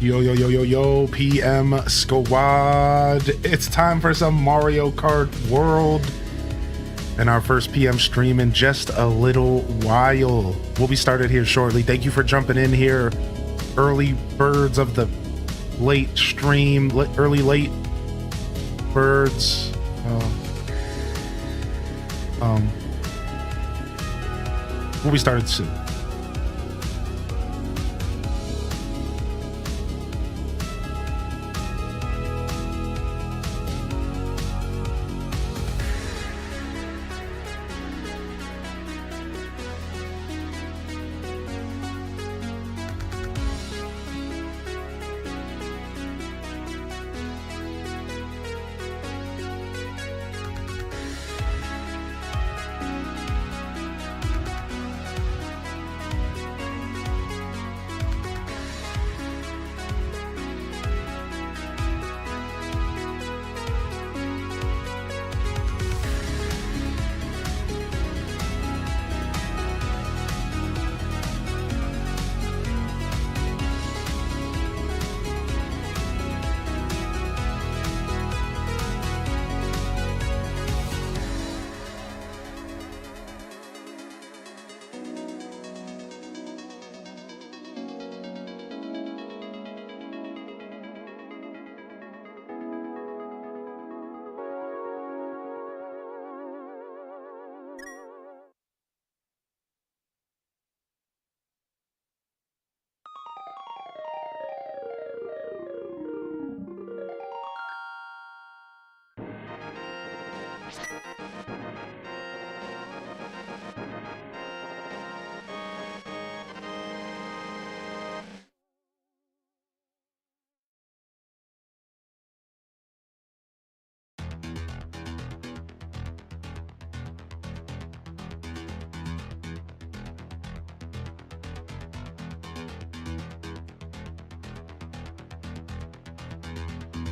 Yo, yo, yo, yo, yo, PM Squad. It's time for some Mario Kart World. And our first PM stream in just a little while. We'll be started here shortly. Thank you for jumping in here. Early birds of the late stream. Late birds. We'll be started soon.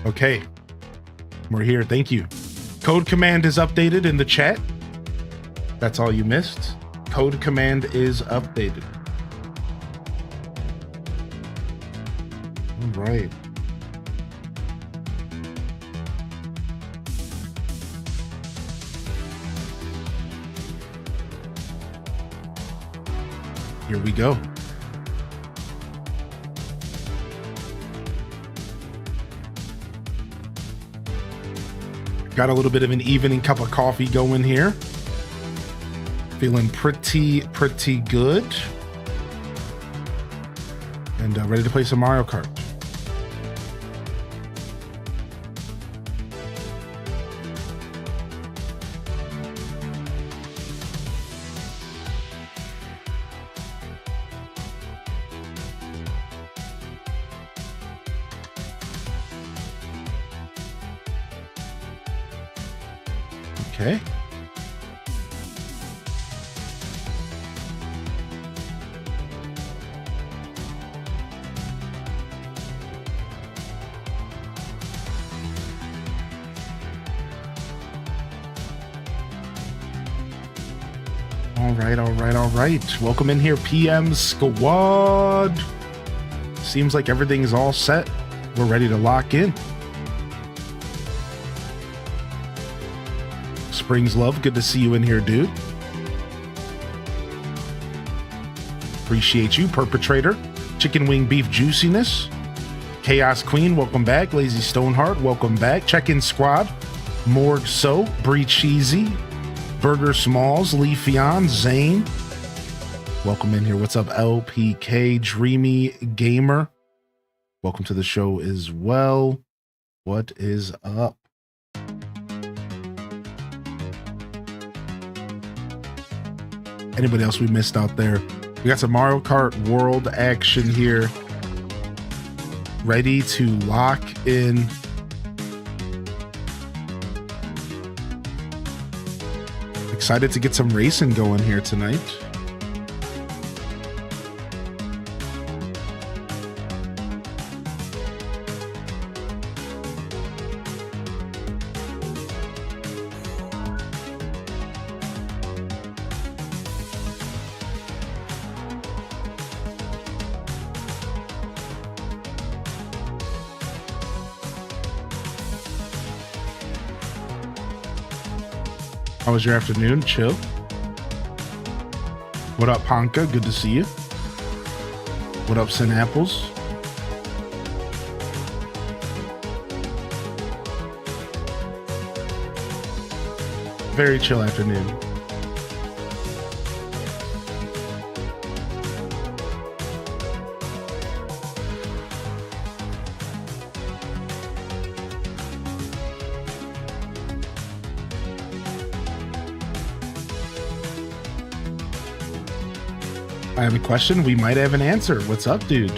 Okay, we're here. Thank you. Code command is updated in the chat. That's all you missed. Code command is updated. All right. Here we go. Got a little bit of an evening cup of coffee going here. Feeling pretty good. And ready to play some Mario Kart. Okay. All right. Welcome in here, PM Squad. Seems like everything's all set. We're ready to lock in. Springs Love, good to see you in here, dude. Appreciate you. Perpetrator, Chicken Wing Beef Juiciness, Chaos Queen, welcome back. Lazy Stoneheart, welcome back. Check-in Squad, Morgue So, Brie Cheesy, Burger Smalls, Leafeon, Zane, welcome in here. What's up, LPK, Dreamy Gamer? Welcome to the show as well. What is up? Anybody else we missed out there? We got some Mario Kart World action here. Ready to lock in. Excited to get some racing going here tonight. How was your afternoon? Chill. What up, Ponka? Good to see you. What up, Sin Apples? Very chill afternoon. I have a question. We might have an answer. What's up, dude?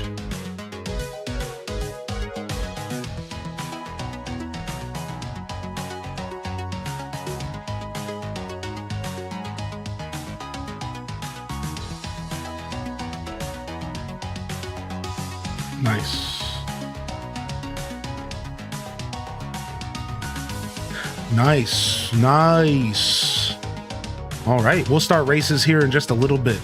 Nice. Nice. Nice. All right. We'll start races here in just a little bit.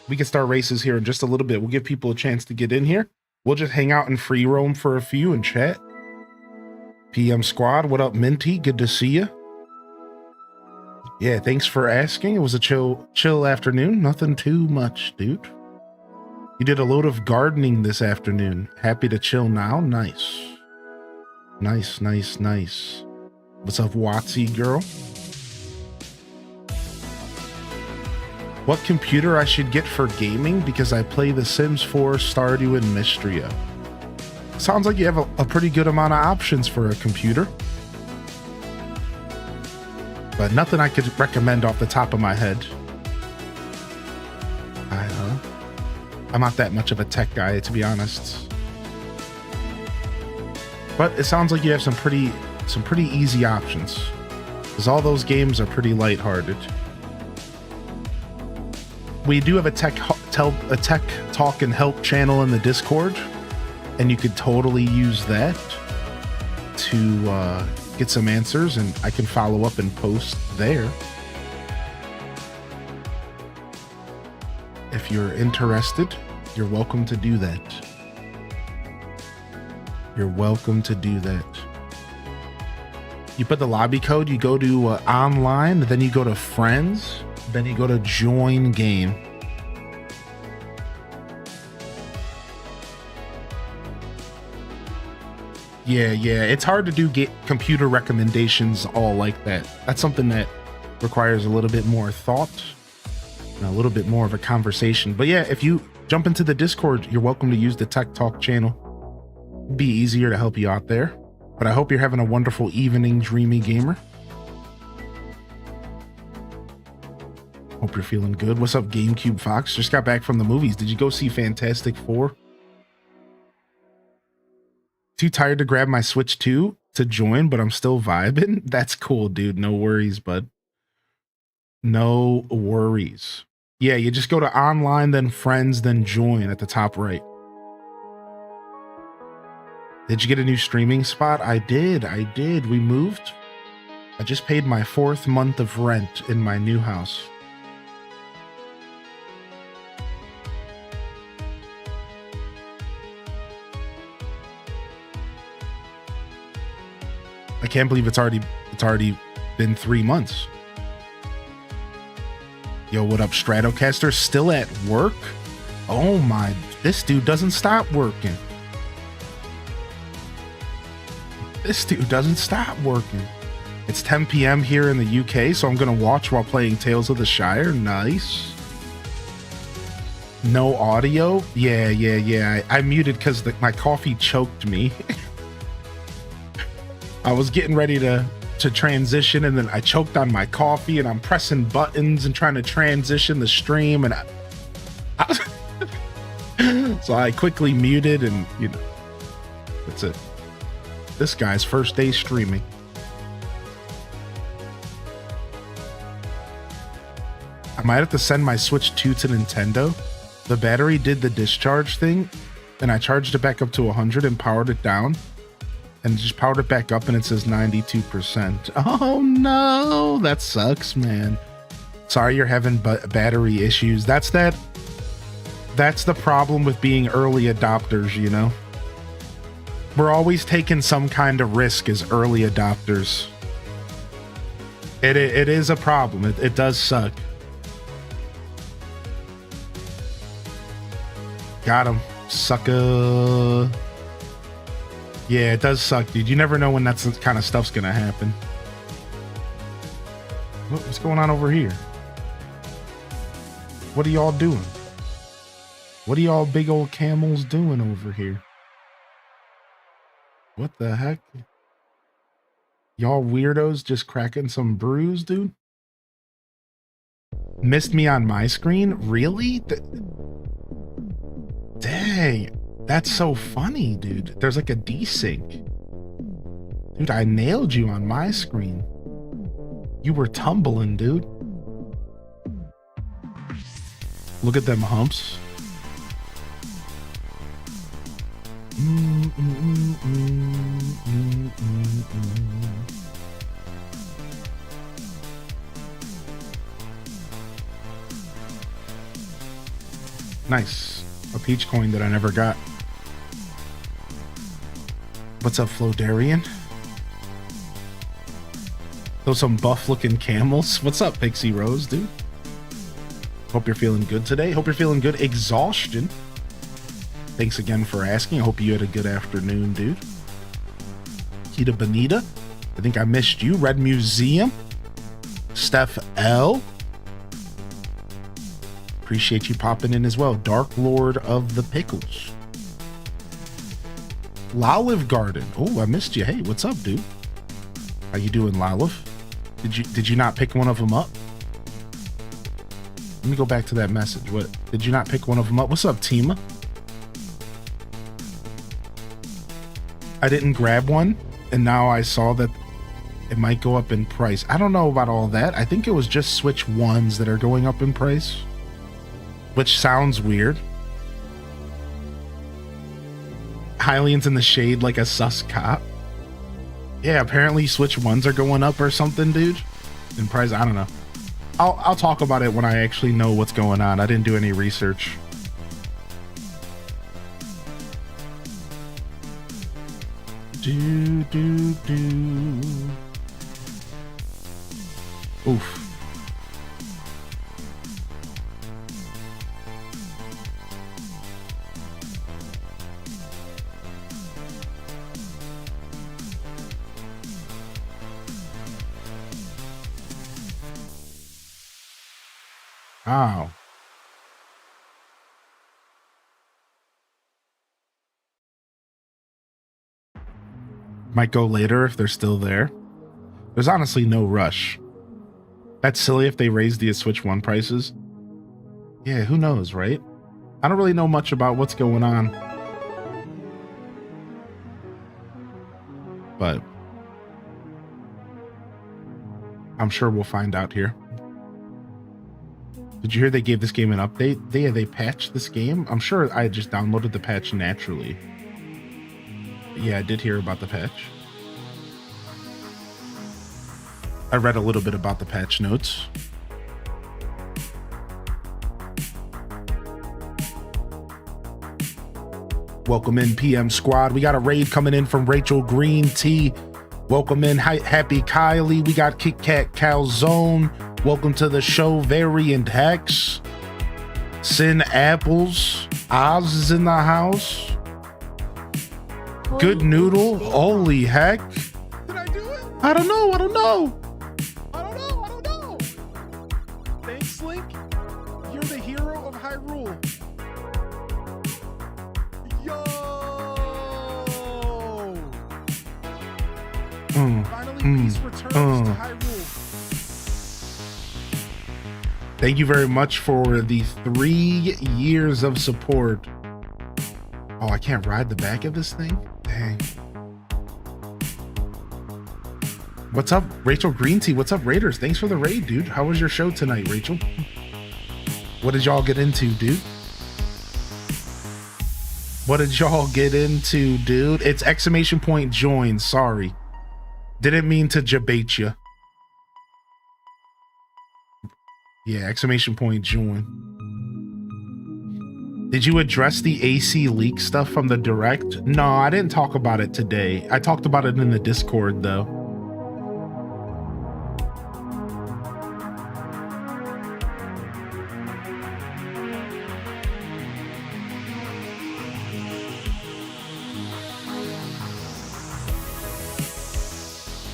We can start races here in just a little bit. We'll give people a chance to get in here. We'll just hang out and free roam for a few and chat. PM Squad, what up, Minty? Good to see you. Yeah, thanks for asking. It was a chill afternoon. Nothing too much, dude. You did a load of gardening this afternoon. Happy to chill now. Nice. Nice, nice, nice. What's up, Watsy girl? What computer I should get for gaming? Because I play The Sims 4, Stardew, and Mystria. Sounds like you have a pretty good amount of options for a computer. But nothing I could recommend off the top of my head. I'm not that much of a tech guy, to be honest. But it sounds like you have some pretty easy options. Because all those games are pretty lighthearted. We do have a tech talk and help channel in the Discord, and you could totally use that to get some answers, and I can follow up and post there. If you're interested, you're welcome to do that. You're welcome to do that. You put the lobby code, you go to online, then you go to friends, then you go to join game. Yeah, it's hard to do computer recommendations all like that. That's something that requires a little bit more thought and a little bit more of a conversation. But yeah, if you jump into the Discord, you're welcome to use the Tech Talk channel. It'd be easier to help you out there. But I hope you're having a wonderful evening, Dreamy Gamer. Hope you're feeling good. What's up, GameCube Fox? Just got back from the movies. Did you go see Fantastic Four? Too tired to grab my Switch 2 to join, but I'm still vibing. That's cool, dude. No worries, bud. No worries. Yeah, you just go to online, then friends, then join at the top right. Did you get a new streaming spot? I did. We moved. I just paid my 4th month of rent in my new house. I can't believe it's already been 3 months. Yo, what up, Stratocaster? Still at work? Oh my, this dude doesn't stop working. This dude doesn't stop working. It's 10 p.m. here in the UK, so I'm gonna watch while playing Tales of the Shire. Nice. No audio? Yeah. I muted because my coffee choked me. I was getting ready to transition, and then I choked on my coffee, and I'm pressing buttons and trying to transition the stream, and so I quickly muted, and you know, that's it. This guy's first day streaming. I might have to send my Switch 2 to Nintendo. The battery did the discharge thing, and I charged it back up to 100 and powered it down. And just powered it back up, and it says 92%. Oh no, that sucks, man. Sorry you're having battery issues. That's the problem with being early adopters, you know? We're always taking some kind of risk as early adopters. It is a problem. It does suck. Got him, sucker. Yeah, it does suck, dude. You never know when that's the kind of stuff's gonna happen. What's going on over here? What are y'all doing? What are y'all big old camels doing over here? What the heck? Y'all weirdos just cracking some brews, dude? Missed me on my screen? Really? Dang. That's so funny, dude. There's like a desync. Dude, I nailed you on my screen. You were tumbling, dude. Look at them humps. Nice. A peach coin that I never got. What's up, Flodarian? Those some buff looking camels. What's up, Pixie Rose, dude? Hope you're feeling good today. Hope you're feeling good. Exhaustion. Thanks again for asking. I hope you had a good afternoon, dude. Kita Bonita. I think I missed you. Red Museum. Steph L. Appreciate you popping in as well. Dark Lord of the Pickles. Lolive Garden. Oh, I missed you. Hey, what's up, dude? How you doing, Lolive? Did you not pick one of them up? Let me go back to that message. What? Did you not pick one of them up? What's up, Tima? I didn't grab one, and now I saw that it might go up in price. I don't know about all that. I think it was just Switch 1s that are going up in price, which sounds weird. Hylian's in the shade like a sus cop. Yeah, apparently Switch 1s are going up or something, dude. In price, I don't know. I'll talk about it when I actually know what's going on. I didn't do any research. Oof. Wow. Might go later if they're still there. There's honestly no rush. That's silly if they raise the Switch 1 prices. Yeah, who knows, right? I don't really know much about what's going on. But I'm sure we'll find out here. Did you hear they gave this game an update? They patched this game? I'm sure I just downloaded the patch naturally. Yeah, I did hear about the patch. I read a little bit about the patch notes. Welcome in, PM Squad. We got a raid coming in from Rachel Green T. Welcome in, Happy Kylie. We got Kit Kat Calzone. Welcome to the show, Variant Hex. Sin Apples. Oz is in the house. Good Noodle. Holy heck. Did I do it? I don't know. I don't know. Thanks, Link. You're the hero of Hyrule. Yo! Finally, peace returns to Hyrule. Thank you very much for the 3 years of support. Oh, I can't ride the back of this thing? Dang. What's up, Rachel Green Tea? What's up, Raiders? Thanks for the raid, dude. How was your show tonight, Rachel? What did y'all get into, dude? What did y'all get into, dude? It's exclamation point join. Sorry. Didn't mean to debate you. Yeah, exclamation point join. Did you address the AC leak stuff from the direct? No, I didn't talk about it today. I talked about it in the Discord, though.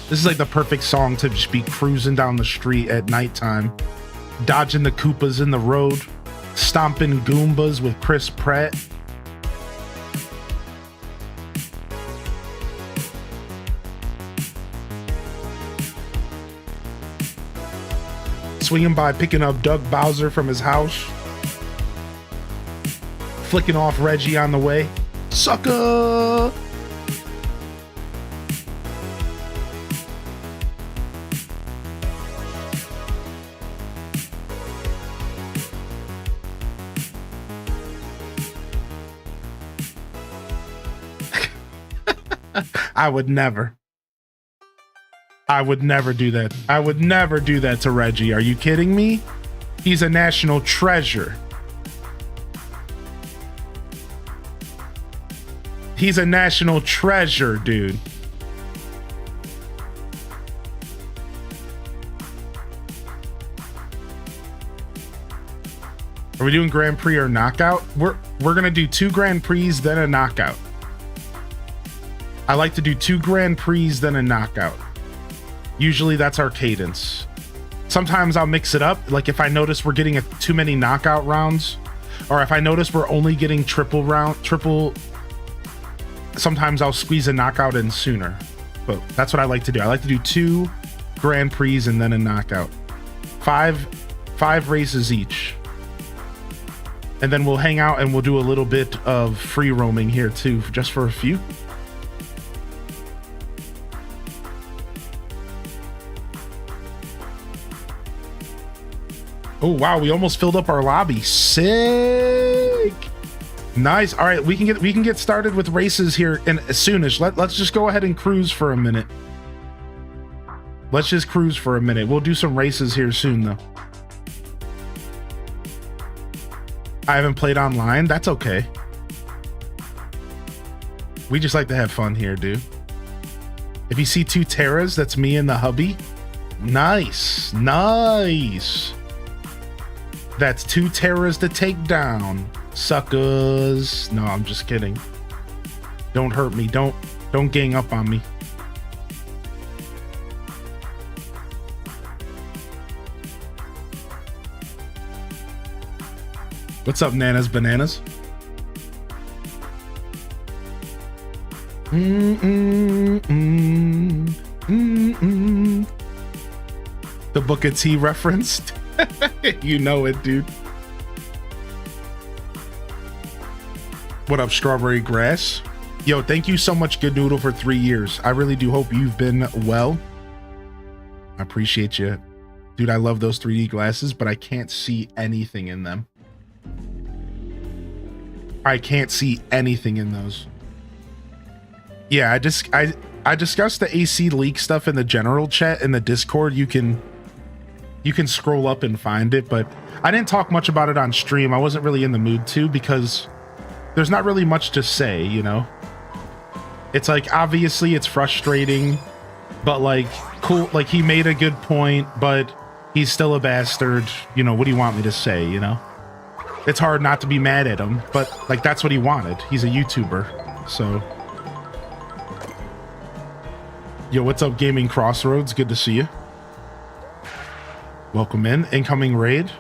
This is like the perfect song to just be cruising down the street at nighttime, dodging the Koopas in the road, stomping Goombas with Chris Pratt. Swinging by, picking up Doug Bowser from his house, flicking off Reggie on the way. Sucker! I would never. I would never do that. I would never do that to Reggie. Are you kidding me? He's a national treasure. He's a national treasure, dude. Are we doing Grand Prix or knockout? We're gonna do 2 Grand Prix, then a knockout. I like to do 2 Grand Prix, then a knockout. Usually that's our cadence. Sometimes I'll mix it up. Like if I notice we're getting too many knockout rounds, or if I notice we're only getting triple, sometimes I'll squeeze a knockout in sooner. But that's what I like to do. I like to do 2 Grand Prix and then a knockout. 5 races each. And then we'll hang out and we'll do a little bit of free roaming here too, just for a few. Oh wow, we almost filled up our lobby. Sick. Nice. All right, we can get started with races here and as soon as let's just go ahead and cruise for a minute. Let's just cruise for a minute. We'll do some races here soon though. I haven't played online. That's okay. We just like to have fun here, dude. If you see 2 Terras, that's me and the hubby. Nice. Nice. That's 2 Terras to take down. Suckers. No, I'm just kidding. Don't hurt me. Don't gang up on me. What's up, Nana's Bananas? The Booker T referenced. You know it, dude. What up, Strawberry Grass? Yo, thank you so much, Good Noodle, for 3 years. I really do hope you've been well. I appreciate you. Dude, I love those 3D glasses, but I can't see anything in them. I can't see anything in those. Yeah, I discussed the AC leak stuff in the general chat in the Discord. You can scroll up and find it, but I didn't talk much about it on stream. I wasn't really in the mood to, because there's not really much to say, you know? It's like, obviously it's frustrating, but like, cool, like he made a good point, but he's still a bastard. You know, what do you want me to say, you know? It's hard not to be mad at him, but like, that's what he wanted. He's a YouTuber, so. Yo, what's up, Gaming Crossroads? Good to see you. Welcome in. Incoming raid.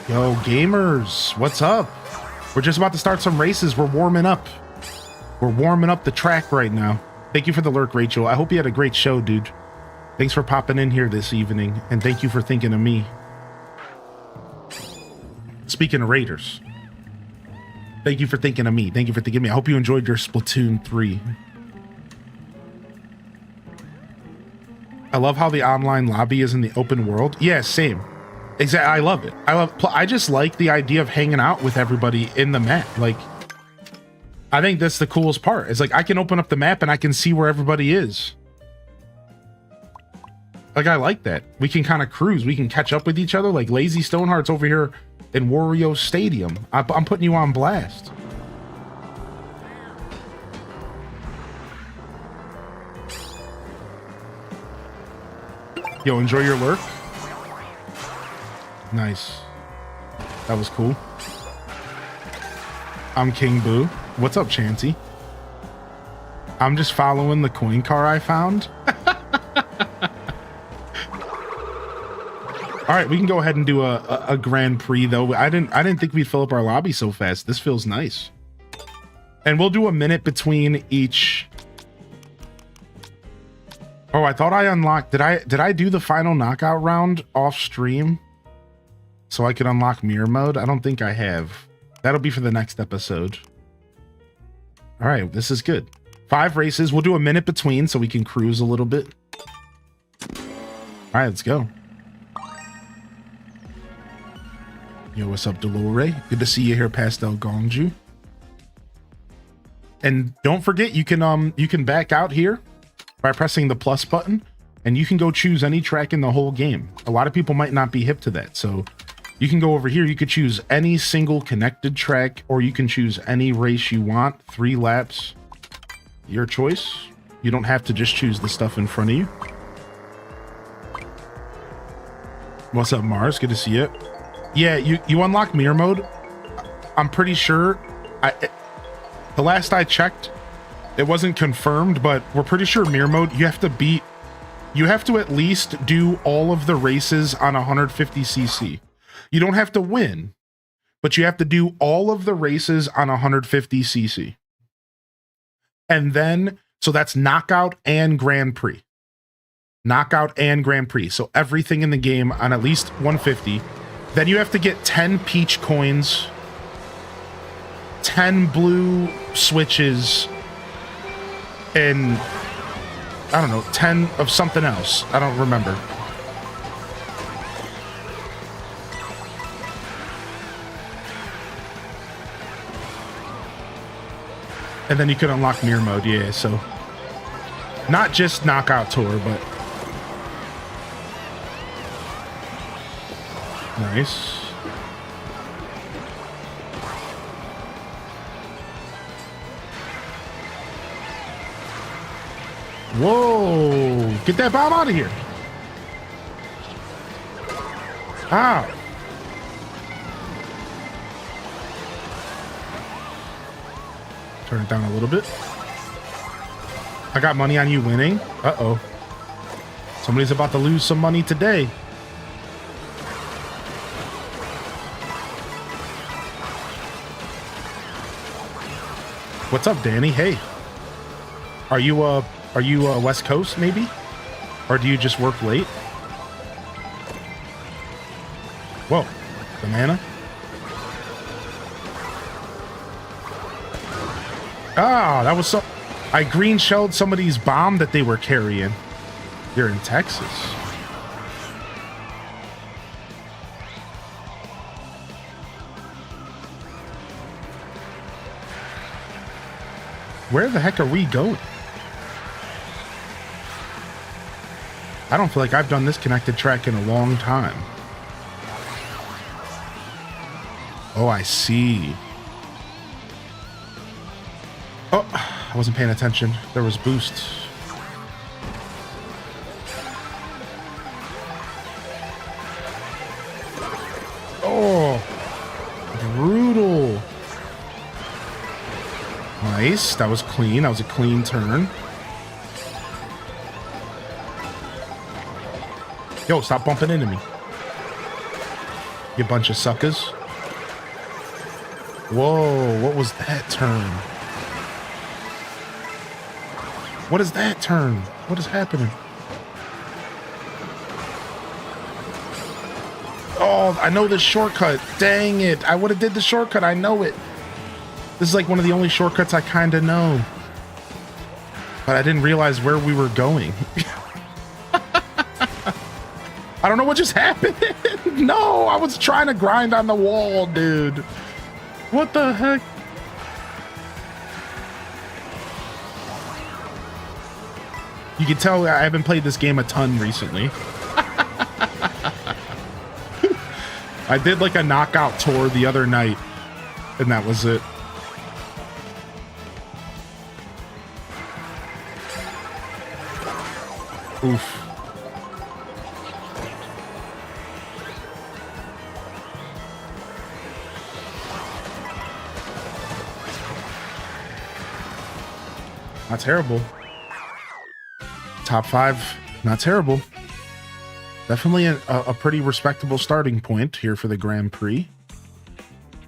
Yo, gamers, what's up? We're just about to start some races. We're warming up. We're warming up the track right now. Thank you for the lurk, Rachel. I hope you had a great show, dude. Thanks for popping in here this evening, and thank you for thinking of me. Speaking of Raiders, thank you for thinking of me. Thank you for thinking of me. I hope you enjoyed your Splatoon 3. I love how the online lobby is in the open world. Yeah, same. Exactly. I love it. I just like the idea of hanging out with everybody in the map. Like, I think that's the coolest part. It's like I can open up the map and I can see where everybody is. Like, I like that. We can kind of cruise. We can catch up with each other. Like Lazy Stoneheart's over here in Wario Stadium. I'm putting you on blast. Yo, enjoy your lurk. Nice. That was cool. I'm King Boo. What's up, Chancy? I'm just following the coin car I found. All right, we can go ahead and do a Grand Prix though. I didn't think we'd fill up our lobby so fast. This feels nice. And we'll do a minute between each. Oh, I thought I unlocked. Did I do the final knockout round off stream so I could unlock mirror mode? I don't think I have. That'll be for the next episode. All right, this is good. 5 races. We'll do a minute between so we can cruise a little bit. All right, let's go. Yo, what's up, Dolore? Good to see you here, Pastel Gongju. And don't forget, you can back out here by pressing the plus button, and you can go choose any track in the whole game. A lot of people might not be hip to that, so you can go over here. You could choose any single connected track, or you can choose any race you want. 3 laps, your choice. You don't have to just choose the stuff in front of you. What's up, Mars? Good to see you. Yeah, you unlock mirror mode. I'm pretty sure. The last I checked, it wasn't confirmed, but we're pretty sure mirror mode, you have to at least do all of the races on 150cc. You don't have to win, but you have to do all of the races on 150cc. And then, so that's knockout and Grand Prix. Knockout and Grand Prix. So everything in the game on at least 150. Then you have to get 10 peach coins, 10 blue switches, and I don't know, 10 of something else. I don't remember. And then you could unlock mirror mode, yeah, so not just knockout tour, but nice. Whoa! Get that bomb out of here! Ow! Turn it down a little bit. I got money on you winning. Uh-oh. Somebody's about to lose some money today. What's up, Danny? Hey. Are you West Coast maybe? Or do you just work late? Whoa. Banana. Ah, that was so... I green shelled somebody's bomb that they were carrying. They're in Texas. Where the heck are we going? I don't feel like I've done this connected track in a long time. Oh, I see. Oh, I wasn't paying attention. There was boosts. Oh, brutal. Nice. That was clean. That was a clean turn. Yo, stop bumping into me. You bunch of suckers. Whoa, what was that turn? What is that turn? What is happening? Oh, I know this shortcut. Dang it. I would have did the shortcut. I know it. This is like one of the only shortcuts I kind of know. But I didn't realize where we were going. I don't know what just happened. No, I was trying to grind on the wall, dude. What the heck? You can tell I haven't played this game a ton recently. I did like a knockout tour the other night, and that was it. Oof. Not terrible. Top 5, not terrible. Definitely a pretty respectable starting point here for the Grand Prix.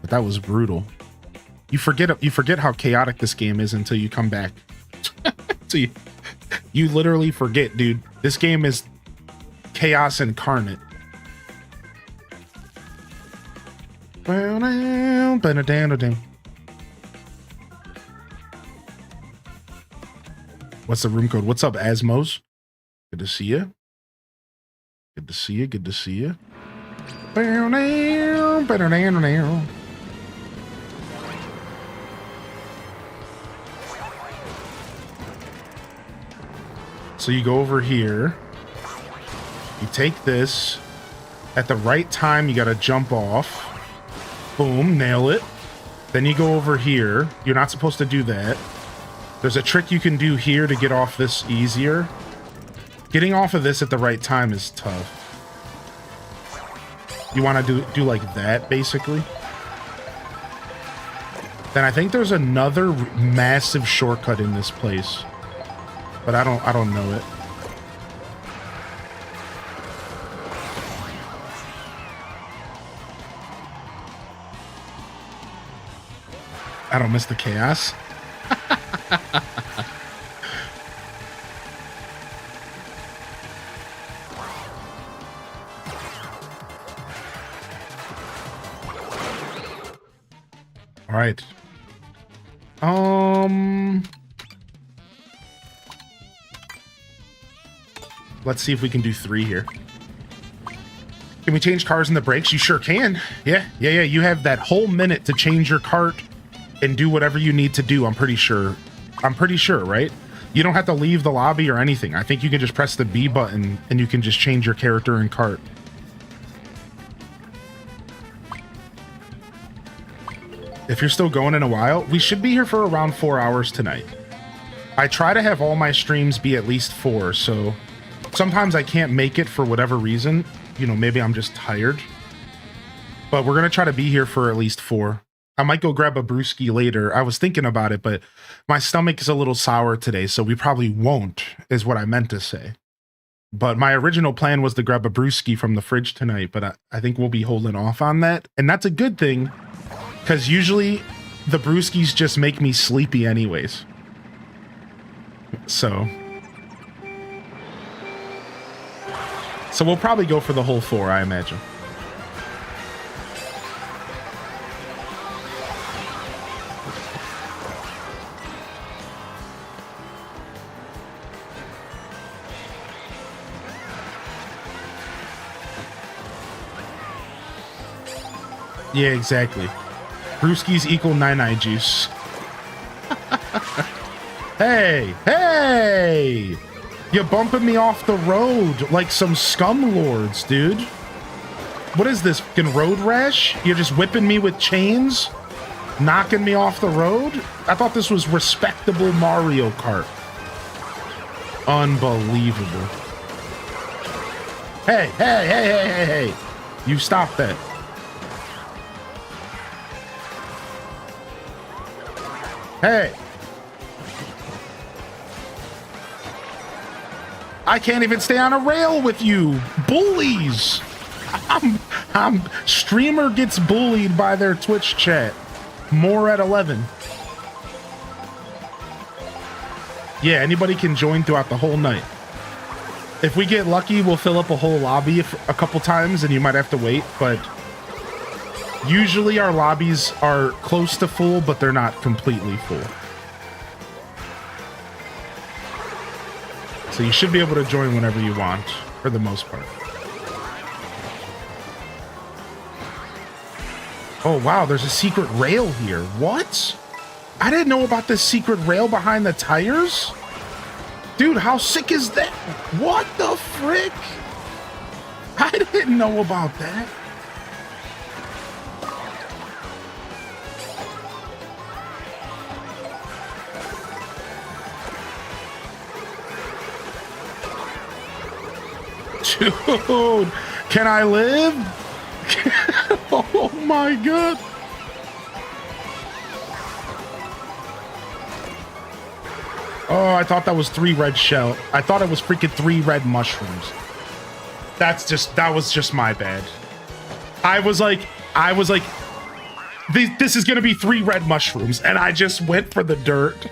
But that was brutal. You forget how chaotic this game is until you come back. So you literally forget, dude. This game is chaos incarnate. What's the room code? What's up, Asmos? Good to see you. Good to see you. Good to see you. So you go over here. You take this. At the right time, you got to jump off. Boom, nail it. Then you go over here. You're not supposed to do that. There's a trick you can do here to get off this easier. Getting off of this at the right time is tough. You want to do like that, basically. Then I think there's another massive shortcut in this place, but I don't know it. I don't miss the chaos. All right. Let's see if we can do 3 here. Can we change cars in the brakes? You sure can. Yeah. You have that whole minute to change your cart and do whatever you need to do. I'm pretty sure, right? You don't have to leave the lobby or anything. I think you can just press the B button and you can just change your character and cart. If you're still going in a while, we should be here for around 4 hours tonight. I try to have all my streams be at least 4, so sometimes I can't make it for whatever reason. You know, maybe I'm just tired. But we're going to try to be here for at least 4. I might go grab a brewski later. I was thinking about it, but my stomach is a little sour today, so we probably won't, is what I meant to say. But my original plan was to grab a brewski from the fridge tonight, but I think we'll be holding off on that. And that's a good thing, because usually the brewskis just make me sleepy anyways. So we'll probably go for the whole 4, I imagine. Yeah, exactly. Brewskis equal 9 juice. Hey! You're bumping me off the road like some scum lords, dude. What is this, fucking road rash? You're just whipping me with chains? Knocking me off the road? I thought this was respectable Mario Kart. Unbelievable. Hey. You stop that. Hey. I can't even stay on a rail with you. Bullies. I'm streamer gets bullied by their Twitch chat. More at 11. Yeah, anybody can join throughout the whole night. If we get lucky, we'll fill up a whole lobby a couple times and you might have to wait, but usually our lobbies are close to full, but they're not completely full. So you should be able to join whenever you want, for the most part. Oh, wow, there's a secret rail here. What? I didn't know about this secret rail behind the tires. Dude, how sick is that? What the frick? I didn't know about that. Dude, can I live? Oh my god. Oh, I thought that was 3 red shell. I thought it was freaking 3 red mushrooms. That was just my bad. I was like, this is gonna be 3 red mushrooms, and I just went for the dirt.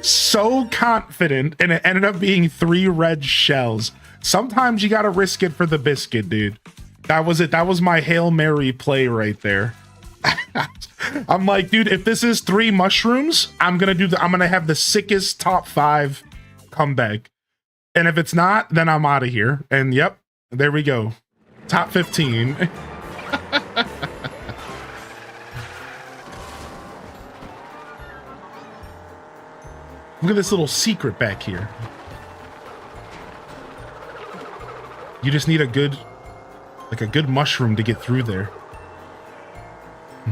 So confident, and it ended up being 3 red shells. Sometimes you gotta risk it for the biscuit, dude. That was it. That was my Hail Mary play right there. I'm like, dude, if this is 3 mushrooms, I'm gonna have the sickest top 5 comeback. And if it's not, then I'm out of here. And yep, there we go. Top 15. Look at this little secret back here. You just need a good mushroom to get through there. Do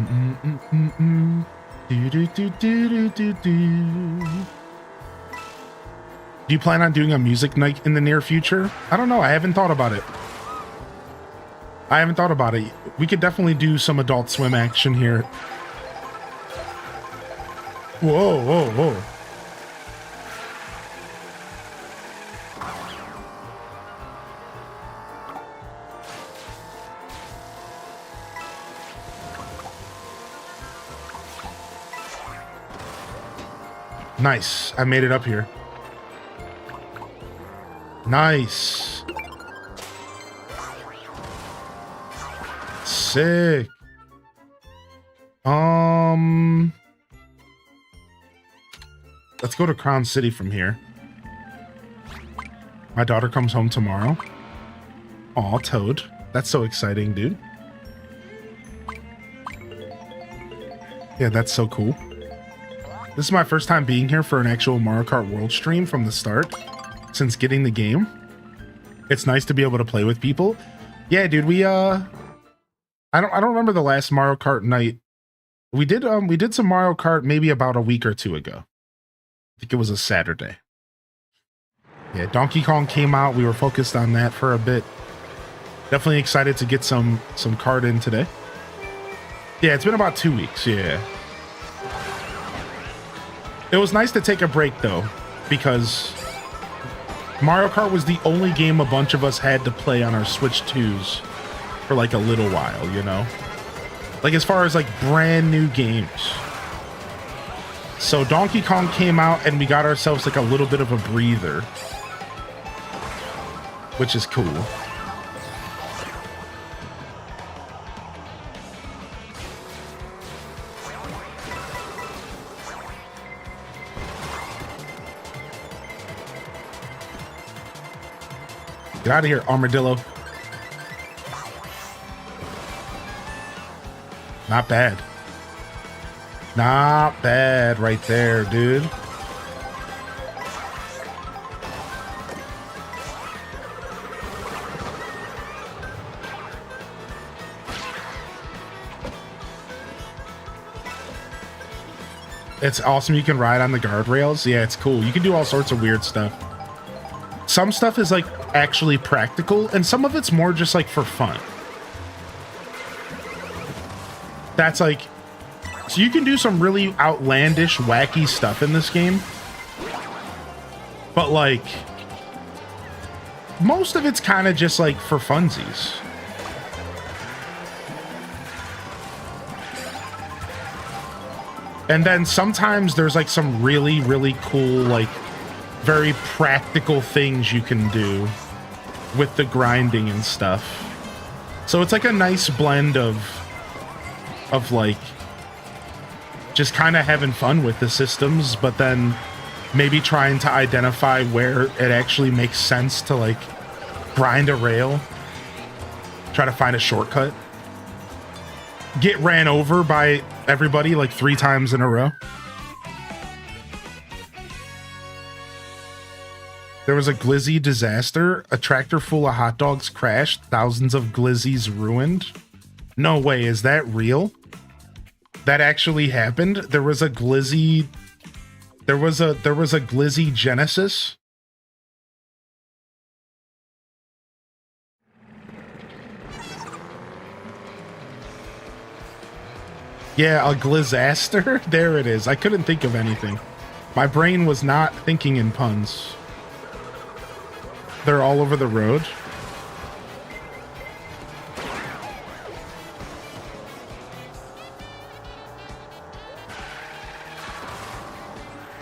you plan on doing a music night in the near future? I don't know. I haven't thought about it. We could definitely do some Adult Swim action here. Whoa, whoa, whoa. Nice. I made it up here. Nice. Sick. Let's go to Crown City from here. My daughter comes home tomorrow. Aw, Toad. That's so exciting, dude. Yeah, that's so cool. This is my first time being here for an actual Mario Kart World stream from the start since getting the game. It's nice to be able to play with people. Yeah, dude, I don't remember the last Mario Kart night. We did some Mario Kart maybe about a week or 2 ago. I think it was a Saturday. Yeah, Donkey Kong came out. We were focused on that for a bit. Definitely excited to get some kart in today. Yeah, it's been about 2 weeks. Yeah. It was nice to take a break, though, because Mario Kart was the only game a bunch of us had to play on our Switch 2s for like a little while, you know? Like as far as like brand new games. So Donkey Kong came out and we got ourselves like a little bit of a breather, which is cool. Get out of here, armadillo. Not bad. Not bad right there, dude. It's awesome. You can ride on the guardrails. Yeah, it's cool. You can do all sorts of weird stuff. Some stuff is like actually practical, and some of it's more just like for fun. That's like, so you can do some really outlandish, wacky stuff in this game, but like most of it's kind of just like for funsies. And then sometimes there's like some really, really cool, like very practical things you can do with the grinding and stuff. So it's like a nice blend of like just kind of having fun with the systems, but then maybe trying to identify where it actually makes sense to like grind a rail, try to find a shortcut, get ran over by everybody like 3 times in a row. There was a glizzy disaster. A tractor full of hot dogs crashed. Thousands of glizzies ruined. No way. Is that real? That actually happened? There was a glizzy... There was a glizzy genesis? Yeah, a glizzaster? There it is. I couldn't think of anything. My brain was not thinking in puns. They're all over the road.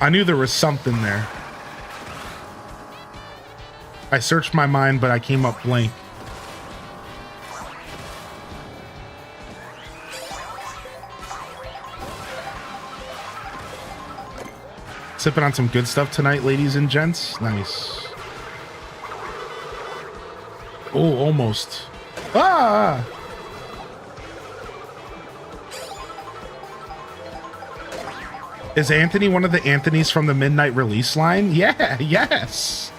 I knew there was something there. I searched my mind, but I came up blank. Sipping on some good stuff tonight, ladies and gents. Nice. Oh, almost. Ah! Is Anthony one of the Anthonys from the Midnight Release line? Yeah, yes.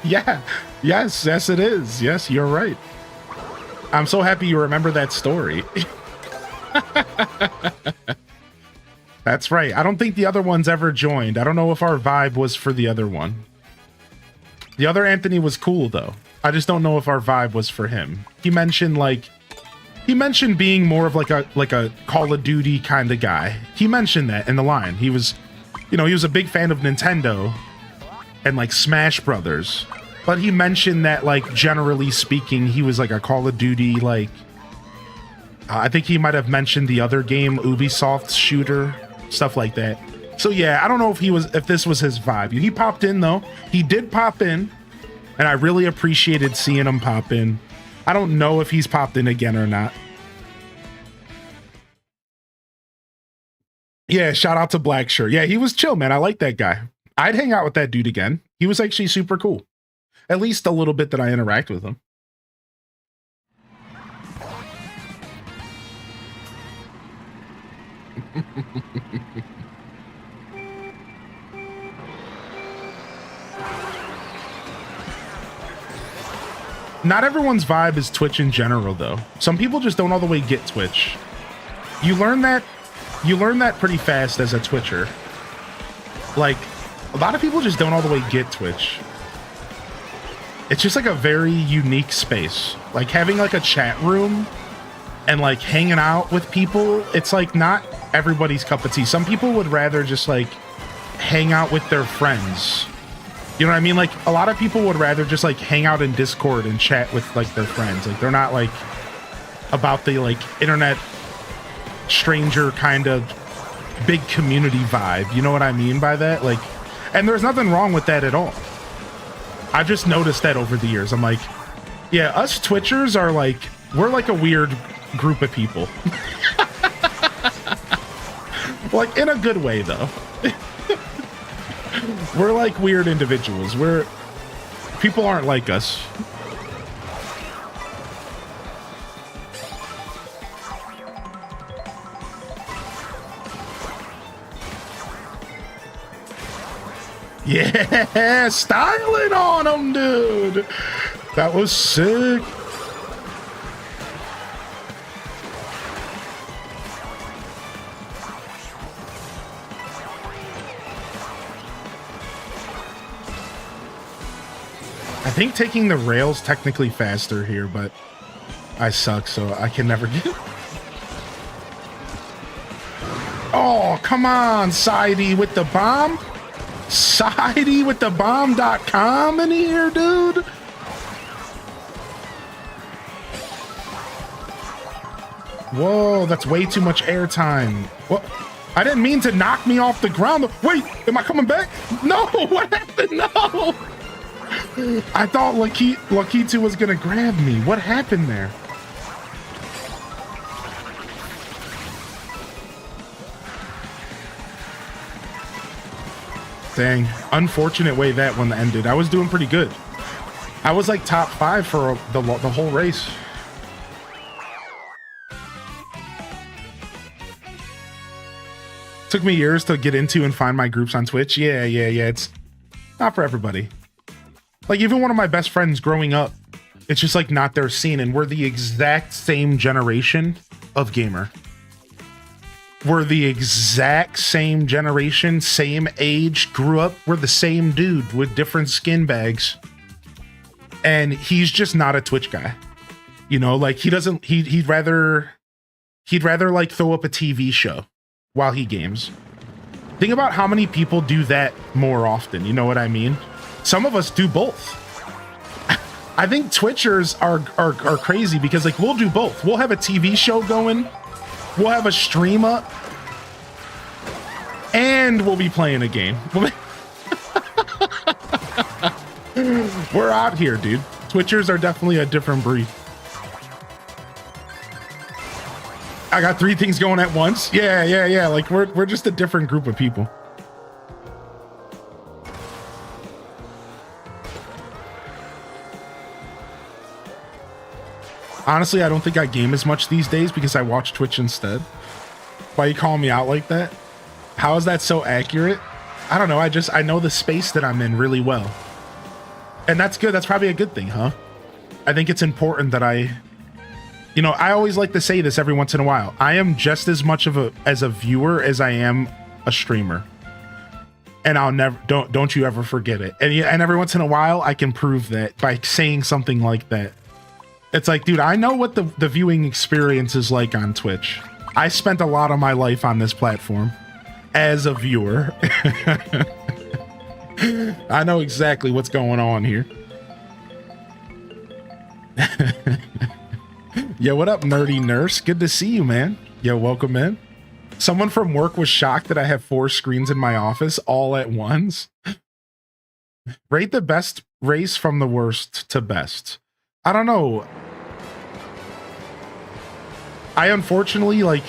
Yeah, yes, it is. Yes, you're right. I'm so happy you remember that story. That's right. I don't think the other one's ever joined. I don't know if our vibe was for the other one. The other Anthony was cool, though. I just don't know if our vibe was for him. He mentioned being more of like a Call of Duty kind of guy. He mentioned that in the line. He was, he was a big fan of Nintendo and like Smash Brothers. But he mentioned that, like, generally speaking, he was like a Call of Duty, like, I think he might have mentioned the other game, Ubisoft's shooter, stuff like that. So yeah, I don't know if this was his vibe. He popped in though. He did pop in, and I really appreciated seeing him pop in. I don't know if he's popped in again or not. Yeah, shout out to Black Shirt. Yeah, he was chill, man. I like that guy. I'd hang out with that dude again. He was actually super cool. At least a little bit that I interact with him. Not everyone's vibe is Twitch in general, though. Some people just don't all the way get Twitch. You learn that pretty fast as a Twitcher. Like, a lot of people just don't all the way get Twitch. It's just like a very unique space. Like having like a chat room and like hanging out with people, it's like not everybody's cup of tea. Some people would rather just like hang out with their friends. You know what I mean? Like a lot of people would rather just like hang out in Discord and chat with like their friends. Like they're not like about the like internet stranger kind of big community vibe. You know what I mean by that? Like, and there's nothing wrong with that at all. I've just noticed that over the years. I'm like, yeah, us Twitchers are like, we're like a weird group of people. Like in a good way though. We're like weird individuals. People aren't like us. Yeah, styling on them, dude. That was sick. I think taking the rail's technically faster here, but I suck, so I can never get... Oh, come on, Sidey with the bomb. Sidey with the bomb.com in here, dude. Whoa, that's way too much airtime. What? I didn't mean to knock me off the ground. Wait, am I coming back? No, what happened? No. I thought Lakitu was gonna grab me. What happened there? Dang, unfortunate way that one ended. I was doing pretty good. I was like top 5 for the whole race. Took me years to get into and find my groups on Twitch. Yeah. It's not for everybody. Like even one of my best friends growing up, it's just like not their scene, and we're the exact same generation of gamer. We're the exact same generation, same age, grew up. We're the same dude with different skin bags. And he's just not a Twitch guy. You know, like he'd rather like throw up a TV show while he games. Think about how many people do that more often. You know what I mean? Some of us do both. I think Twitchers are crazy because like we'll do both. We'll have a TV show going, we'll have a stream up, and we'll be playing a game. We're out here, dude. Twitchers are definitely a different breed. I got 3 things going at once. Yeah. Like we're just a different group of people. Honestly, I don't think I game as much these days because I watch Twitch instead. Why are you calling me out like that? How is that so accurate? I don't know. I know the space that I'm in really well. And that's good. That's probably a good thing, huh? I think it's important that I always like to say this every once in a while. I am just as much of a viewer as I am a streamer. And I'll never, don't you ever forget it. And every once in a while, I can prove that by saying something like that. It's like, dude, I know what the viewing experience is like on Twitch. I spent a lot of my life on this platform as a viewer. I know exactly what's going on here. Yo, what up, nerdy nurse? Good to see you, man. Yo, welcome in. Someone from work was shocked that I have 4 screens in my office all at once. Rate the best race from the worst to best. I don't know. I unfortunately, like,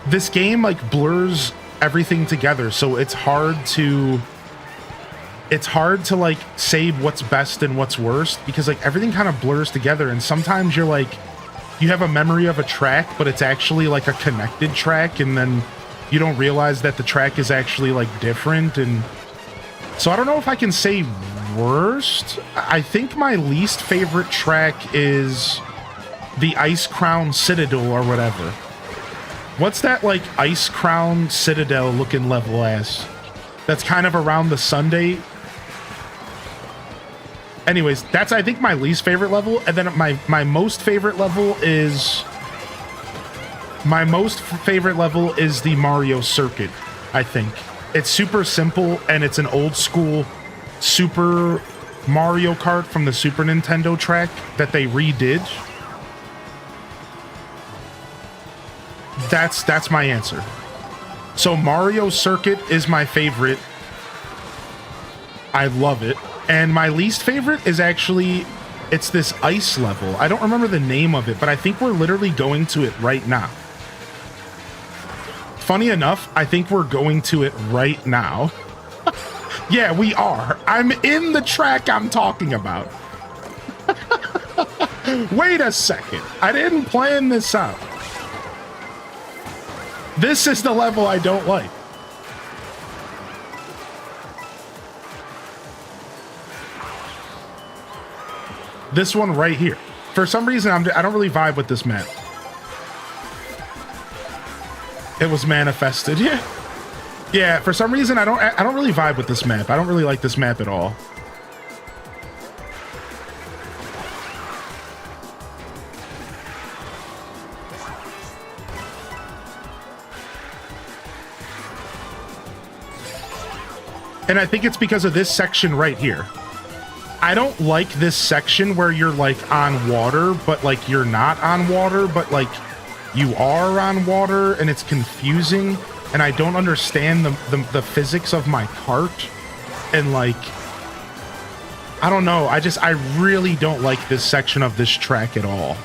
this game like blurs everything together, so it's hard to like say what's best and what's worst because like everything kind of blurs together, and sometimes you're like, you have a memory of a track, but it's actually like a connected track, and then you don't realize that the track is actually like different. And so I don't know if I can say worst. I think my least favorite track is the Ice Crown Citadel or whatever. What's that like Ice Crown Citadel looking level as? That's kind of around the Sunday. Anyways, that's I think my least favorite level, and then my most favorite level is the Mario Circuit. I think it's super simple and it's an old school Super Mario Kart from the Super Nintendo track that they redid. That's my answer. So Mario Circuit is my favorite. I love it. And my least favorite is actually, it's this ice level. I don't remember the name of it, but I think we're literally going to it right now. Funny enough, I think we're going to it right now. Yeah, we are. I'm in the track I'm talking about. Wait a second. I didn't plan this out. This is the level I don't like. This one right here. For some reason, I don't really vibe with this map. It was manifested. Yeah. Yeah, for some reason, I don't really vibe with this map. I don't really like this map at all. And I think it's because of this section right here. I don't like this section where you're like on water, but like you're not on water, but like you are on water, and it's confusing, and I don't understand the physics of my cart, and like, I don't know, I really don't like this section of this track at all.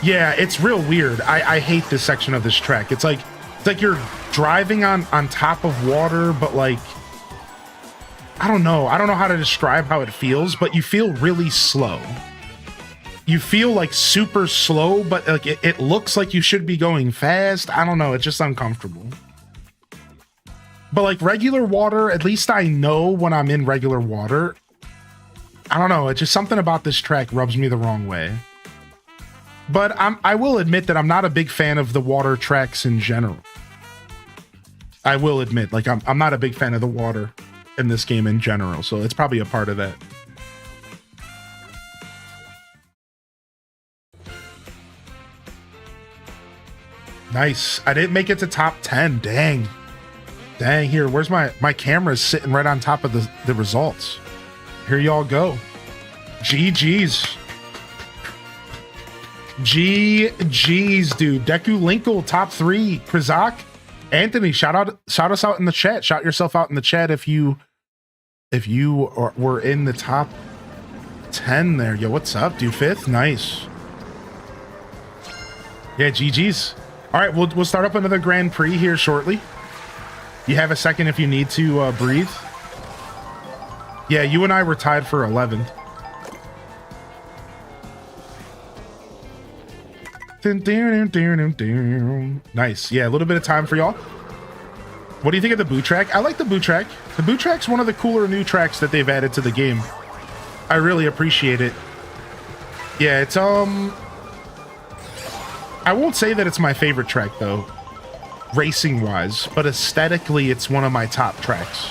Yeah, it's real weird. I hate this section of this track. It's like you're driving on top of water, but like, I don't know how to describe how it feels, but you feel really slow. You feel like super slow, but like it looks like you should be going fast. I don't know, it's just uncomfortable. But like regular water, at least I know when I'm in regular water. I don't know, it's just something about this track rubs me the wrong way. But I will admit that I'm not a big fan of the water tracks in general. I will admit, like I'm not a big fan of the water in this game in general, so it's probably a part of that. Nice. I didn't make it to top 10. Dang. Dang, here. Where's my camera's sitting right on top of the results. Here y'all go. GG's. GG's, dude. Deku Linkle, top 3. Krizak. Anthony, shout us out in the chat. Shout yourself out in the chat if you were in the top 10 there. Yo, what's up, dude? 5th? Nice. Yeah, GG's. All right, we'll start up another Grand Prix here shortly. You have a second if you need to breathe. Yeah, you and I were tied for 11th. Nice. Yeah, a little bit of time for y'all. What do you think of the boot track? I like the boot track. The boot track's one of the cooler new tracks that they've added to the game. I really appreciate it. Yeah, it's I won't say that it's my favorite track though, racing wise, but aesthetically it's one of my top tracks.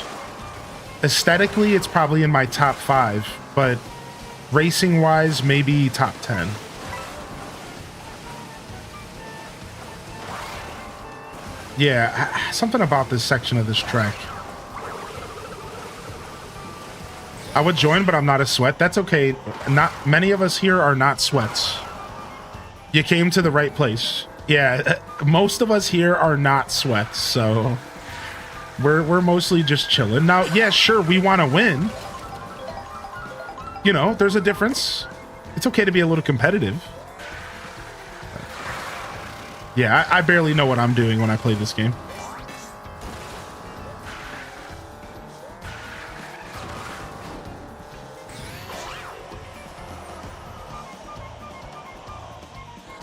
Aesthetically it's probably in my top 5, but racing wise maybe top 10. Yeah, something about this section of this track. I would join, but I'm not a sweat. That's okay. Not many of us here are not sweats. You came to the right place. Yeah, most of us here are not sweats, so we're mostly just chilling. Now, yeah, sure, we want to win. You know, there's a difference. It's okay to be a little competitive. Yeah, I barely know what I'm doing when I play this game.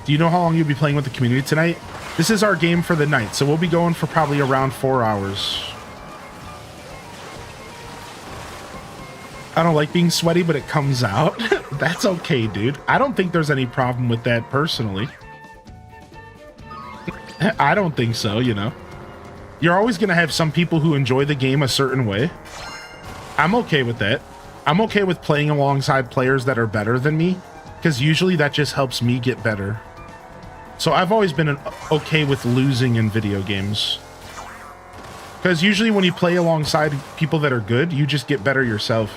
Do you know how long you'll be playing with the community tonight? This is our game for the night, so we'll be going for probably around 4 hours. I don't like being sweaty, but it comes out. That's okay, dude. I don't think there's any problem with that personally. I don't think so, you know. You're always going to have some people who enjoy the game a certain way. I'm okay with that. I'm okay with playing alongside players that are better than me, because usually that just helps me get better. So I've always been okay with losing in video games. Because usually when you play alongside people that are good, you just get better yourself.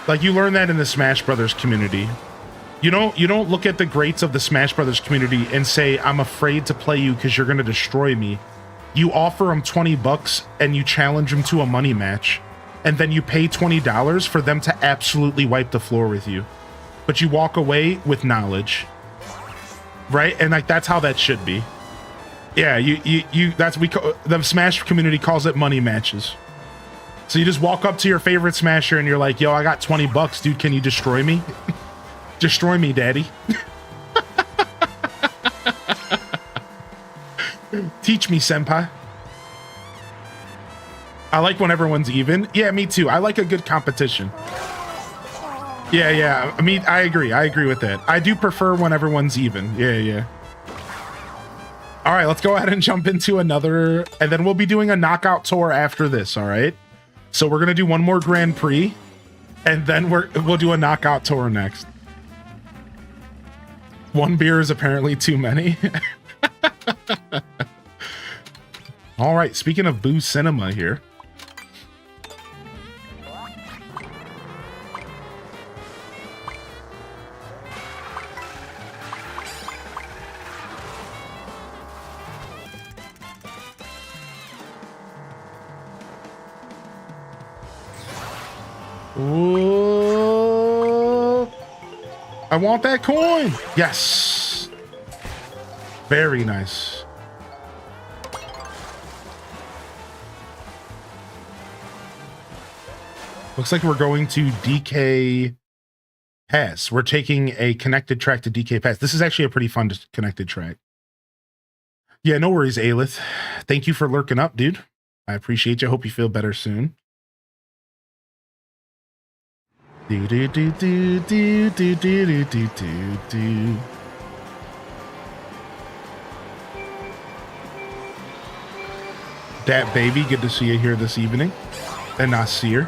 Like, you learn that in the Smash Brothers community. You don't look at the greats of the Smash Brothers community and say, I'm afraid to play you because you're going to destroy me. You offer them $20 and you challenge them to a money match. And then you pay $20 for them to absolutely wipe the floor with you. But you walk away with knowledge. Right? And like, that's how that should be. Yeah, the Smash community calls it money matches. So you just walk up to your favorite Smasher and you're like, yo, I got $20, dude. Can you destroy me? Destroy me, daddy. Teach me, senpai. I like when everyone's even. Yeah, me too. I like a good competition. Yeah. I mean, I agree with that. I do prefer when everyone's even. Yeah. All right, let's go ahead and jump into another, and then we'll be doing a knockout tour after this, all right? So we're gonna do one more Grand Prix, and then we'll do a knockout tour next. One beer is apparently too many. All right, speaking of Boo Cinema here. Ooh, I want that coin. Yes. Very nice. Looks like we're going to DK Pass. We're taking a connected track to DK Pass. This is actually a pretty fun connected track. Yeah, no worries, Aelith. Thank you for lurking up, dude. I appreciate you. Hope you feel better soon. Do do do do do do do do do do. Dat baby, good to see you here this evening. And Nasir.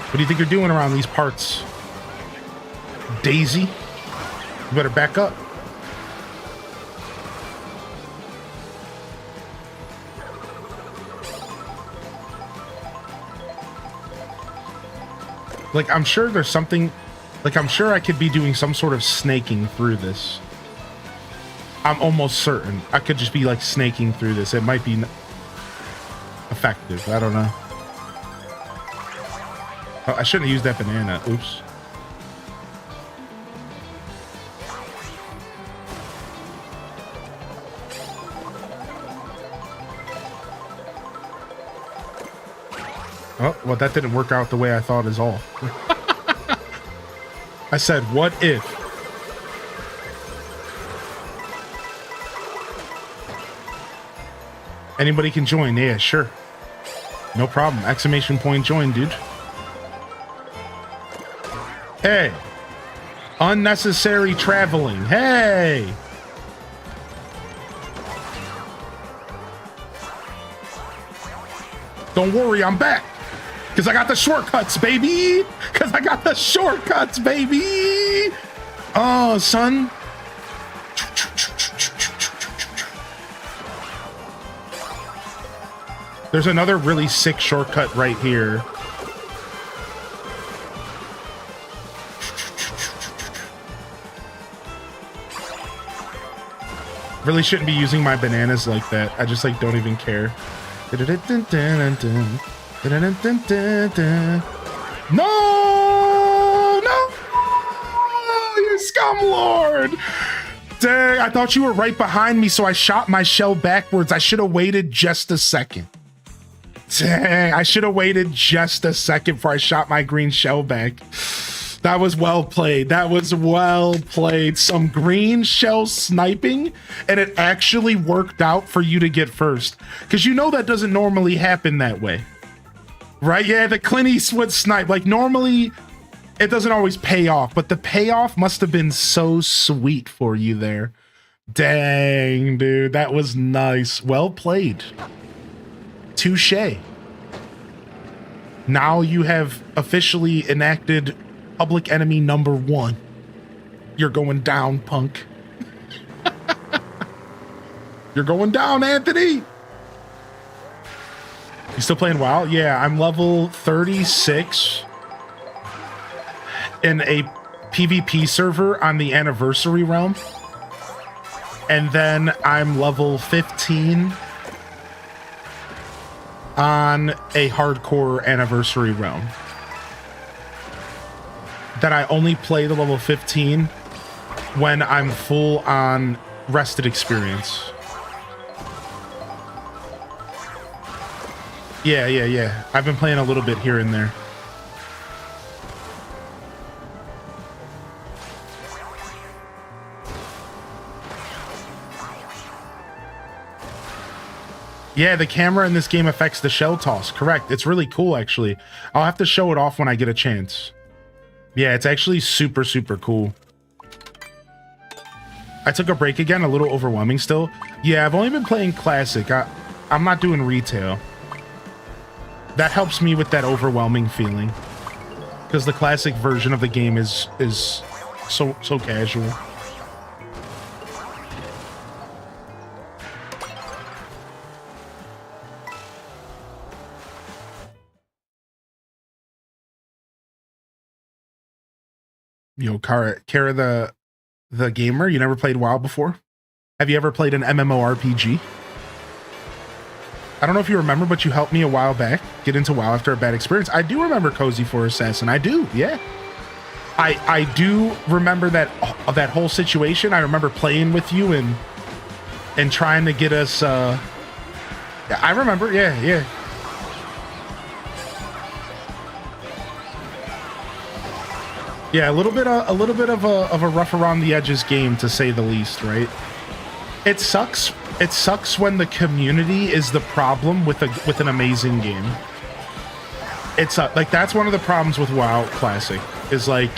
What do you think you're doing around these parts? Daisy. You better back up. Like, I'm sure there's something... Like, I'm sure I could be doing some sort of snaking through this. I'm almost certain. I could just be, like, snaking through this. It might be effective. I don't know. Oh, I shouldn't have used that banana. Oops. Oh, well, that didn't work out the way I thought is all. I said, what if? Anybody can join. Yeah, sure. No problem. Exclamation point join, dude. Hey. Unnecessary traveling. Hey. Don't worry, I'm back. Because I got the shortcuts, baby. Because I got the shortcuts, baby. Oh, son. There's another really sick shortcut right here. Really shouldn't be using my bananas like that. I just like don't even care. No! No! You scumlord! Dang, I thought you were right behind me, so I shot my shell backwards. I should have waited just a second. Dang, I should have waited just a second before I shot my green shell back. That was well played. That was well played. Some green shell sniping, and it actually worked out for you to get first. Because you know that doesn't normally happen that way. Right? Yeah, the Clint Eastwood snipe. Like, normally, it doesn't always pay off, but the payoff must have been so sweet for you there. Dang, dude. That was nice. Well played. Touché. Now you have officially enacted public enemy number 1. You're going down, punk. You're going down, Anthony. You still playing WoW? Yeah, I'm level 36 in a PvP server on the Anniversary Realm. And then I'm level 15 on a hardcore Anniversary Realm. That I only play the level 15 when I'm full on rested experience. Yeah. I've been playing a little bit here and there. Yeah, the camera in this game affects the shell toss. Correct. It's really cool, actually. I'll have to show it off when I get a chance. Yeah, it's actually super, super cool. I took a break again, a little overwhelming still. Yeah, I've only been playing Classic. I'm not doing retail. That helps me with that overwhelming feeling. Because the Classic version of the game is so casual. Yo, Kara the gamer, you never played WoW before? Have you ever played an MMORPG? I don't know if you remember, but you helped me a while back get into WoW after a bad experience. I do remember Cozy for Assassin. I do, yeah. I do remember that whole situation. I remember playing with you and trying to get us. I remember, yeah. Yeah, a little bit of a rough around the edges game, to say the least, right? It sucks. It sucks when the community is the problem with an amazing game. It's like that's one of the problems with WoW Classic is like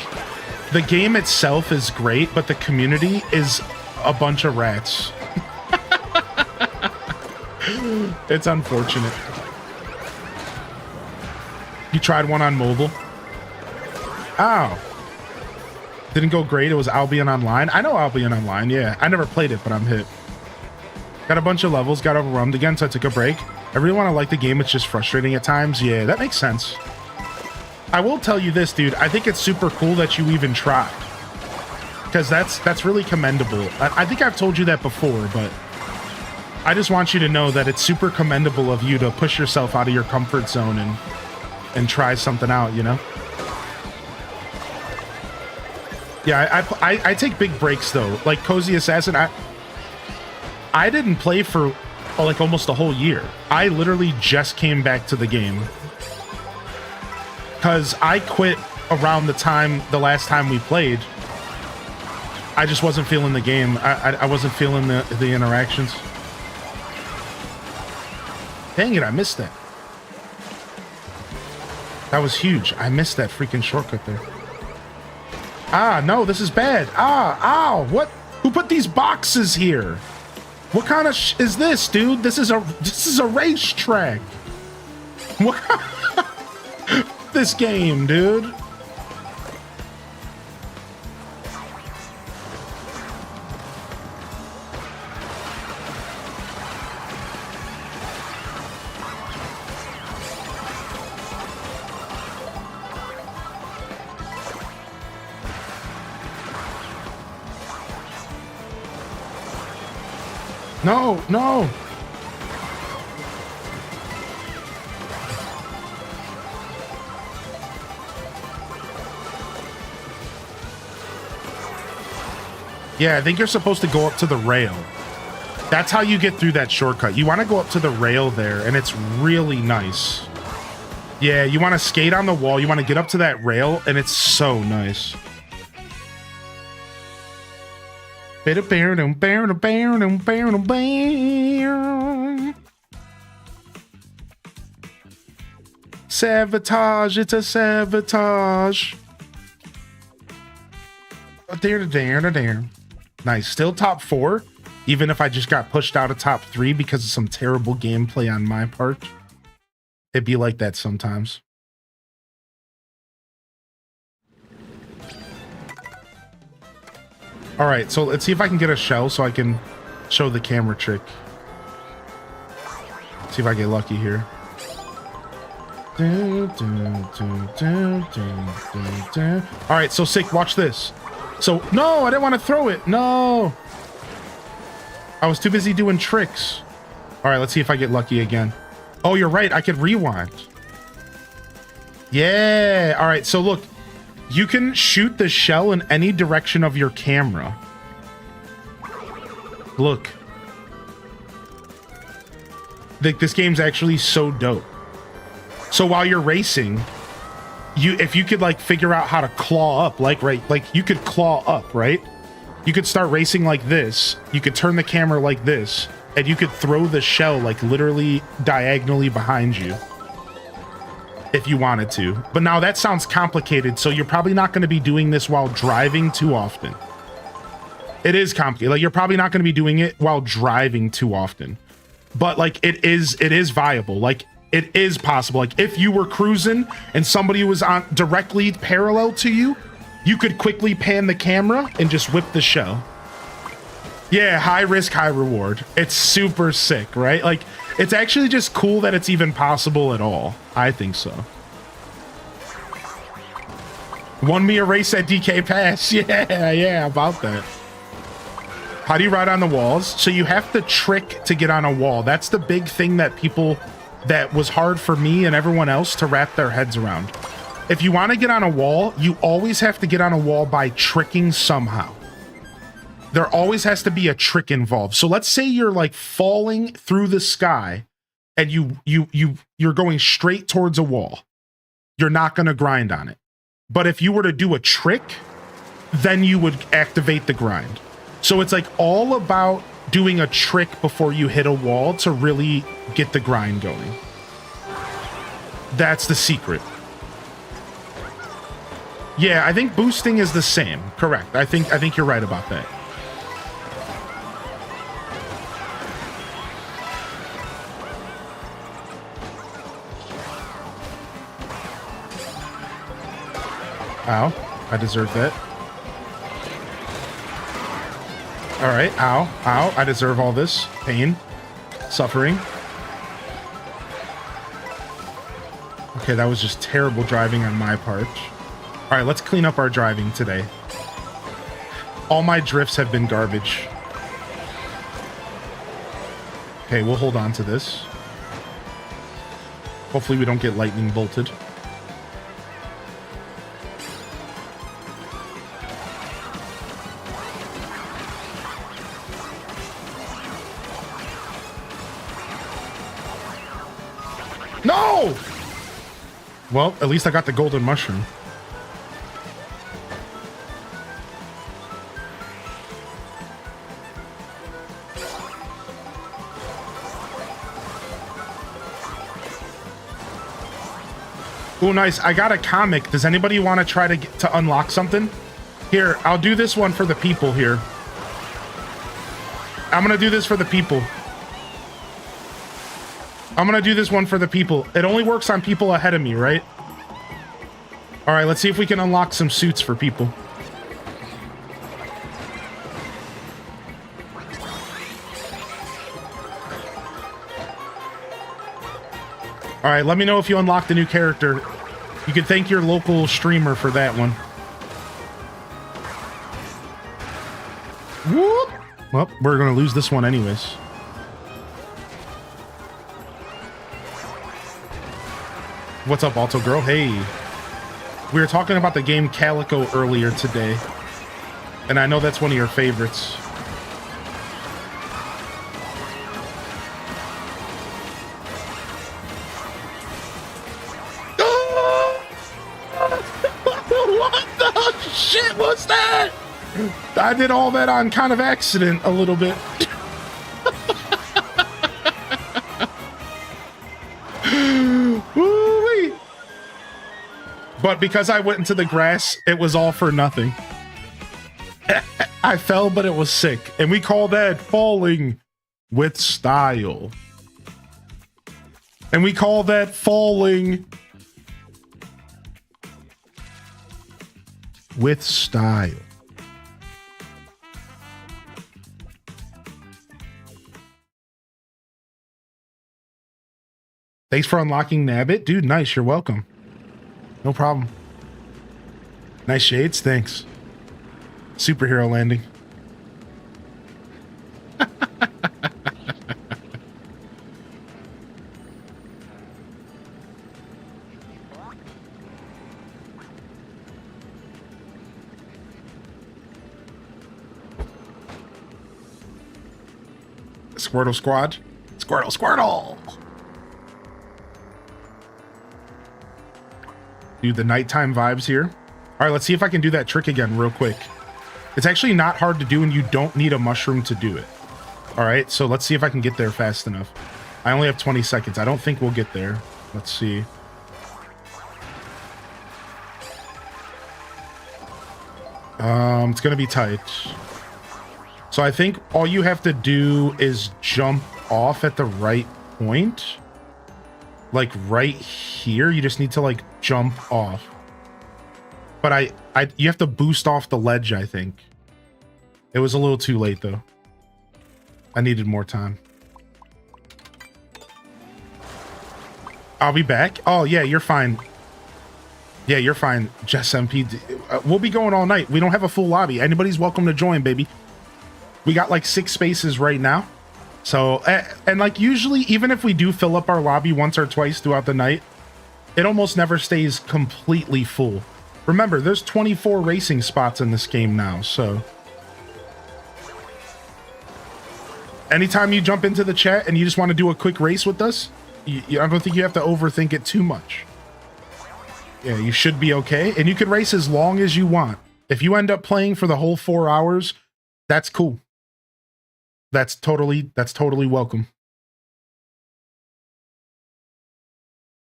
the game itself is great, but the community is a bunch of rats. It's unfortunate. You tried one on mobile? Oh. Didn't go great. It was Albion Online. I know Albion Online. Yeah, I never played it, but I'm hit. Got a bunch of levels. Got overwhelmed again, so I took a break. I really want to like the game. It's just frustrating at times. Yeah, that makes sense. I will tell you this, dude. I think it's super cool that you even tried, because that's really commendable. I think I've told you that before, but I just want you to know that it's super commendable of you to push yourself out of your comfort zone and try something out, you know? Yeah, I take big breaks though. Like Cozy Assassin, I didn't play for like almost a whole year. I literally just came back to the game because I quit around the last time we played. I just wasn't feeling the game. I wasn't feeling the interactions. Dang it, I missed that. That was huge. I missed that freaking shortcut there. Ah, no, this is bad. Ah, ow, what? Who put these boxes here? What kind of is this, dude? This is a racetrack. What? This game, dude. No, no. Yeah, I think you're supposed to go up to the rail. That's how you get through that shortcut. You want to go up to the rail there, and it's really nice. Yeah, you want to skate on the wall. You want to get up to that rail, and it's so nice. Sabotage, it's a sabotage. There. Nice. Still top 4, even if I just got pushed out of top 3 because of some terrible gameplay on my part. It'd be like that sometimes. All right, so let's see if I can get a shell so I can show the camera trick. See if I get lucky here. All right, so sick, watch this. So, no, I didn't want to throw it. No. I was too busy doing tricks. All right, let's see if I get lucky again. Oh, you're right. I could rewind. Yeah. All right, so look. You can shoot the shell in any direction of your camera. Look. This game's actually so dope. So while you're racing, if you could like figure out how to claw up, like you could claw up, right? You could start racing like this. You could turn the camera like this, and you could throw the shell like literally diagonally behind you if you wanted to. But now that sounds complicated, so you're probably not going to be doing this while driving too often. It is complicated. Like you're probably not going to be doing it while driving too often. But like it is viable. Like it is possible. Like if you were cruising and somebody was on directly parallel to you, you could quickly pan the camera and just whip the shell. Yeah, high risk, high reward. It's super sick, right? Like it's actually just cool that it's even possible at all. I think so. Won me a race at DK Pass. Yeah, about that. How do you ride on the walls? So you have to trick to get on a wall. That's the big thing that was hard for me and everyone else to wrap their heads around. If you want to get on a wall, you always have to get on a wall by tricking somehow. There always has to be a trick involved. So let's say you're like falling through the sky and you're going straight towards a wall. You're not going to grind on it. But if you were to do a trick, then you would activate the grind. So it's like all about doing a trick before you hit a wall to really get the grind going. That's the secret. Yeah, I think boosting is the same. Correct. I think you're right about that. Ow, I deserve that. All right, ow, ow. I deserve all this pain, suffering. Okay, that was just terrible driving on my part. All right, let's clean up our driving today. All my drifts have been garbage. Okay, we'll hold on to this. Hopefully we don't get lightning bolted. No! Well, at least I got the golden mushroom. Oh, nice. I got a comic. Does anybody want to try to unlock something? Here, I'll do this one for the people here. I'm going to do this for the people. I'm going to do this one for the people. It only works on people ahead of me, right? All right, let's see if we can unlock some suits for people. All right, let me know if you unlocked a new character. You can thank your local streamer for that one. Whoop! Well, we're going to lose this one anyways. What's up, Alto Girl? Hey. We were talking about the game Calico earlier today. And I know that's one of your favorites. Shit, what's that? I did all that on kind of accident a little bit. Woo-wee. But because I went into the grass, it was all for nothing. I fell, but it was sick. And we call that falling with style. And we call that falling with style. Thanks for unlocking Nabbit. Dude, nice. You're welcome. No problem. Nice shades. Thanks. Superhero landing. Squirtle Squad. Squirtle, Squirtle! Dude, the nighttime vibes here. All right, let's see if I can do that trick again real quick. It's actually not hard to do, and you don't need a mushroom to do it. All right, so let's see if I can get there fast enough. I only have 20 seconds. I don't think we'll get there. Let's see. It's gonna be tight. So I think all you have to do is jump off at the right point. Like right here. You just need to like jump off. But you have to boost off the ledge, I think. It was a little too late though. I needed more time. I'll be back. Oh yeah, you're fine. Yeah, you're fine, Jess MP. We'll be going all night. We don't have a full lobby. Anybody's welcome to join, baby. We got like 6 spaces right now. So, and like usually, even if we do fill up our lobby once or twice throughout the night, it almost never stays completely full. Remember, there's 24 racing spots in this game now, so. Anytime you jump into the chat and you just want to do a quick race with us, I don't think you have to overthink it too much. Yeah, you should be okay. And you can race as long as you want. If you end up playing for the whole 4 hours, that's cool. That's totally welcome.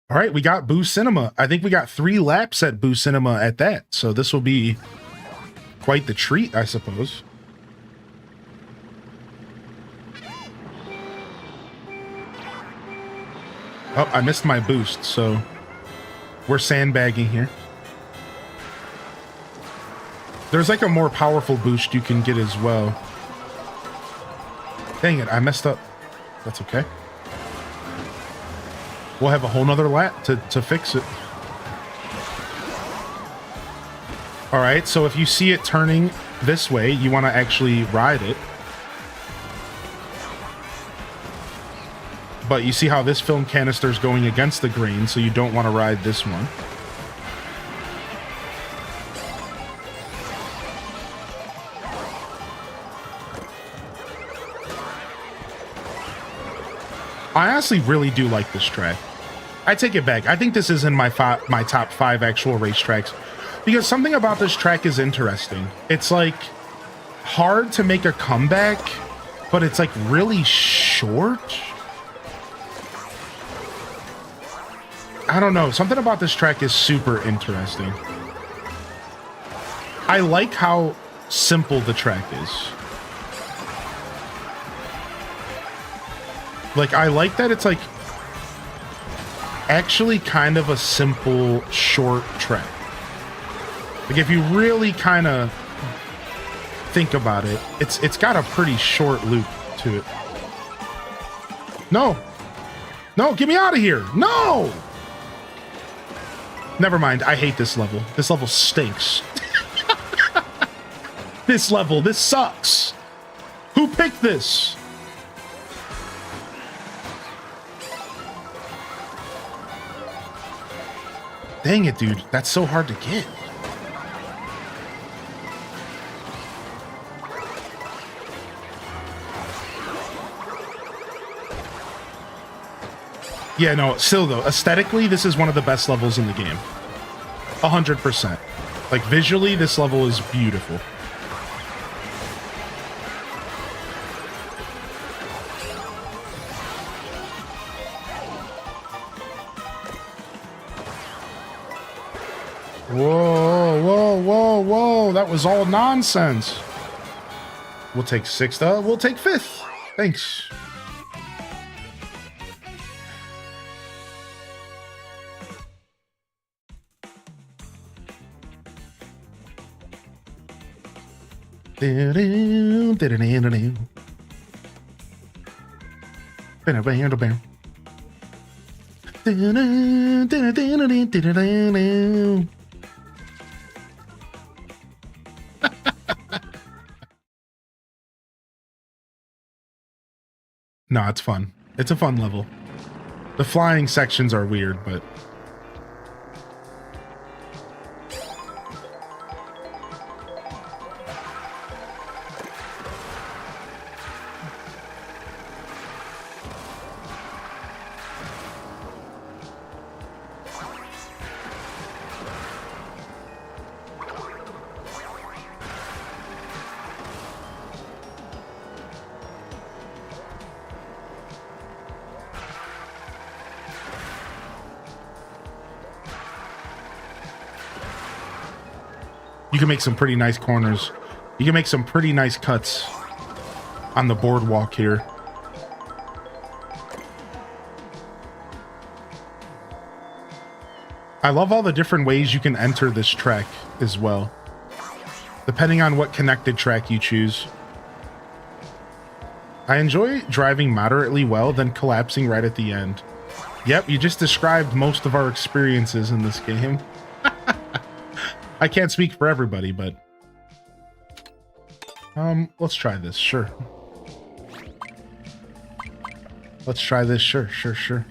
All right, we got Boo Cinema. I think we got 3 laps at Boo Cinema at that. So this will be quite the treat, I suppose. Oh, I missed my boost, so we're sandbagging here. There's like a more powerful boost you can get as well. Dang it, I messed up. That's okay. We'll have a whole nother lap to fix it. All right, so if you see it turning this way, you want to actually ride it. But you see how this film canister is going against the grain, so you don't want to ride this one. I honestly really do like this track. I take it back. I think this is in my top 5 actual racetracks because something about this track is interesting. It's like hard to make a comeback, but it's like really short. I don't know. Something about this track is super interesting. I like how simple the track is. Like, I like that it's, like, actually kind of a simple, short track. Like, if you really kind of think about it, it's got a pretty short loop to it. No! No, get me out of here! No! Never mind, I hate this level. This level stinks. This sucks! Who picked this? Dang it, dude. That's so hard to get. Yeah, no, still though, aesthetically, this is one of the best levels in the game. 100%. Like, visually, this level is beautiful. Whoa, whoa, whoa, whoa. That was all nonsense. We'll take 6th. We'll take 5th. Thanks. No, it's fun. It's a fun level. The flying sections are weird, but... You can make some pretty nice corners. You can make some pretty nice cuts on the boardwalk here. I love all the different ways you can enter this track as well, depending on what connected track you choose. I enjoy driving moderately well, then collapsing right at the end. Yep, you just described most of our experiences in this game. I can't speak for everybody, but let's try this. Sure. Let's try this. Sure.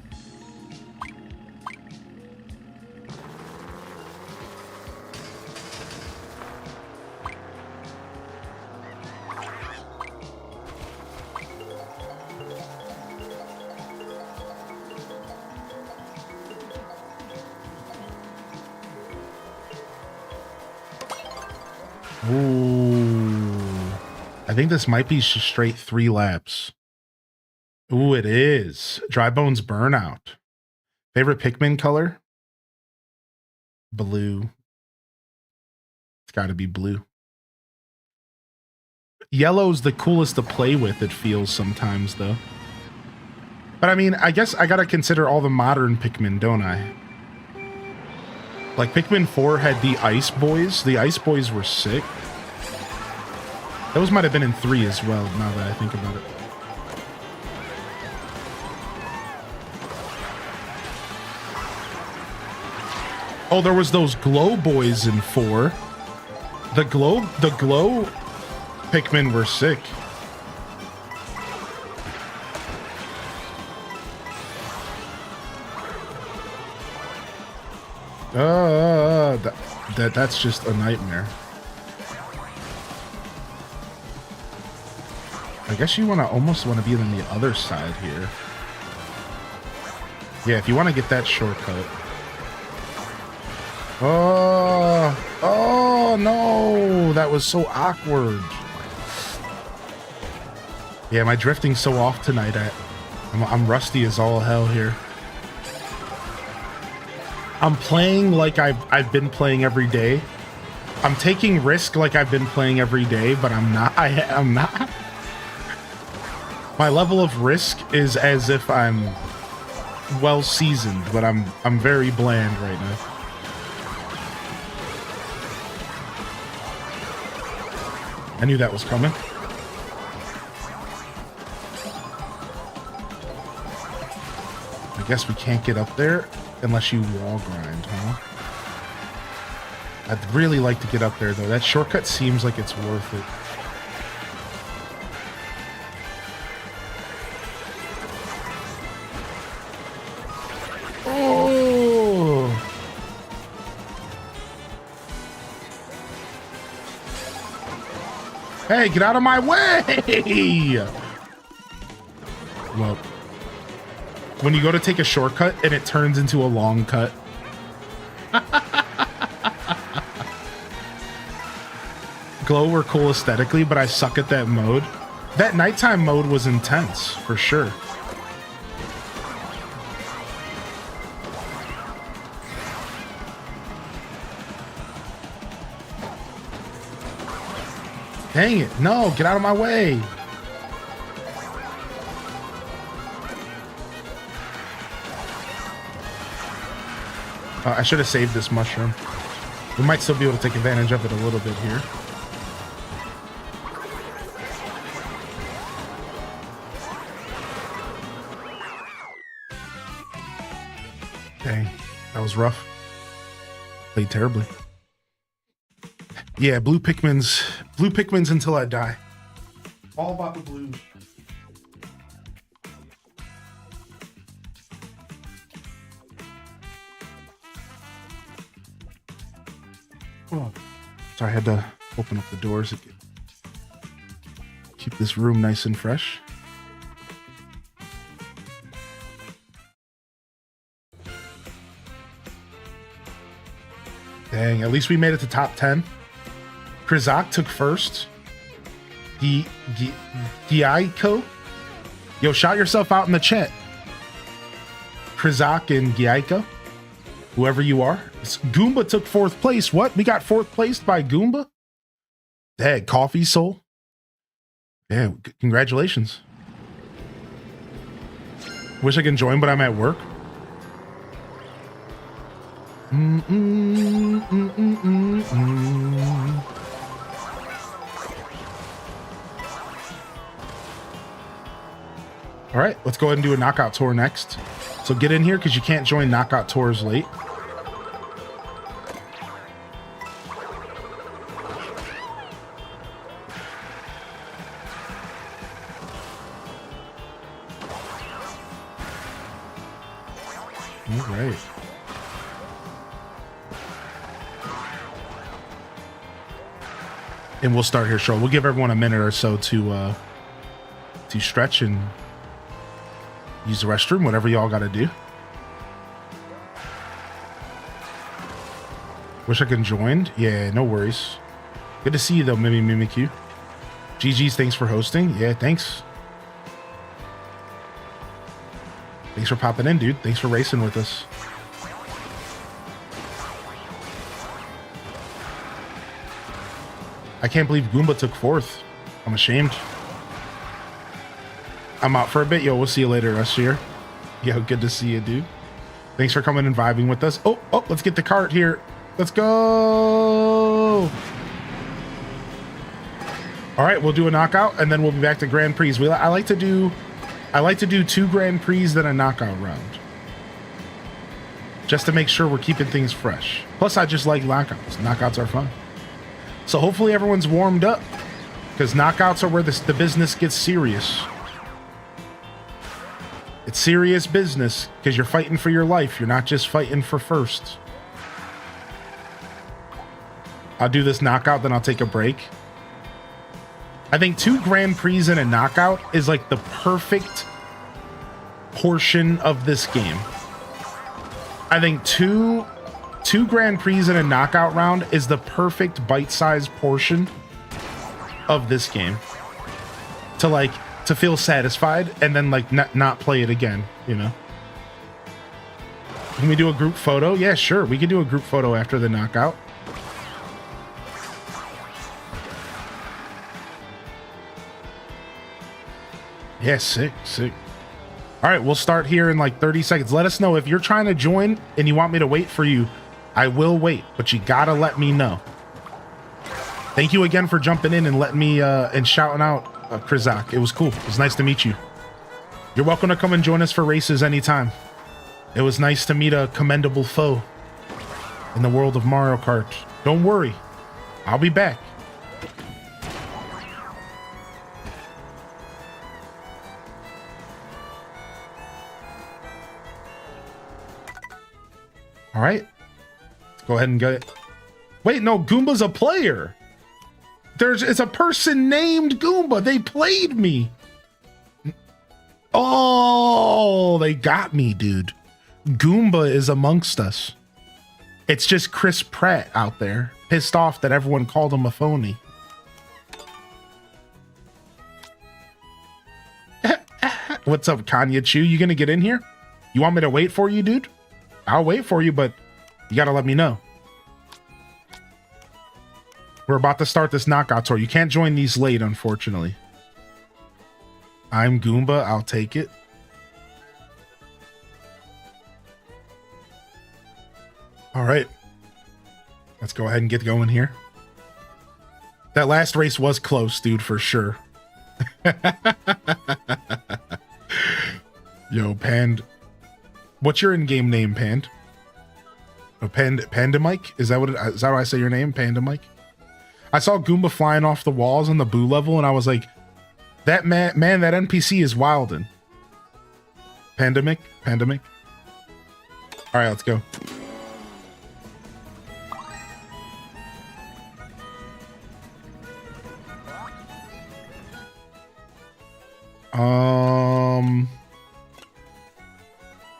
Ooh, I think this might be straight 3 laps. Ooh, it is. Dry Bones Burnout. Favorite Pikmin color? Blue. It's got to be blue. Yellow's the coolest to play with, it feels sometimes, though. But I mean, I guess I got to consider all the modern Pikmin, don't I? Like, Pikmin 4 had the Ice Boys. The Ice Boys were sick. Those might have been in 3 as well, now that I think about it. Oh, there was those glow boys in 4. The glow Pikmin were sick. That's just a nightmare. I guess you almost want to be on the other side here. Yeah, if you want to get that shortcut. Oh no, that was so awkward. Yeah, my drifting's so off tonight. I'm rusty as all hell here. I'm playing like I've been playing every day. I'm taking risk like I've been playing every day, but I'm not. I'm not. My level of risk is as if I'm well seasoned, but I'm very bland right now. I knew that was coming. I guess we can't get up there unless you wall grind, huh? I'd really like to get up there though. That shortcut seems like it's worth it. Hey, get out of my way! Well, when you go to take a shortcut and it turns into a long cut. Glow were cool aesthetically, but I suck at that mode. That nighttime mode was intense, for sure. Dang it. No, get out of my way. I should have saved this mushroom. We might still be able to take advantage of it a little bit here. Dang, that was rough. Played terribly. Yeah, blue Pikmins until I die. All about the blues. Oh, sorry, I had to open up the doors to keep this room nice and fresh. Dang, at least we made it to top 10. Krizak took first. Gyaiko? Yo, shout yourself out in the chat. Krizak and Gyaiko. Whoever you are. Goomba took 4th place. What? We got 4th place by Goomba? Dang, Coffee Soul. Yeah, congratulations. Wish I could join, but I'm at work. All right, let's go ahead and do a knockout tour next. So get in here because you can't join knockout tours late. All right. And we'll start here short. We'll give everyone a minute or so to stretch and use the restroom, whatever y'all got to do. Wish I could join. Yeah, no worries. Good to see you though, Mimikyu. GG's, thanks for hosting. Yeah, thanks. Thanks for popping in, dude. Thanks for racing with us. I can't believe Goomba took 4th. I'm ashamed. I'm out for a bit. Yo, we'll see you later, Russier. Yo, good to see you, dude. Thanks for coming and vibing with us. Oh, let's get the cart here. Let's go. All right, we'll do a knockout and then we'll be back to Grand Prix. I like to do 2 Grand Prix, then a knockout round. just to make sure we're keeping things fresh. Plus, I just like knockouts. Knockouts are fun. So hopefully everyone's warmed up, because knockouts are where the business gets serious. It's serious business, because you're fighting for your life. You're not just fighting for first. I'll do this knockout, then I'll take a break. I think 2 Grand Prix and a knockout is like the perfect portion of this game. I think two Grand Prix and a knockout round is the perfect bite-sized portion of this game to feel satisfied and then like not play it again, you know. Can we do a group photo? Yeah, sure, we can do a group photo after the knockout. Yeah, sick. All right, we'll start here in like 30 seconds. Let us know if you're trying to join and you want me to wait for you. I will wait, but you gotta let me know. Thank you again for jumping in and letting me and shouting out Krizak. It was cool. It was nice to meet you. You're welcome to come and join us for races anytime. It was nice to meet a commendable foe in the world of Mario Kart. Don't worry, I'll be back. All right, let's go ahead and get it. Wait, no, Goomba's a player. It's a person named Goomba. They played me. Oh, they got me, dude. Goomba is amongst us. It's just Chris Pratt out there, pissed off that everyone called him a phony. What's up, Kanye Chu? You gonna get in here? You want me to wait for you, dude? I'll wait for you, but you gotta let me know. We're about to start this knockout tour. You can't join these late, unfortunately. I'm Goomba. I'll take it. All right. Let's go ahead and get going here. That last race was close, dude, for sure. Yo, Pand. What's your in-game name, Pand? Oh, Panda Mike? Is that how I say your name, Panda Mike? I saw Goomba flying off the walls on the Boo level, and I was like, that man, that NPC is wildin'. Pandemic. All right, let's go.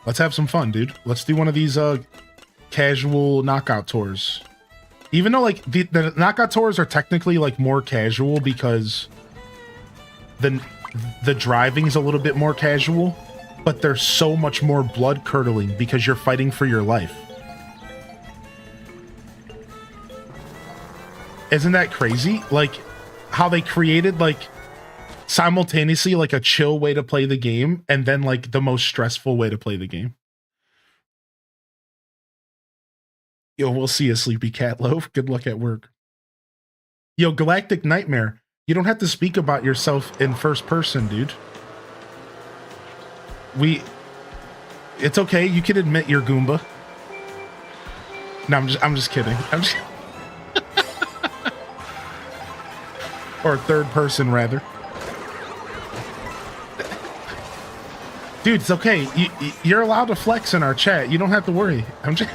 Let's have some fun, dude. Let's do one of these casual knockout tours. Even though like the knockout tours are technically like more casual because the driving's a little bit more casual, but they're so much more blood curdling because you're fighting for your life. Isn't that crazy? Like how they created like simultaneously like a chill way to play the game and then like the most stressful way to play the game. Yo, we'll see you, Sleepy Cat Loaf. Good luck at work. Yo, Galactic Nightmare, you don't have to speak about yourself in first person, dude. It's okay. You can admit you're Goomba. No, I'm just kidding. Or third person, rather. Dude, it's okay. You're allowed to flex in our chat. You don't have to worry. I'm just...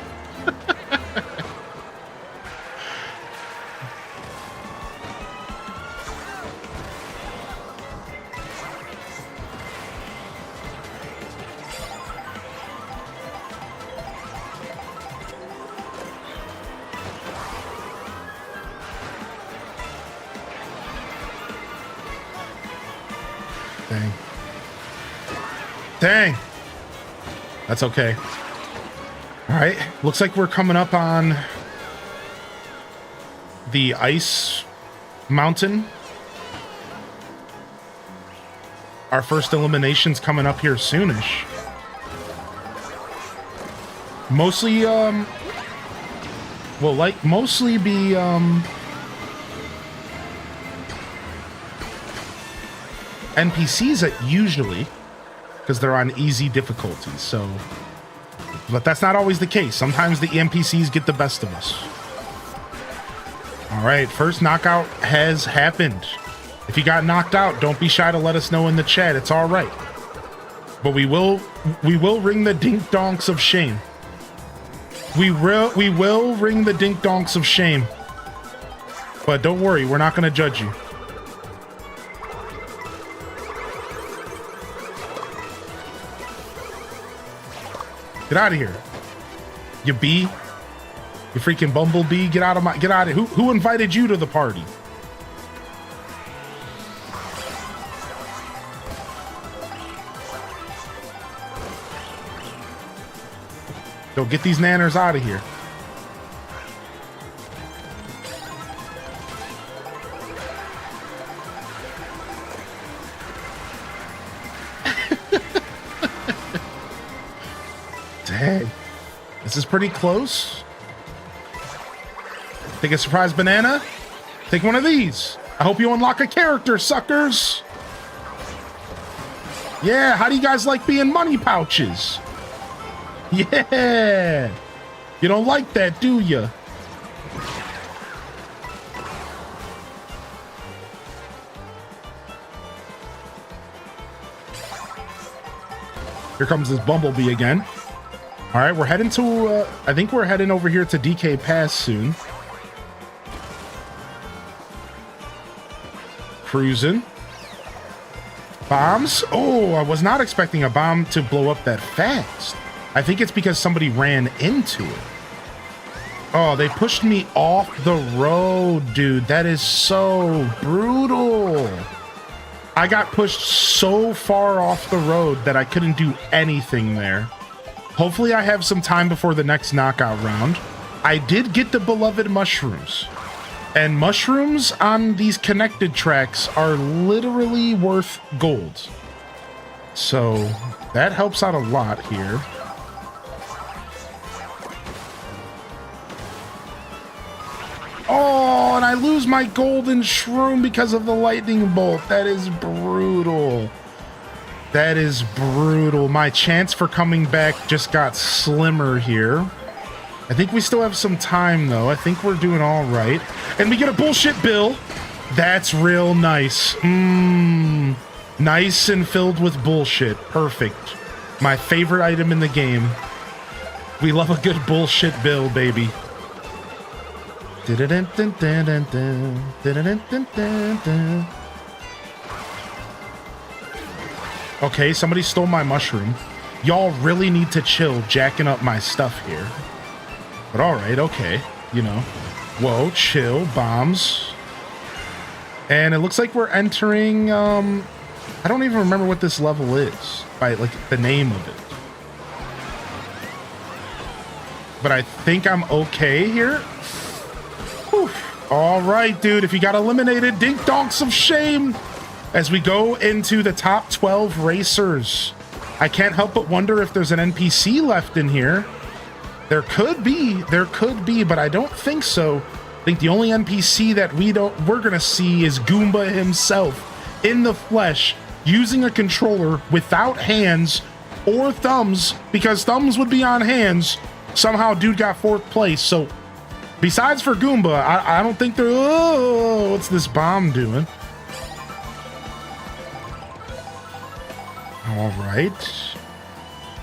Dang. That's okay. All right. Looks like we're coming up on the ice mountain. Our first elimination's coming up here soonish. Mostly, will like mostly be, NPCs usually, because they're on easy difficulties, so But that's not always the case. Sometimes the NPCs get the best of us. All right, first knockout has happened. If you got knocked out, don't be shy to let us know in the chat. It's all right. But we will ring the dink donks of shame. We will ring the dink donks of shame. But don't worry, we're not going to judge you. Get out of here. You bee. You freaking bumblebee. Get out of who invited you to the party? Go get these nanners out of here. Dang. This is pretty close. Take a surprise banana. Take one of these. I hope you unlock a character, suckers. Yeah, how do you guys like being money pouches? Yeah. You don't like that, do you? Here comes this bumblebee again. All right, we're heading to, I think we're heading over here to DK Pass soon. Cruising. Bombs? Oh, I was not expecting a bomb to blow up that fast. I think it's because somebody ran into it. Oh, they pushed me off the road, dude. That is so brutal. I got pushed so far off the road that I couldn't do anything there. Hopefully I have some time before the next knockout round. I did get the beloved mushrooms. And mushrooms on these connected tracks are literally worth gold. So that helps out a lot here. Oh, and I lose my golden shroom because of the lightning bolt. That is brutal. That is brutal. My chance for coming back just got slimmer here. I think we still have some time, though. I think we're doing all right. And we get a bullshit bill. That's real nice. Nice and filled with bullshit. Perfect. My favorite item in the game. We love a good bullshit bill, baby. Okay, somebody stole my mushroom. Y'all really need to chill jacking up my stuff here. But all right, okay, you know. Whoa, chill, bombs. And it looks like we're entering, I don't even remember what this level is by like the name of it. But I think I'm okay here. Whew. All right, dude, if you got eliminated, dink donks of shame. As we go into the top 12 racers, I can't help but wonder if there's an NPC left in here. There could be, but I don't think so. I think the only NPC that we're gonna see is Goomba himself in the flesh, using a controller without hands or thumbs, because thumbs would be on hands. Somehow dude got 4th place. So besides for Goomba, I don't think they're, oh, what's this bomb doing? All right.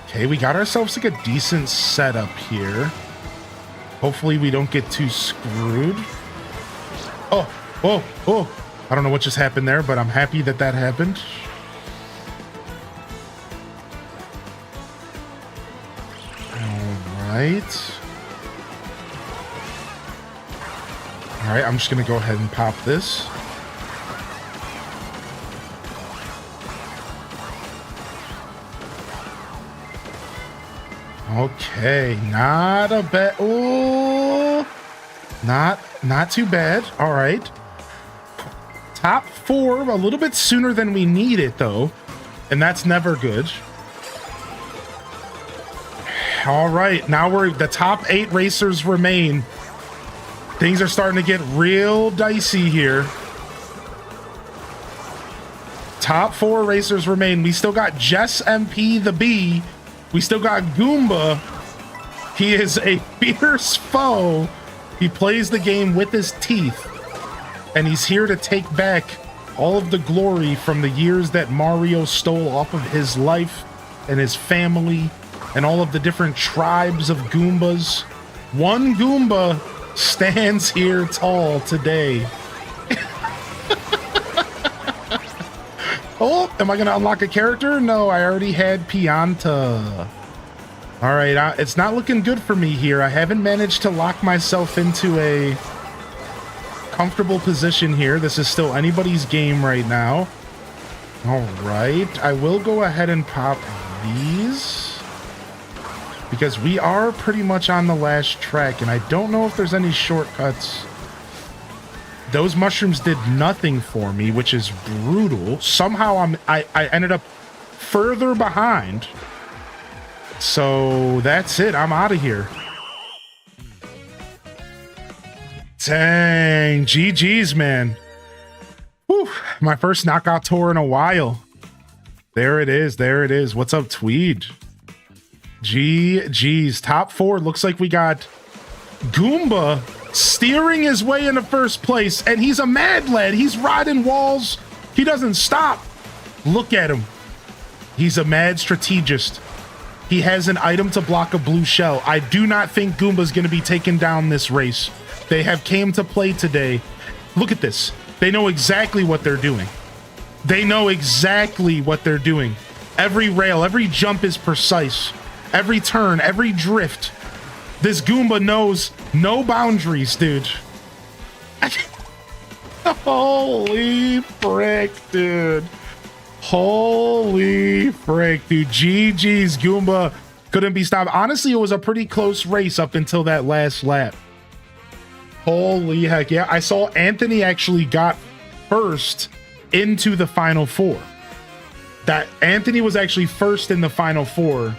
Okay, we got ourselves like a decent setup here. Hopefully we don't get too screwed. Oh. I don't know what just happened there, but I'm happy that that happened. All right. All right, I'm just going to go ahead and pop this. Okay, not a bad. Oh, not too bad. All right. Top 4, a little bit sooner than we need it, though. And that's never good. All right, now the top 8 racers remain. Things are starting to get real dicey here. Top 4 racers remain. We still got Jess MP the Bee. We still got Goomba. He is a fierce foe. He plays the game with his teeth, and he's here to take back all of the glory from the years that Mario stole off of his life and his family and all of the different tribes of Goombas. One Goomba stands here tall today. Oh, am I going to unlock a character? No, I already had Pianta. All right, it's not looking good for me here. I haven't managed to lock myself into a comfortable position here. This is still anybody's game right now. All right, I will go ahead and pop these because we are pretty much on the last track, and I don't know if there's any shortcuts. Those mushrooms did nothing for me, which is brutal. Somehow I ended up further behind. So that's it. I'm out of here. Dang, GG's, man. Whew, my first knockout tour in a while. There it is. There it is. What's up, Tweed? GG's. Top 4. Looks like we got Goomba steering his way into first place, and he's a mad lad. He's riding walls. He doesn't stop. Look at him. He's a mad strategist. He has an item to block a blue shell. I do not think Goomba's going to be taken down this race. They have came to play today. Look at this. They know exactly what they're doing. They know exactly what they're doing. Every rail, every jump is precise. Every turn, every drift. This Goomba knows no boundaries, dude. Holy frick, dude. Holy frick, dude. GG's, Goomba couldn't be stopped. Honestly, it was a pretty close race up until that last lap. Holy heck, yeah. I saw Anthony actually got first into the final 4. That Anthony was actually first in the final 4.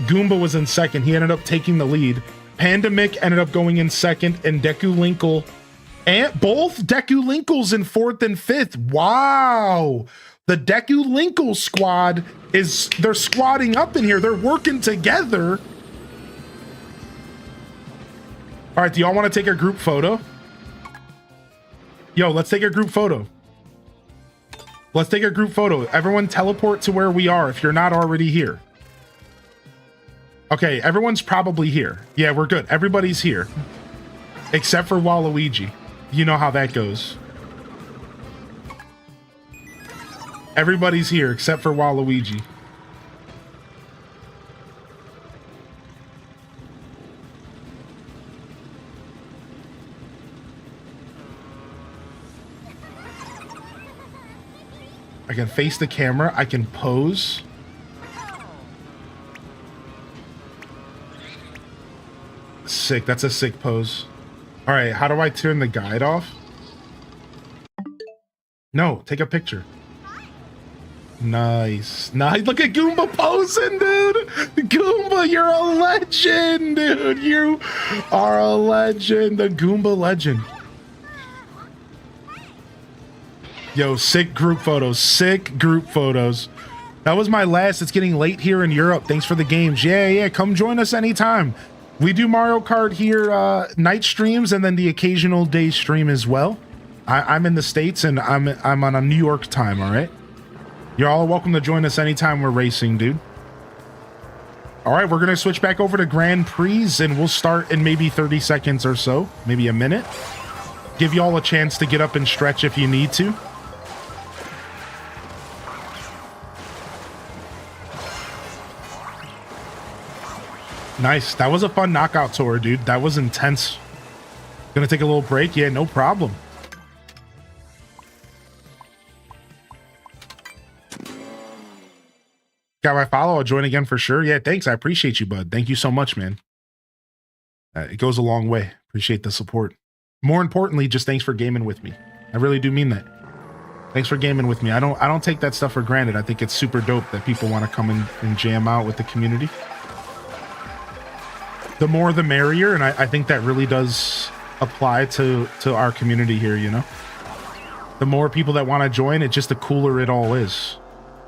Goomba was in second. He ended up taking the lead. Pandemic ended up going in second, and Deku Linkle, and both Deku Linkles in 4th and 5th. Wow. The Deku Linkle squad they're squatting up in here. They're working together. All right, do y'all want to take a group photo? Yo, let's take a group photo. Let's take a group photo. Everyone teleport to where we are if you're not already here. Okay, everyone's probably here. Yeah, we're good. Everybody's here. Except for Waluigi. You know how that goes. Everybody's here except for Waluigi. I can face the camera. I can pose. Sick. That's a sick pose. All right. How do I turn the guide off? No. Take a picture. Nice. Nice. Look at Goomba posing, dude. Goomba, you're a legend, dude. You are a legend. The Goomba legend. Yo, sick group photos. Sick group photos. That was my last. It's getting late here in Europe. Thanks for the games. Yeah. Come join us anytime. We do Mario Kart here, night streams, and then the occasional day stream as well. I'm in the States, and I'm on a New York time, all right? You're all welcome to join us anytime we're racing, dude. All right, we're going to switch back over to Grand Prix, and we'll start in maybe 30 seconds or so, maybe a minute. Give you all a chance to get up and stretch if you need to. Nice. That was a fun knockout tour, dude. That was intense. Gonna take a little break? Yeah, no problem. Got my follow. I'll join again for sure. Yeah, thanks. I appreciate you, bud. Thank you so much, man. It goes a long way. Appreciate the support. More importantly, just thanks for gaming with me. I really do mean that. Thanks for gaming with me. I don't take that stuff for granted. I think it's super dope that people want to come in and jam out with the community. The more the merrier, and I think that really does apply to our community here, you know? The more people that want to join, it's just the cooler it all is.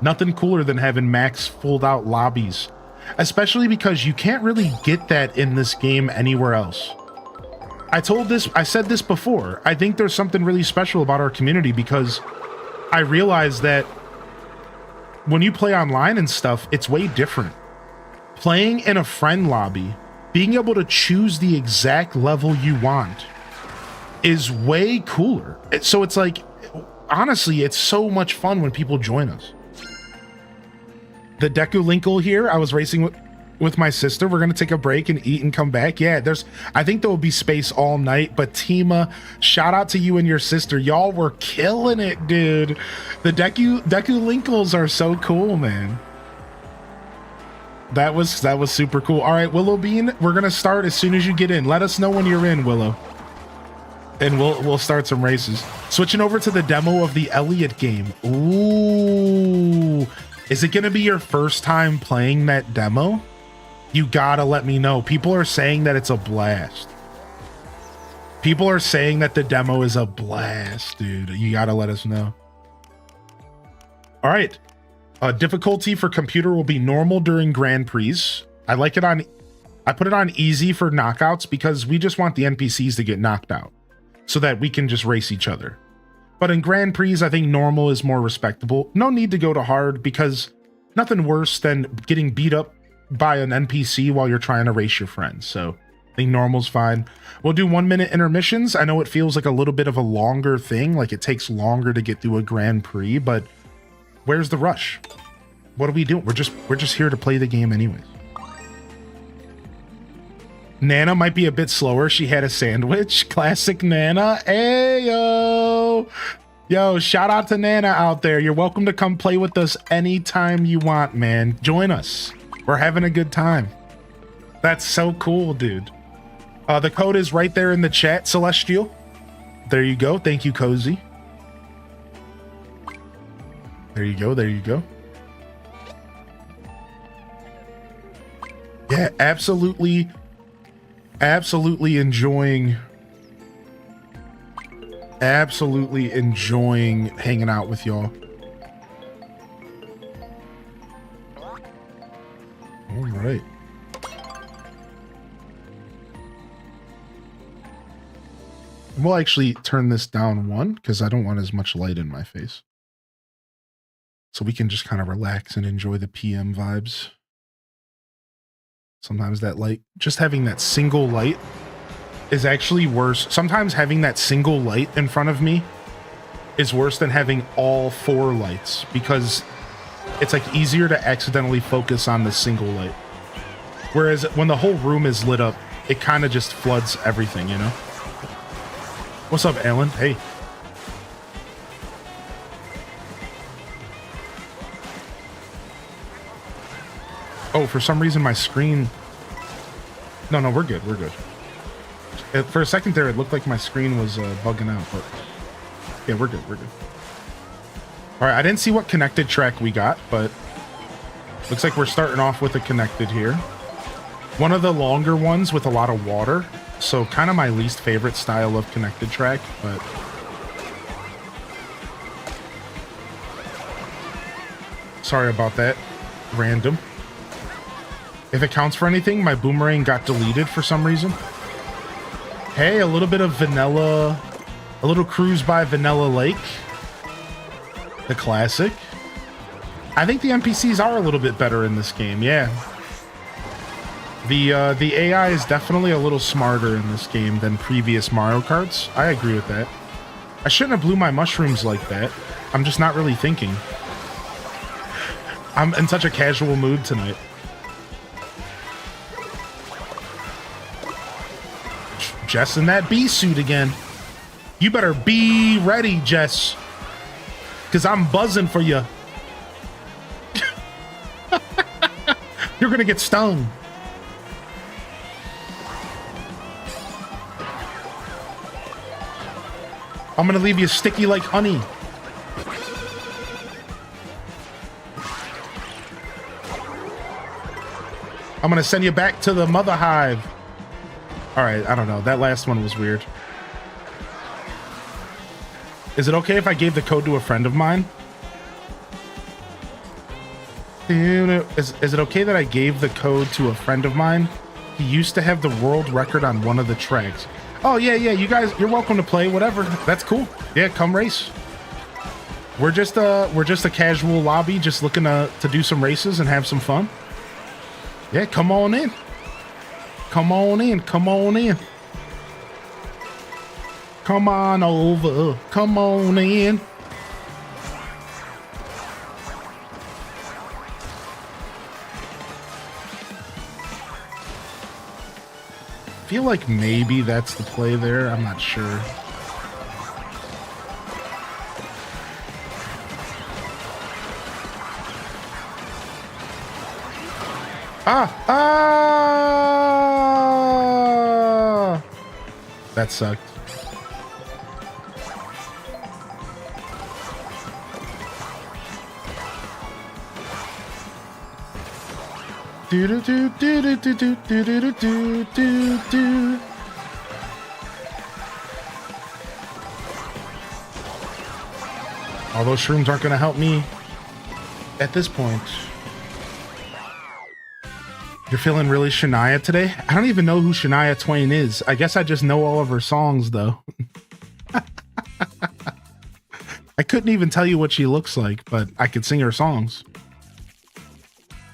Nothing cooler than having max fold out lobbies. especially because you can't really get that in this game anywhere else. I said this before. I think there's something really special about our community because I realize that when you play online and stuff, it's way different. Playing in a friend lobby, being able to choose the exact level you want is way cooler. So it's like, honestly, it's so much fun when people join us. The Deku Linkle here, I was racing with my sister. We're gonna take a break and eat and come back. Yeah, I think there will be space all night, but Tima, shout out to you and your sister. Y'all were killing it, dude. The Deku Linkles are so cool, man. That was super cool. All right, Willow Bean, we're gonna start as soon as you get in. Let us know when you're in, Willow, and we'll start some races. Switching over to the demo of the Elliot game. Ooh, is it gonna be your first time playing that demo? You gotta let me know. People are saying that it's a blast. People are saying that the demo is a blast, dude. You gotta let us know. All right. Difficulty for computer will be normal during Grand Prix. I put it on easy for knockouts because we just want the NPCs to get knocked out so that we can just race each other. But in Grand Prix, I think normal is more respectable. No need to go to hard because nothing worse than getting beat up by an NPC while you're trying to race your friends. So I think normal's fine. We'll do 1 minute intermissions. I know it feels like a little bit of a longer thing, like it takes longer to get through a Grand Prix, but where's the rush? What are we doing? We're just here to play the game anyways. Nana might be a bit slower. She had a sandwich. Classic Nana. Ayo. Yo, shout out to Nana out there. You're welcome to come play with us anytime you want, man. Join us. We're having a good time. That's so cool, dude. The code is right there in the chat, Celestial. There you go. Thank you, Cozy. There you go. There you go. Yeah, absolutely enjoying hanging out with y'all. All right. We'll actually turn this down 1 because I don't want as much light in my face. So we can just kind of relax and enjoy the PM vibes. Sometimes that light, just having that single light is actually worse. Sometimes having that single light in front of me is worse than having all 4 lights because it's like easier to accidentally focus on the single light. Whereas when the whole room is lit up, it kind of just floods everything, you know? What's up, Alan? Hey. Oh, for some reason my screen... No, we're good. We're good. For a second there, it looked like my screen was bugging out, but... Yeah, we're good. We're good. All right, I didn't see what connected track we got, but... Looks like we're starting off with a connected here. One of the longer ones with a lot of water. So kind of my least favorite style of connected track, but... Sorry about that. Random. If it counts for anything, my boomerang got deleted for some reason. Hey, a little bit of vanilla, a little cruise by Vanilla Lake. The classic. I think the NPCs are a little bit better in this game, yeah. The AI is definitely a little smarter in this game than previous Mario Karts. I agree with that. I shouldn't have blew my mushrooms like that. I'm just not really thinking. I'm in such a casual mood tonight. Jess in that bee suit again. You better be ready, Jess. Because I'm buzzing for you. You're going to get stung. I'm going to leave you sticky like honey. I'm going to send you back to the mother hive. All right, I don't know. That last one was weird. Is it okay if I gave the code to a friend of mine? Is it okay that I gave the code to a friend of mine? He used to have the world record on one of the tracks. Oh yeah, you guys, you're welcome to play, whatever. That's cool. Yeah, come race. We're just a casual lobby, just looking to do some races and have some fun. Yeah, come on in. Come on in. Come on in. Come on over. Come on in. I feel like maybe that's the play there. I'm not sure. That sucked. Do do do do do do do do do do do. All those shrooms aren't going to help me at this point. You're feeling really Shania today? I don't even know who Shania Twain is. I guess I just know all of her songs, though. I couldn't even tell you what she looks like, but I could sing her songs.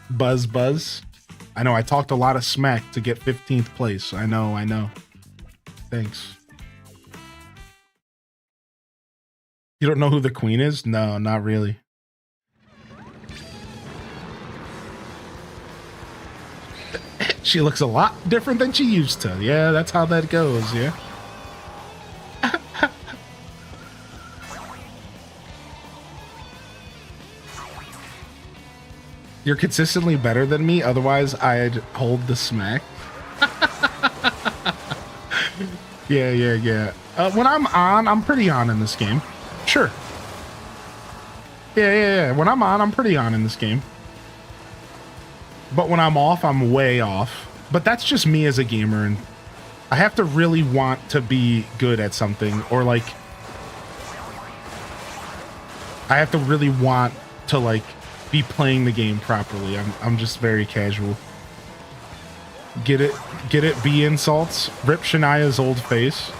Buzz, buzz. I know, I talked a lot of smack to get 15th place. I know. Thanks. You don't know who the queen is? No, not really. She looks a lot different than she used to. Yeah, that's how that goes, yeah. You're consistently better than me, otherwise I'd hold the smack. Yeah. When I'm on, I'm pretty on in this game. Sure. Yeah. When I'm on, I'm pretty on in this game. But when I'm off, I'm way off. But that's just me as a gamer, and I have to really want to be good at something, or like I have to really want to like be playing the game properly. I'm just very casual. Get it, B insults. Rip Shania's old face.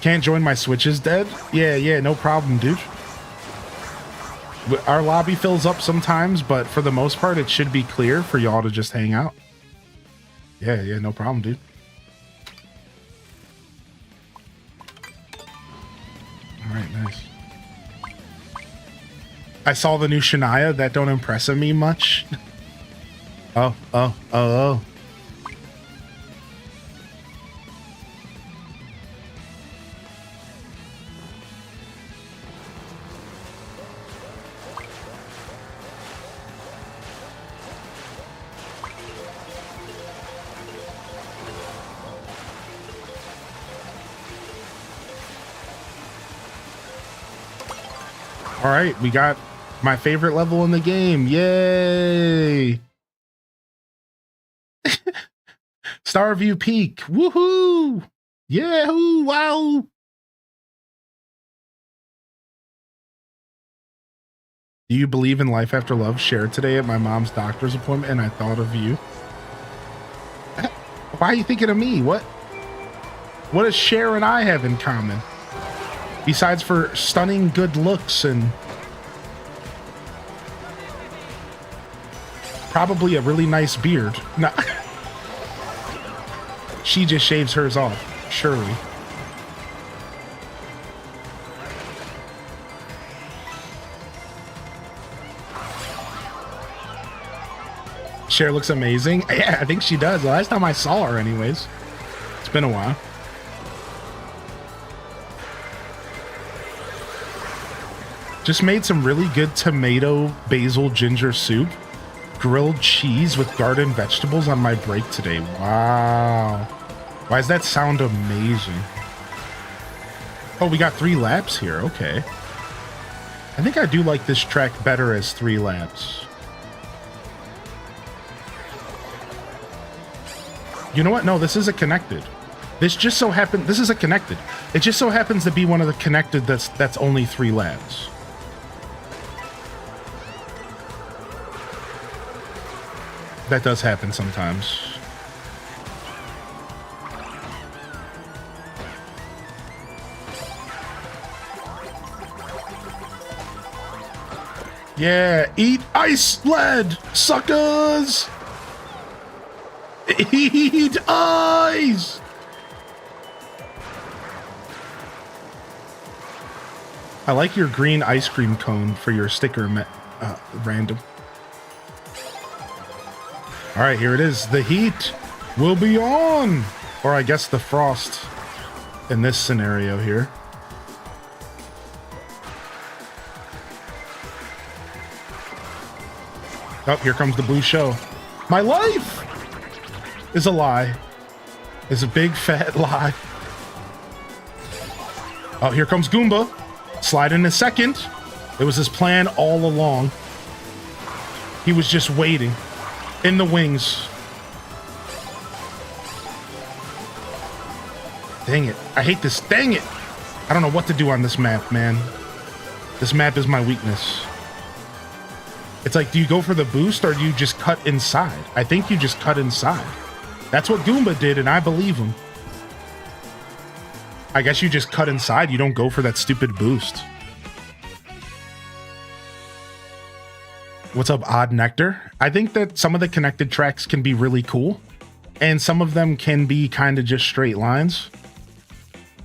Can't join, my Switch is dead? Yeah, no problem, dude. Our lobby fills up sometimes, but for the most part, it should be clear for y'all to just hang out. Yeah, no problem, dude. All right, nice. I saw the new Shania. That don't impress me much. Oh. All right, we got my favorite level in the game. Yay! Starview Peak. Woohoo! Yahoo! Wow! Do you believe in life after love? Shared today at my mom's doctor's appointment, and I thought of you. Why are you thinking of me? What does Cher and I have in common? Besides for stunning good looks and probably a really nice beard. No. She just shaves hers off, surely. Cher looks amazing. Yeah, I think she does. The last time I saw her anyways. It's been a while. Just made some really good tomato basil ginger soup. Grilled cheese with garden vegetables on my break today. Wow. Why does that sound amazing? Oh, we got 3 laps here. Okay. I think I do like this track better as 3 laps. You know what? No, this isn't connected. This just so happened. This is a connected. It just so happens to be one of the connected that's only 3 laps. That does happen sometimes. Yeah, eat ice lead, suckers! Eat ice! I like your green ice cream cone for your sticker, random. All right, here it is. The heat will be on. Or I guess the frost in this scenario here. Oh, here comes the blue show. My life is a lie. It's a big fat lie. Oh, here comes Goomba. Slide in a second. It was his plan all along. He was just waiting in the wings. Dang it. I hate this. Dang it. I don't know what to do on this map, man. This map is my weakness. It's like, do you go for the boost or do you just cut inside? I think you just cut inside. That's what Goomba did, and I believe him. I guess you just cut inside. You don't go for that stupid boost. What's up, Odd Nectar? I think that some of the connected tracks can be really cool, and some of them can be kind of just straight lines.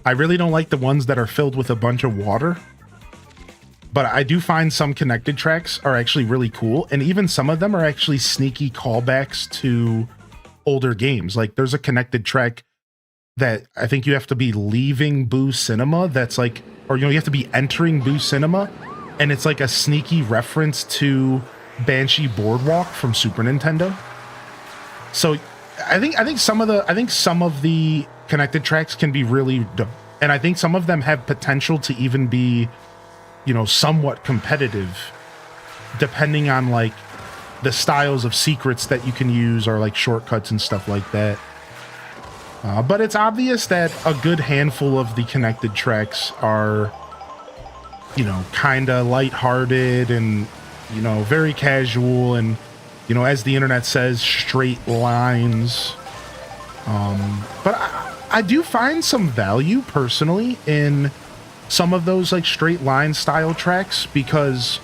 I really don't like the ones that are filled with a bunch of water. But I do find some connected tracks are actually really cool, and even some of them are actually sneaky callbacks to older games. Like there's a connected track that I think you have to be leaving Boo Cinema that's like, or you have to be entering Boo Cinema, and it's like a sneaky reference to Banshee Boardwalk from Super Nintendo. So I think some of the connected tracks can be really dope, and I think some of them have potential to even be, somewhat competitive, depending on like the styles of secrets that you can use or like shortcuts and stuff like that. But it's obvious that a good handful of the connected tracks are, kind of lighthearted and, very casual and, as the internet says, straight lines. But I do find some value personally in some of those like straight line style tracks, because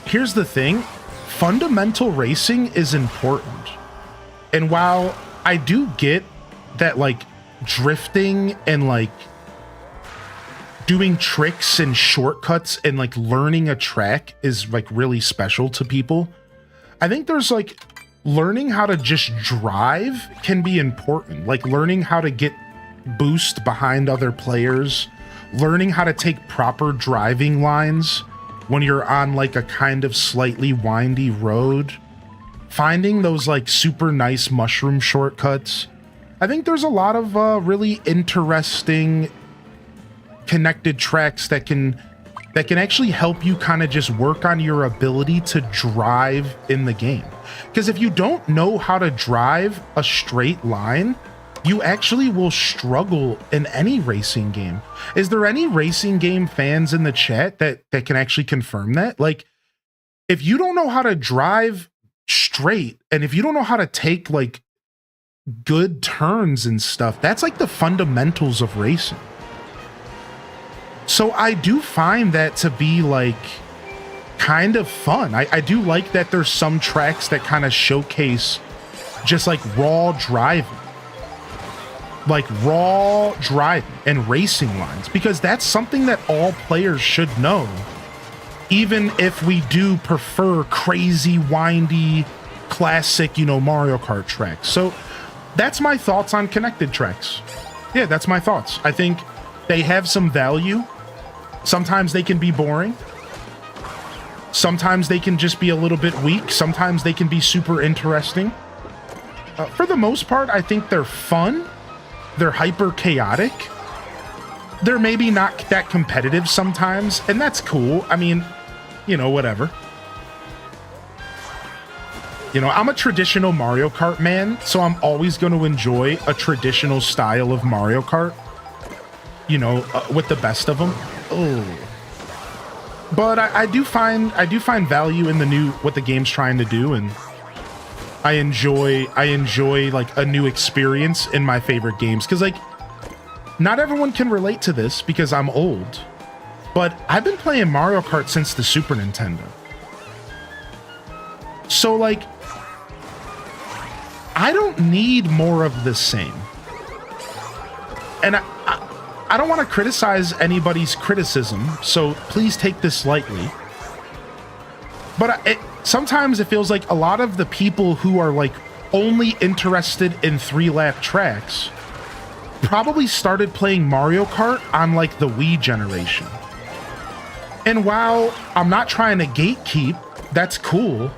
here's the thing, fundamental racing is important. And while I do get that like drifting and like doing tricks and shortcuts and like learning a track is like really special to people, I think there's like learning how to just drive can be important. Like learning how to get boost behind other players, learning how to take proper driving lines when you're on like a kind of slightly windy road, finding those like super nice mushroom shortcuts. I think there's a lot of really interesting connected tracks that can actually help you kind of just work on your ability to drive in the game. Because if you don't know how to drive a straight line, you actually will struggle in any racing game. Is there any racing game fans in the chat that can actually confirm that? Like, if you don't know how to drive straight, and if you don't know how to take like good turns and stuff, that's like the fundamentals of racing. So I do find that to be like kind of fun. I do like that there's some tracks that kind of showcase just like raw driving. Like raw driving and racing lines, because that's something that all players should know, even if we do prefer crazy, windy, classic, Mario Kart tracks. So that's my thoughts on connected tracks. Yeah, that's my thoughts. I think they have some value. Sometimes they can be boring. Sometimes they can just be a little bit weak. Sometimes they can be super interesting. For the most part, I think they're fun. They're hyper chaotic. They're maybe not that competitive sometimes, and that's cool. I mean, whatever. I'm a traditional Mario Kart man, so I'm always going to enjoy a traditional style of Mario Kart, with the best of them. Oh. But I do find value in what the game's trying to do, and I enjoy like a new experience in my favorite games, because like not everyone can relate to this because I'm old, but I've been playing Mario Kart since the Super Nintendo. So like I don't need more of the same. And I don't want to criticize anybody's criticism, so please take this lightly. But sometimes it feels like a lot of the people who are like only interested in 3-lap tracks probably started playing Mario Kart on like the Wii generation. And while I'm not trying to gatekeep, that's cool.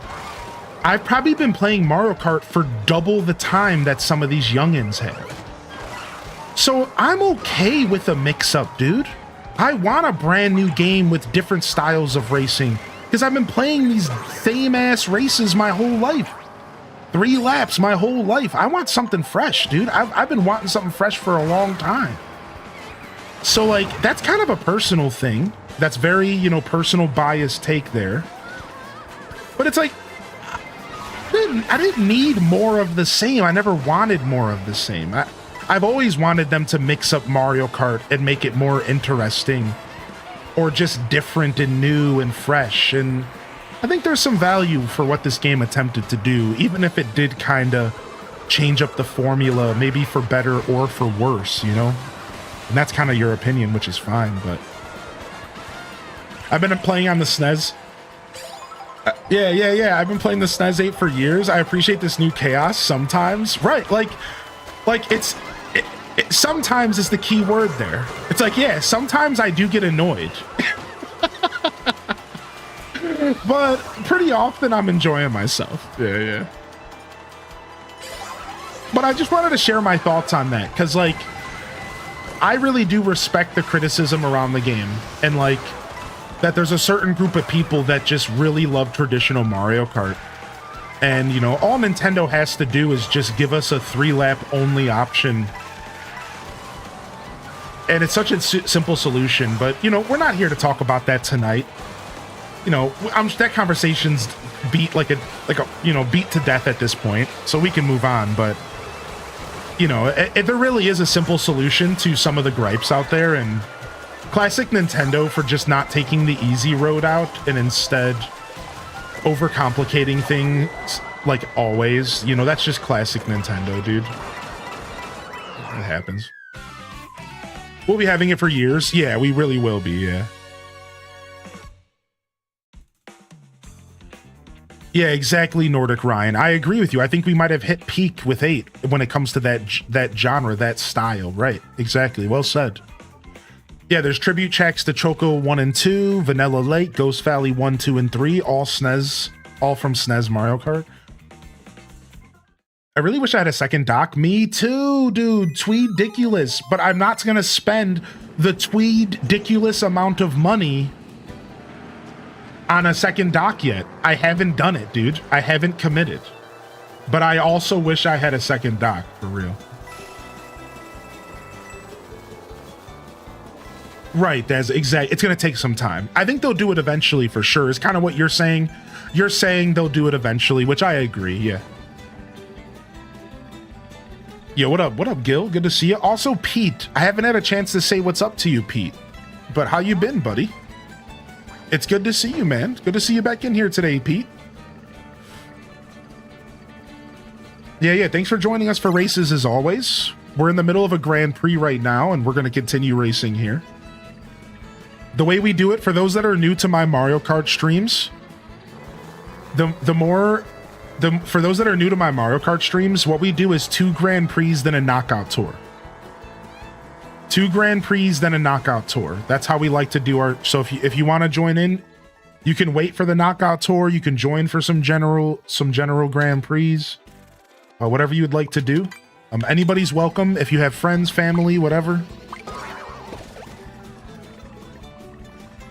I've probably been playing Mario Kart for double the time that some of these youngins have. So I'm okay with a mix-up, dude. I want a brand new game with different styles of racing, because I've been playing these same-ass races my whole life. 3 laps my whole life. I want something fresh, dude. I've been wanting something fresh for a long time. So, like, that's kind of a personal thing. That's very, you know, personal bias take there. But it's like, I didn't need more of the same. I never wanted more of the same. I've always wanted them to mix up Mario Kart and make it more interesting, or just different and new and fresh. And I think there's some value for what this game attempted to do, even if it did kind of change up the formula, maybe for better or for worse, you know? And that's kind of your opinion, which is fine, but I've been playing on the SNES. Yeah. I've been playing the SNES 8 for years. I appreciate this new chaos sometimes. Right, like it's... sometimes is the key word there. It's like, yeah, sometimes I do get annoyed. But pretty often I'm enjoying myself. Yeah. But I just wanted to share my thoughts on that, because, like, I really do respect the criticism around the game, and, like, that there's a certain group of people that just really love traditional Mario Kart. And, you know, all Nintendo has to do is just give us a 3-lap only option. And it's such a simple solution, but, you know, we're not here to talk about that tonight. You know, that conversation's beat like a you know, beat to death at this point, so we can move on. But, you know, there really is a simple solution to some of the gripes out there, and classic Nintendo for just not taking the easy road out and instead overcomplicating things like always. You know, that's just classic Nintendo, dude. It happens. We'll be having it for years. Yeah, we really will be, yeah. Yeah, exactly, Nordic Ryan. I agree with you. I think we might have hit peak with 8 when it comes to that genre, that style. Right, exactly. Well said. Yeah, there's tribute tracks to Choco 1 and 2, Vanilla Lake, Ghost Valley 1, 2, and 3, all SNES, all from SNES Mario Kart. I really wish I had a second dock. Me too, dude. Tweed-diculous. But I'm not going to spend the Tweed-diculous amount of money on a second dock yet. I haven't done it, dude. I haven't committed. But I also wish I had a second dock, for real. Right, that's exact. It's going to take some time. I think they'll do it eventually, for sure. It's kind of what you're saying. You're saying they'll do it eventually, which I agree, yeah. Yo, what up? What up, Gil? Good to see you. Also, Pete. I haven't had a chance to say what's up to you, Pete. But how you been, buddy? It's good to see you, man. Good to see you back in here today, Pete. Yeah. Thanks for joining us for races, as always. We're in the middle of a Grand Prix right now, and we're going to continue racing here. The way we do it, for those that are new to my Mario Kart streams, for those that are new to my Mario Kart streams, what we do is 2 Grand Prix, then a knockout tour. 2 Grand Prix, then a knockout tour. That's how we like to do our... So if you want to join in, you can wait for the knockout tour. You can join for some general Grand Prix. Whatever you'd like to do. Anybody's welcome. If you have friends, family, whatever.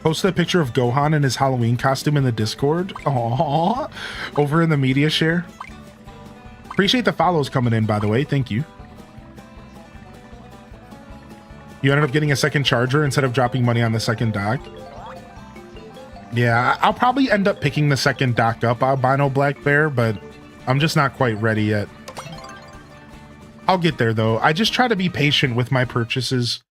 Post a picture of Gohan in his Halloween costume in the Discord. Aww. Over in the media share. Appreciate the follows coming in, by the way. Thank you. You ended up getting a second charger instead of dropping money on the second dock. Yeah, I'll probably end up picking the second dock up, albino black bear, but I'm just not quite ready yet. I'll get there though. I just try to be patient with my purchases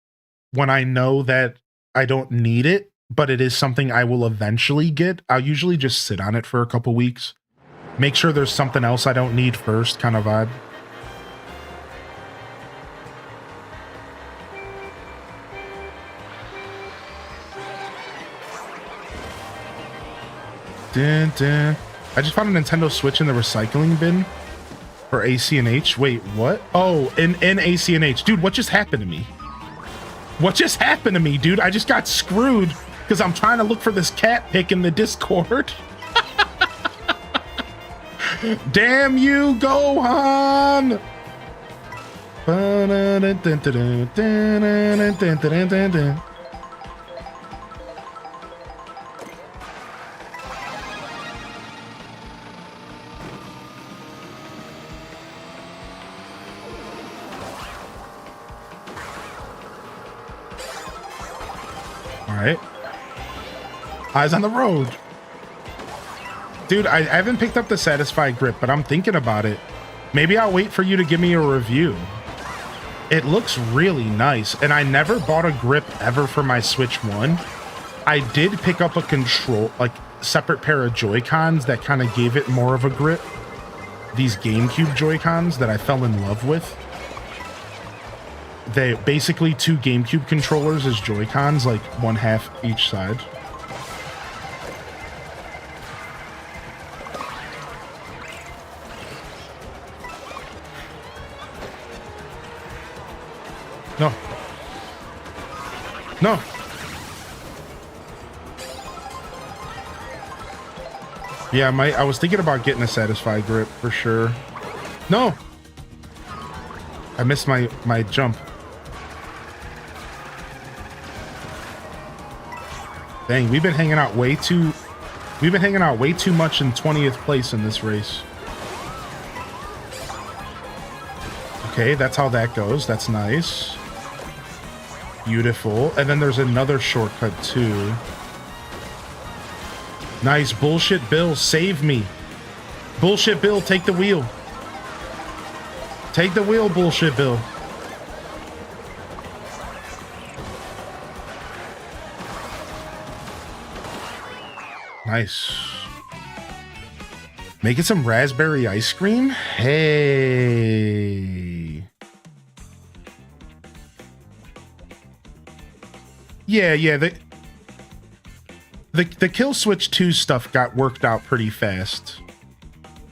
when I know that I don't need it, but it is something I will eventually get. I'll usually just sit on it for a couple weeks. Make sure there's something else I don't need first, kind of vibe. Dun, dun. I just found a Nintendo Switch in the recycling bin for AC&H. Wait, what? Oh, in AC&H. Dude, what just happened to me? What just happened to me, dude? I just got screwed because I'm trying to look for this cat pic in the Discord. Damn you, Gohan! All right. Eyes on the road. Dude, I haven't picked up the Satisfy grip, but I'm thinking about it. Maybe I'll wait for you to give me a review. It looks really nice, and I never bought a grip ever for my Switch 1. I did pick up a control, like, separate pair of Joy-Cons that kind of gave it more of a grip. These GameCube Joy-Cons that I fell in love with. They basically 2 GameCube controllers as Joy-Cons, like one half each side. No. No. Yeah, I was thinking about getting a Satisfy grip for sure. No. I missed my jump. Dang, we've been hanging out way too much in 20th place in this race. Okay, that's how that goes. That's nice. Beautiful. And then there's another shortcut too. Nice. Bullshit Bill, save me. Bullshit Bill, take the wheel. Take the wheel, Bullshit Bill. Nice. Making some raspberry ice cream? Hey. Yeah, the Kill Switch 2 stuff got worked out pretty fast.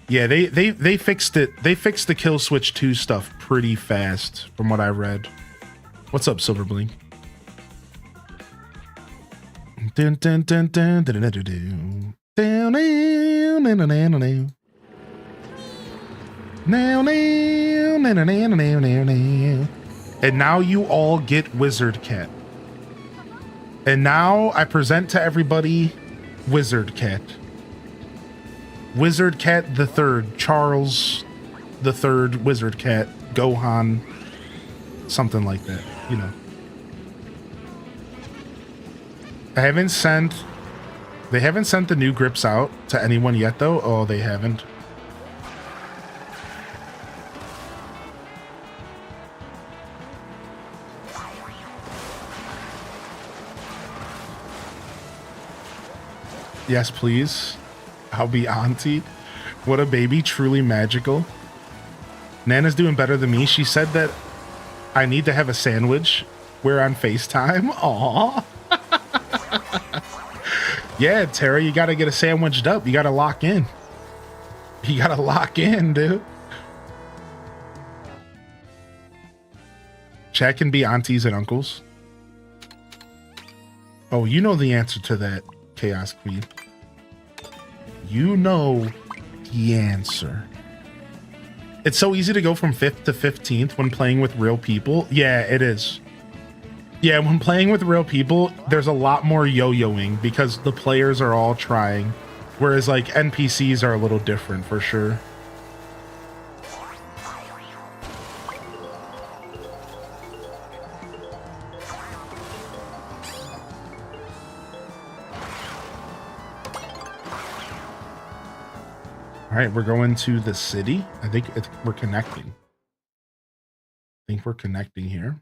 Yeah, they fixed it. They fixed the Kill Switch 2 stuff pretty fast from what I read. What's up, Silverblink? Dun, dun, dun, dun, dun, dun, dun, dun. Down, down, down, down, down, down. Now, now, now, now, now, now, now, now. And now you all get Wizard Cat. And now I present to everybody Wizard Cat. Wizard Cat the Third, Charles the Third, Wizard Cat, Gohan, something like that, you know. They haven't sent the new grips out to anyone yet though. Oh, they haven't. Yes, please. I'll be auntie. What a baby, truly magical. Nana's doing better than me. She said that I need to have a sandwich. We're on FaceTime. Aww. Yeah, Tara, you gotta get a sandwiched up. You gotta lock in. You gotta lock in, dude. Chat can be aunties and uncles. Oh, you know the answer to that, Chaos Queen. You know the answer. It's so easy to go from 5th to 15th when playing with real people. Yeah, it is. Yeah, when playing with real people, there's a lot more yo-yoing because the players are all trying. Whereas like NPCs are a little different for sure. All All right, we're going to the city. I think we're connecting. I think we're connecting here.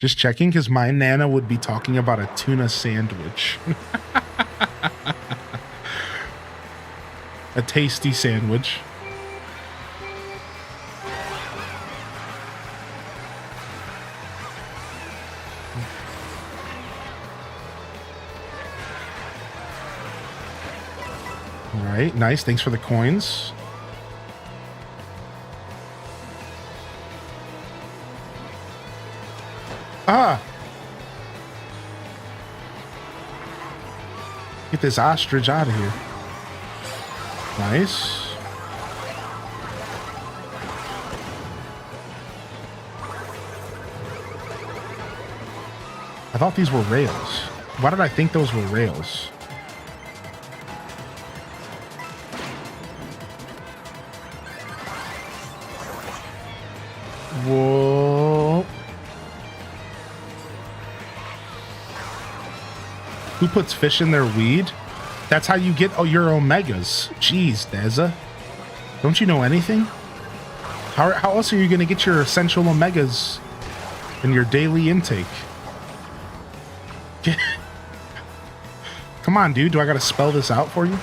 Just checking because my Nana would be talking about a tuna sandwich. A tasty sandwich. All right, nice. Thanks for the coins. Ah! Get this ostrich out of here. Nice. I thought these were rails. Why did I think those were rails? Whoa. Who puts fish in their weed? That's how you get your omegas. Jeez, Deza. Don't you know anything? How else are you going to get your essential omegas in your daily intake? Come on, dude. Do I got to spell this out for you?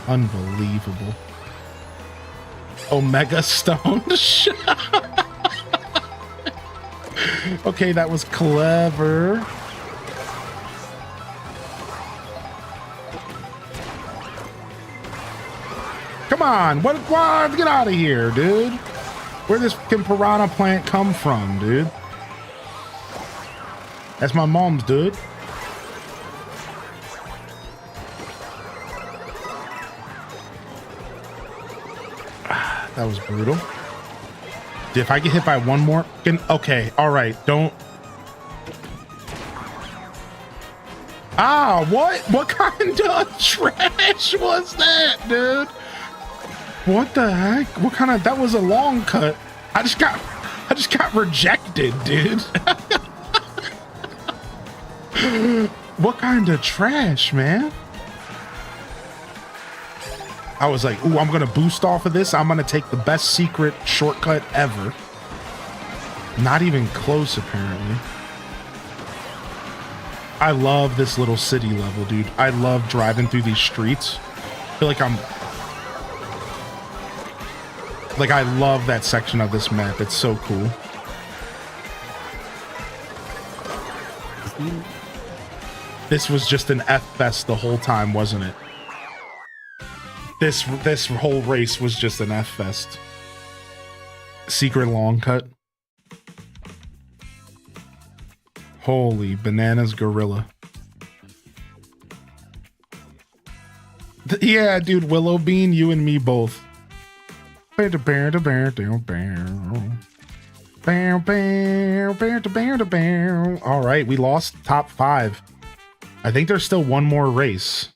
Unbelievable. Omega stone. Okay, that was clever. Come on, what? Get out of here, dude. Where this fucking piranha plant come from, dude? That's my mom's, dude. That was brutal. If I get hit by one more, okay, all right, don't. Ah, what? What kind of trash was that, dude? What the heck? What kind of? That was a long cut. I just got rejected, dude. What kind of trash, man? I was like, ooh, I'm gonna boost off of this. I'm gonna take the best secret shortcut ever. Not even close, apparently. I love this little city level, dude. I love driving through these streets. I feel like I love that section of this map. It's so cool. This was just an F-fest the whole time, wasn't it? This whole race was just an F-fest. Secret long cut. Holy bananas gorilla. Yeah, dude, Willow Bean, you and me both. All right, we lost top 5. I think there's still one more race.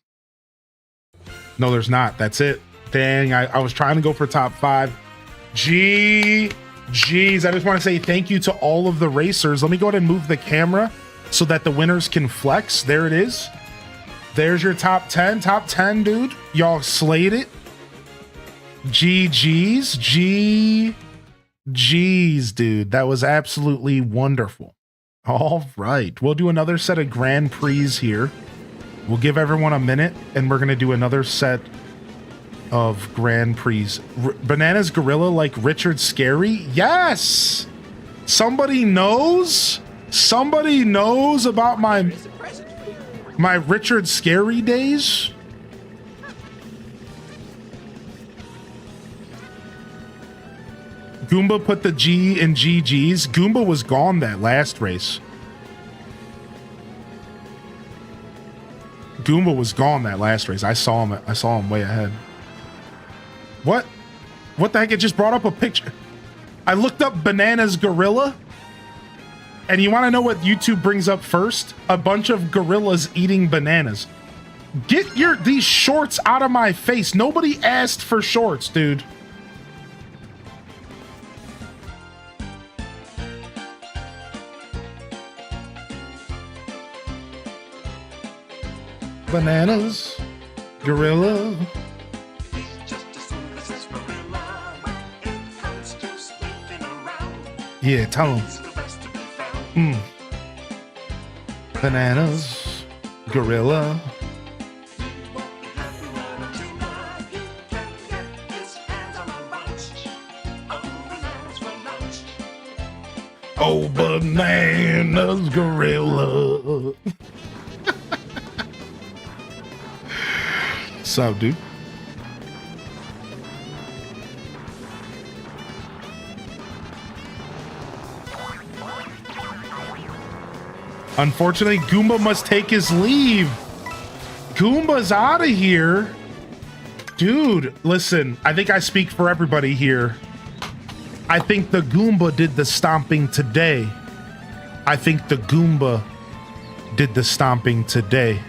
No, there's not. That's it. Dang, I was trying to go for top 5. Jeez, I just want to say thank you to all of the racers. Let me go ahead and move the camera so that the winners can flex. There it is. There's your top 10. Top 10, dude. Y'all slayed it. GG's. GG's, dude. That was absolutely wonderful. All right. We'll do another set of Grand Prix here. We'll give everyone a minute, and we're going to do another set of Grand Prix. Bananas Gorilla like Richard Scary? Yes! Somebody knows? Somebody knows about my Richard Scary days? Goomba put the G in GG's. Goomba was gone that last race. Goomba was gone that last race. I saw him way ahead. What? What the heck? It just brought up a picture. I looked up Bananas Gorilla. And you want to know what YouTube brings up first? A bunch of gorillas eating bananas. Get these shorts out of my face. Nobody asked for shorts, dude. Bananas. Gorilla. Yeah, tell him. Bananas. Gorilla. Oh, bananas, gorilla. What's up, dude? Unfortunately, Goomba must take his leave. Goomba's out of here. Dude, listen, I think I speak for everybody here. I think the Goomba did the stomping today. I think the Goomba did the stomping today.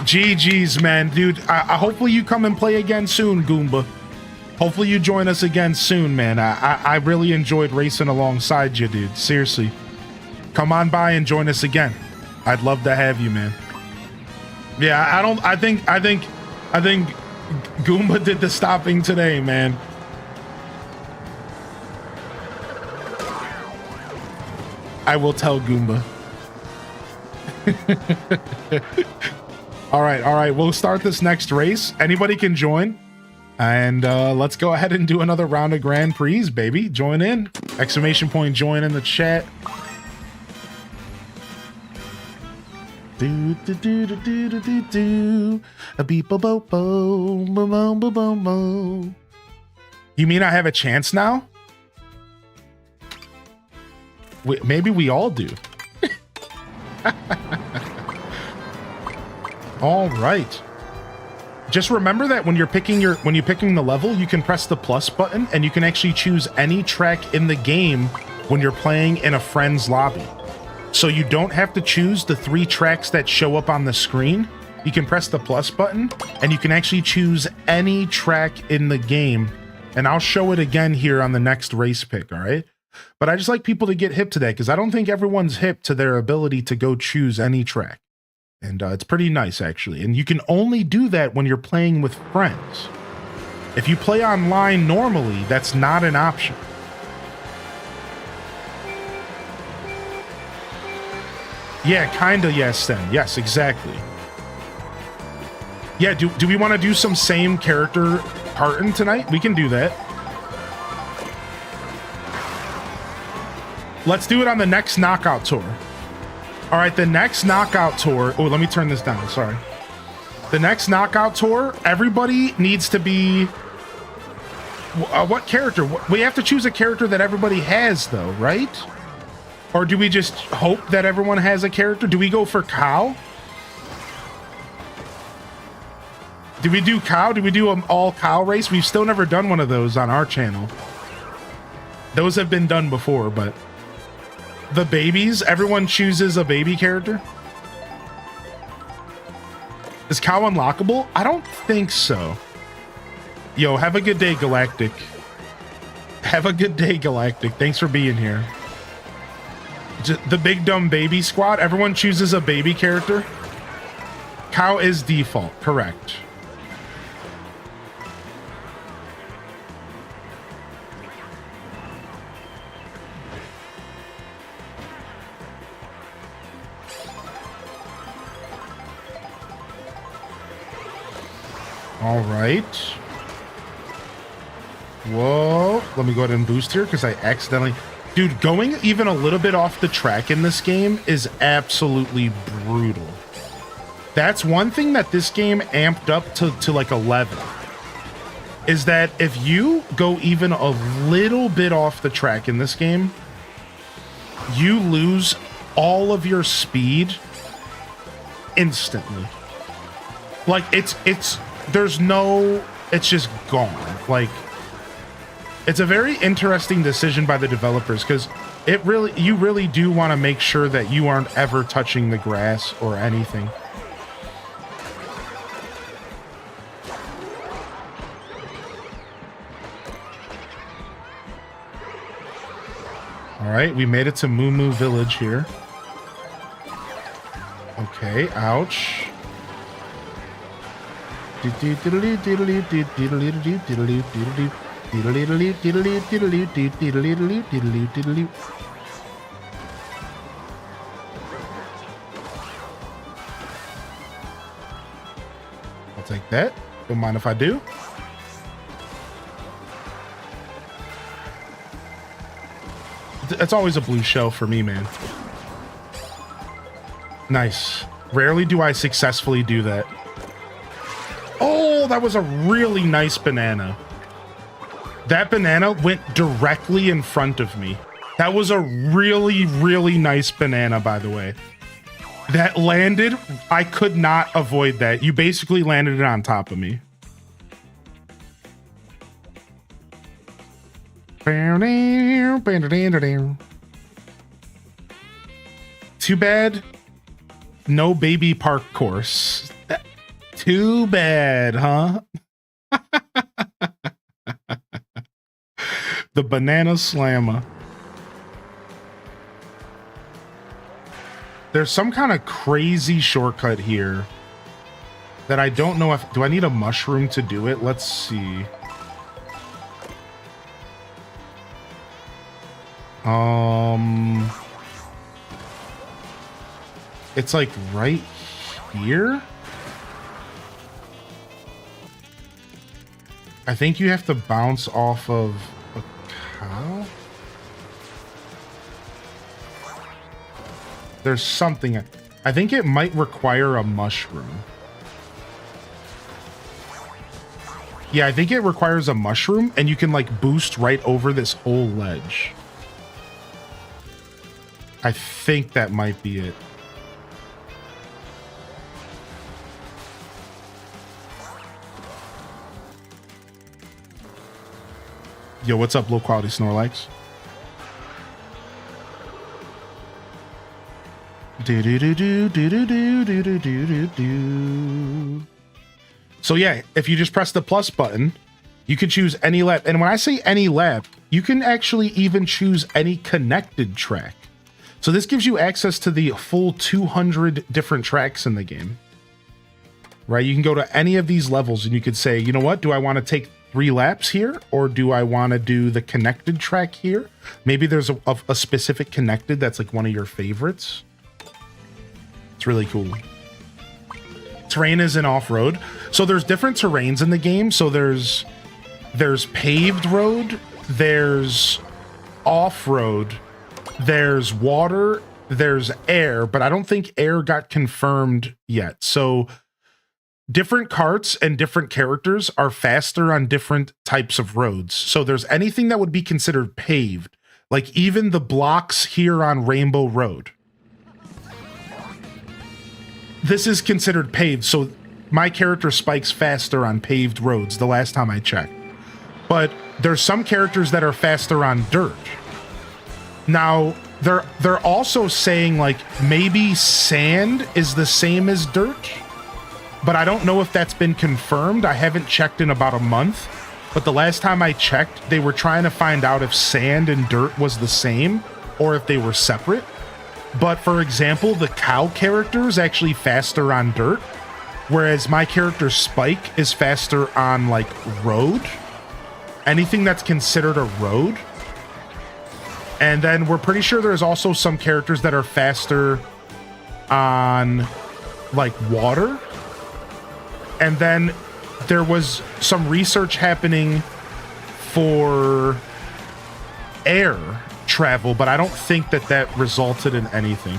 GG's, man. Dude, I hopefully you come and play again soon, Goomba. Hopefully you join us again soon, man. I really enjoyed racing alongside you, dude. Seriously. Come on by and join us again. I'd love to have you, man. Yeah, I think Goomba did the stopping today, man. I will tell Goomba. All right. We'll start this next race. Anybody can join. And let's go ahead and do another round of Grand Prix, baby. Join in. Exclamation point join in the chat. Do do do do do do do do. A beep bo bo bo bo bo bo bo. You mean I have a chance now? Maybe we all do. All right. Just remember that when you're picking the level, you can press the plus button and you can actually choose any track in the game when you're playing in a friend's lobby. So you don't have to choose the 3 tracks that show up on the screen. You can press the plus button and you can actually choose any track in the game. And I'll show it again here on the next race pick, all right? But I just like people to get hip to that because I don't think everyone's hip to their ability to go choose any track. And it's pretty nice, actually. And you can only do that when you're playing with friends. If you play online normally, that's not an option. Yeah, kinda, yes, then. Yes, exactly. Yeah, do we want to do some same character Parton tonight? We can do that. Let's do it on the next knockout tour. All right, the next knockout tour. Oh, let me turn this down. Sorry. The next knockout tour, everybody needs to be. What character? We have to choose a character that everybody has, though, right? Or do we just hope that everyone has a character? Do we go for cow? Do we do cow? Do we do an all cow race? We've still never done one of those on our channel. Those have been done before, but. The babies, everyone chooses a baby character. Is cow unlockable? I don't think so. Yo, have a good day, Galactic. Have a good day, Galactic. Thanks for being here. The Big Dumb Baby Squad, everyone chooses a baby character. Cow is default, correct. All right. Whoa. Let me go ahead and boost here because I accidentally... Dude, going even a little bit off the track in this game is absolutely brutal. That's one thing that this game amped up to like 11. Is that if you go even a little bit off the track in this game, you lose all of your speed instantly. Like, it's just gone. Like, it's a very interesting decision by the developers because you really do want to make sure that you aren't ever touching the grass or anything. All right, we made it to Moo Moo Village here. Okay, ouch. I'll take that. Don't mind if I do. It's always a blue shell for me, man. Nice. Rarely do I successfully do that. Oh, that was a really nice banana. That banana went directly in front of me. That was a really, really nice banana, by the way. That landed, I could not avoid that. You basically landed it on top of me. Too bad. No baby park course. Too bad, huh? The banana slammer. There's some kind of crazy shortcut here that I don't know if... Do I need a mushroom to do it? Let's see. It's like right here. I think you have to bounce off of a cow. There's something. I think it might require a mushroom. Yeah, I think it requires a mushroom, and you can like boost right over this whole ledge. I think that might be it. Yo, what's up, low quality Snorlax? So yeah, if you just press the plus button, you can choose any lap. And when I say any lap, you can actually even choose any connected track. So this gives you access to the full 200 different tracks in the game. Right? You can go to any of these levels and you could say, you know what? Do I want to take 3 laps here? Or do I want to do the connected track here? Maybe there's a specific connected that's like one of your favorites. It's really cool. Terrain is in off-road. So there's different terrains in the game. So there's paved road, there's off-road, there's water, there's air, but I don't think air got confirmed yet. So different carts and different characters are faster on different types of roads. So there's anything that would be considered paved, like even the blocks here on Rainbow Road. This is considered paved, so my character spikes faster on paved roads the last time I checked. But there's some characters that are faster on dirt. Now, they're also saying like maybe sand is the same as dirt, but I don't know if that's been confirmed. I haven't checked in about a month, but the last time I checked, they were trying to find out if sand and dirt was the same or if they were separate. But for example, the cow character is actually faster on dirt, whereas my character Spike is faster on like road. Anything that's considered a road. And then we're pretty sure there's also some characters that are faster on like water. And then there was some research happening for air travel, but I don't think that resulted in anything.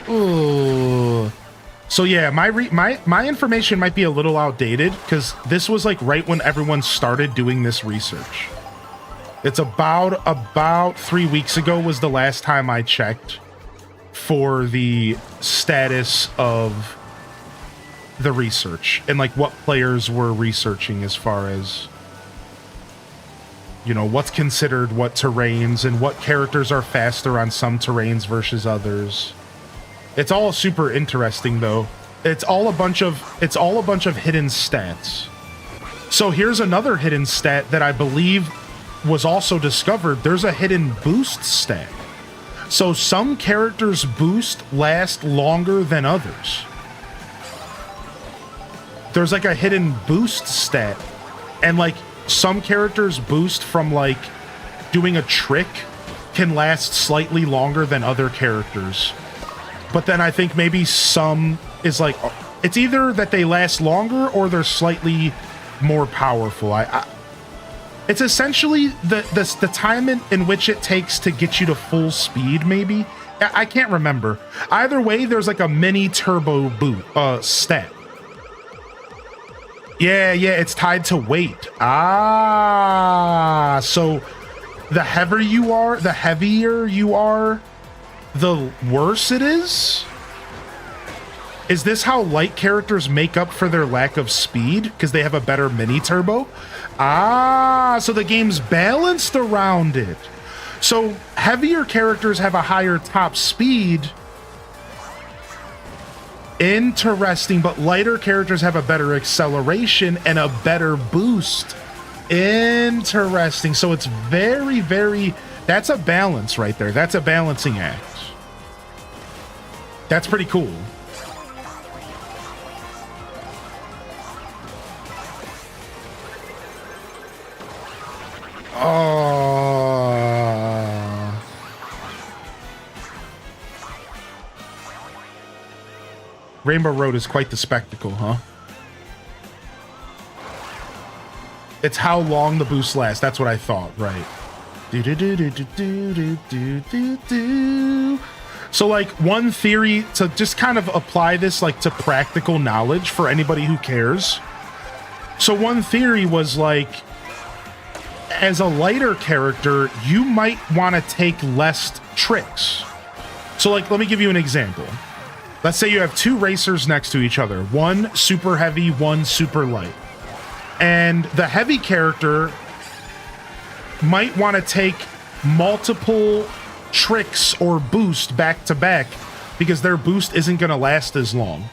Ooh. So yeah, my information might be a little outdated because this was like right when everyone started doing this research. It's about 3 weeks ago was the last time I checked for the status of the research and like what players were researching as far as, you know, what's considered what terrains and what characters are faster on some terrains versus others. It's all super interesting though. It's all a bunch of hidden stats. So here's another hidden stat that I believe was also discovered. There's a hidden boost stat. So some characters' boost last longer than others. There's like a hidden boost stat. And like some characters' boost from like doing a trick can last slightly longer than other characters. But then I think maybe some is like, it's either that they last longer or they're slightly more powerful. It's essentially the time in which it takes to get you to full speed, maybe? I can't remember. Either way, there's like a mini turbo boot stat. Yeah, it's tied to weight. Ah, so the heavier you are, the worse it is? Is this how light characters make up for their lack of speed? Because they have a better mini turbo? Ah, so the game's balanced around it. So heavier characters have a higher top speed. Interesting, but lighter characters have a better acceleration and a better boost. Interesting. So it's very, very... That's a balance right there. That's a balancing act. That's pretty cool. Rainbow Road is quite the spectacle, huh? It's how long the boost lasts. That's what I thought, right? So like one theory to just kind of apply this like to practical knowledge for anybody who cares. So one theory was like, as a lighter character, you might want to take less tricks. So like, let me give you an example. Let's say you have two racers next to each other, one super heavy, one super light. And the heavy character might want to take multiple tricks or boost back to back because their boost isn't going to last as long.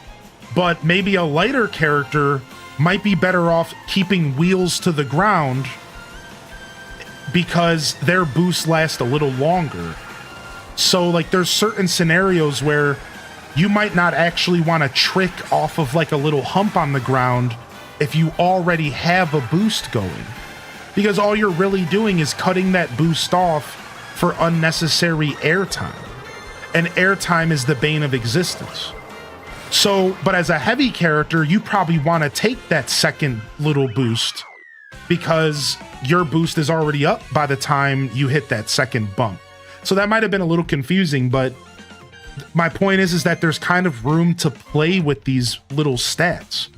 But maybe a lighter character might be better off keeping wheels to the ground because their boosts last a little longer. So like there's certain scenarios where you might not actually want to trick off of like a little hump on the ground if you already have a boost going. Because all you're really doing is cutting that boost off for unnecessary airtime. And airtime is the bane of existence. So, but as a heavy character, you probably want to take that second little boost because your boost is already up by the time you hit that second bump. So that might have been a little confusing, but my point is that there's kind of room to play with these little stats,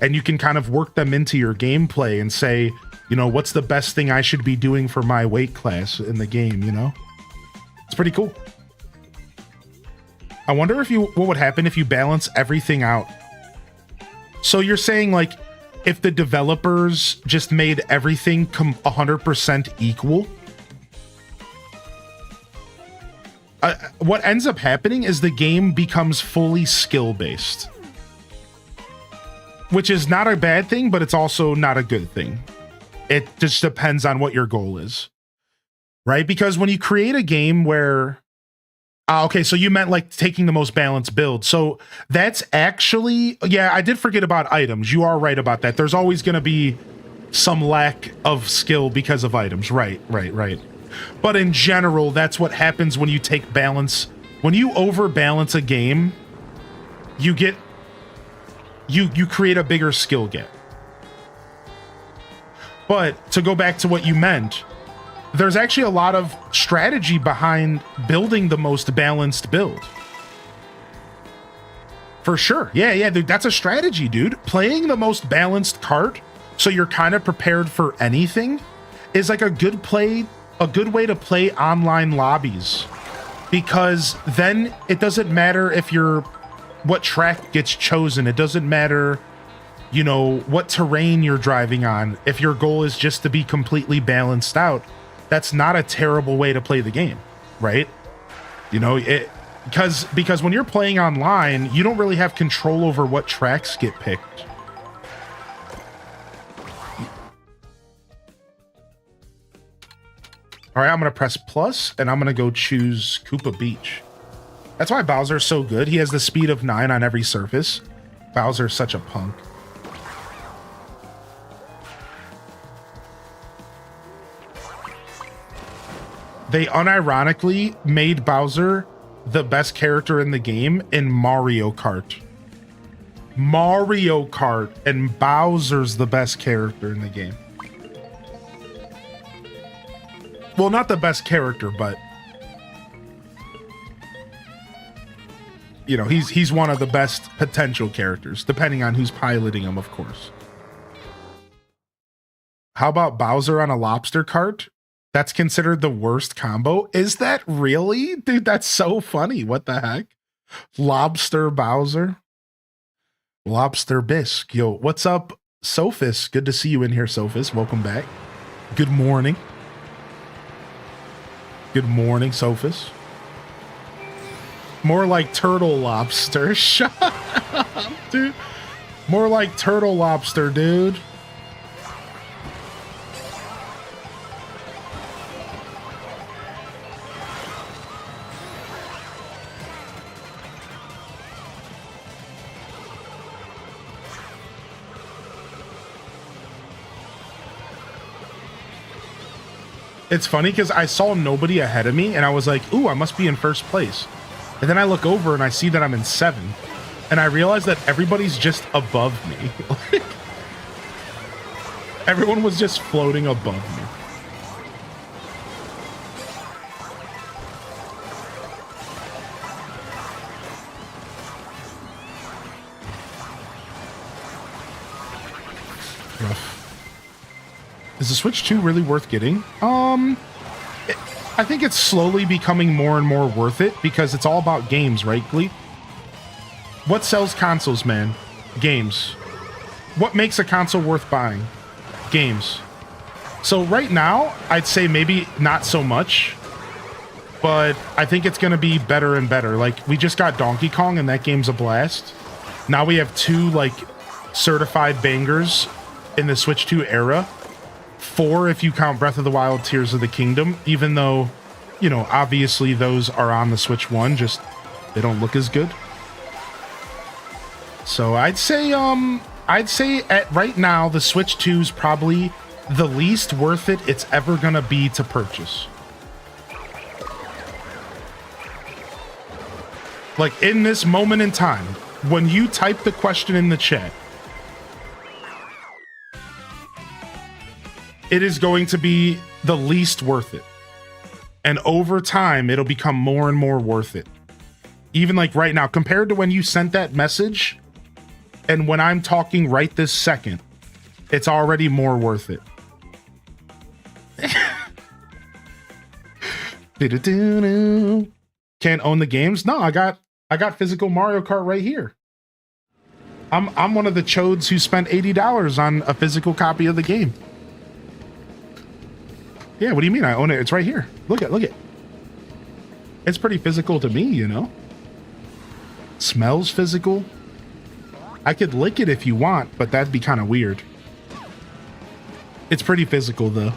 and you can kind of work them into your gameplay and say, you know, what's the best thing I should be doing for my weight class in the game, you know? It's pretty cool. I wonder what would happen if you balance everything out. So you're saying like, if the developers just made everything 100% equal, what ends up happening is the game becomes fully skill-based. Which is not a bad thing, but it's also not a good thing. It just depends on what your goal is. Right? Because when you create a game where... okay, so you meant like taking the most balanced build. So that's actually... Yeah, I did forget about items. You are right about that. There's always going to be some lack of skill because of items. Right. But in general, that's what happens when you take balance. When you overbalance a game, you get... You create a bigger skill gap. But to go back to what you meant, there's actually a lot of strategy behind building the most balanced build. For sure. Yeah, dude, that's a strategy, dude. Playing the most balanced cart so you're kind of prepared for anything is like a good way to play online lobbies. Because then it doesn't matter if what track gets chosen. It doesn't matter, you know, what terrain you're driving on. If your goal is just to be completely balanced out, that's not a terrible way to play the game, right? You know, because when you're playing online, you don't really have control over what tracks get picked. All right, I'm going to press plus, and I'm going to go choose Koopa Beach. That's why Bowser's so good. He has the speed of 9 on every surface. Bowser's such a punk. They unironically made Bowser the best character in the game in Mario Kart. Mario Kart, and Bowser's the best character in the game. Well, not the best character, but you know, he's one of the best potential characters, depending on who's piloting him, of course. How about Bowser on a lobster cart? That's considered the worst combo. Is that really? Dude, that's so funny. What the heck? Lobster Bowser? Lobster Bisque. Yo, what's up, Sophis? Good to see you in here, Sophis. Welcome back. Good morning. Good morning, Sophis. More like turtle lobster. Shut up, dude. More like turtle lobster, dude. It's funny because I saw nobody ahead of me and I was like, ooh, I must be in first place. And then I look over and I see that I'm in 7th. And I realize that everybody's just above me. Everyone was just floating above me. Rough. Is the Switch 2 really worth getting? I think it's slowly becoming more and more worth it because it's all about games, right, Glee? What sells consoles, man? Games. What makes a console worth buying? Games. So right now, I'd say maybe not so much, but I think it's going to be better and better. Like, we just got Donkey Kong, and that game's a blast. Now we have 2, like, certified bangers in the Switch 2 era. 4 if you count Breath of the Wild, Tears of the Kingdom, even though, you know, obviously those are on the Switch 1, just they don't look as good. So I'd say at right now the Switch 2 is probably the least worth it it's ever gonna be to purchase. Like, in this moment in time, when you type the question in the chat, it is going to be the least worth it. And over time, it'll become more and more worth it. Even like right now, compared to when you sent that message, and when I'm talking right this second, it's already more worth it. Can't own the games? No, I got physical Mario Kart right here. I'm one of the chodes who spent $80 on a physical copy of the game. Yeah, what do you mean? I own it. It's right here. Look it. It's pretty physical to me, you know? Smells physical. I could lick it if you want, but that'd be kind of weird. It's pretty physical, though.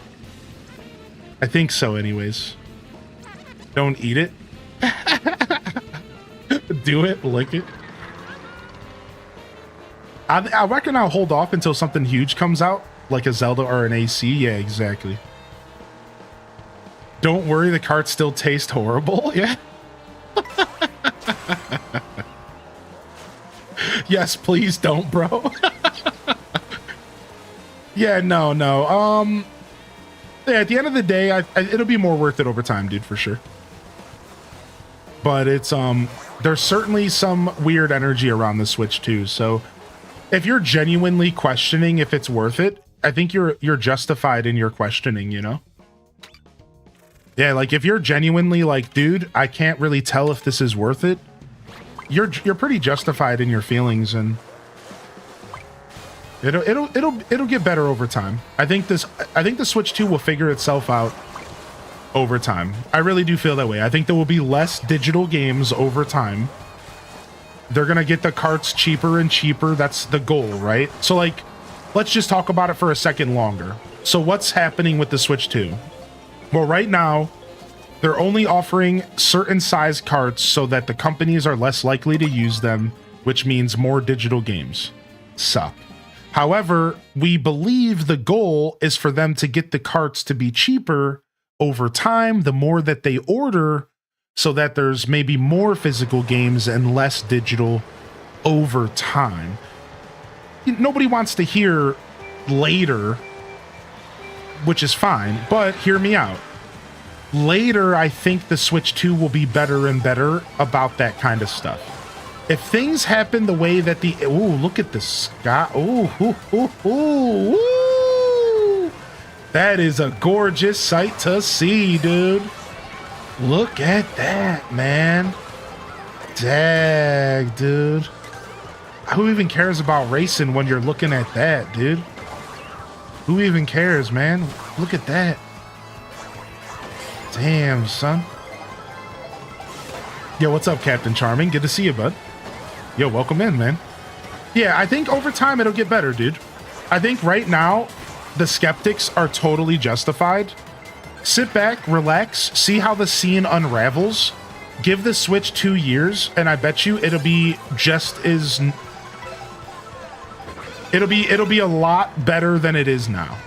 I think so, anyways. Don't eat it. Do it, lick it. I reckon I'll hold off until something huge comes out, like a Zelda or an AC. Yeah, exactly. Don't worry, the carts still taste horrible. Yeah. Yes, please don't, bro. Yeah, no. Yeah, at the end of the day, it'll be more worth it over time, dude, for sure. But it's there's certainly some weird energy around the Switch too. So if you're genuinely questioning if it's worth it, I think you're justified in your questioning, you know? Yeah, like if you're genuinely like, dude, I can't really tell if this is worth it, you're pretty justified in your feelings, and it'll get better over time. I think the Switch 2 will figure itself out over time. I really do feel that way. I think there will be less digital games over time. They're gonna get the carts cheaper and cheaper. That's the goal, right? So like, let's just talk about it for a second longer. So what's happening with the Switch 2? Well, right now, they're only offering certain size carts so that the companies are less likely to use them, which means more digital games. Suck. However, we believe the goal is for them to get the carts to be cheaper over time, the more that they order, so that there's maybe more physical games and less digital over time. Nobody wants to hear later, which is fine, but hear me out. Later, I think the Switch 2 will be better and better about that kind of stuff. If things happen the way that the... Ooh, look at the sky. Ooh. That is a gorgeous sight to see, dude. Look at that, man. Dag, dude. Who even cares about racing when you're looking at that, dude? Who even cares, man? Look at that. Damn, son. Yo, what's up, Captain Charming? Good to see you, bud. Yo, welcome in, man. Yeah, I think over time it'll get better, dude. I think right now the skeptics are totally justified. Sit back, relax, see how the scene unravels. Give the Switch 2 years, and I bet you it'll be just as... It'll be a lot better than it is now.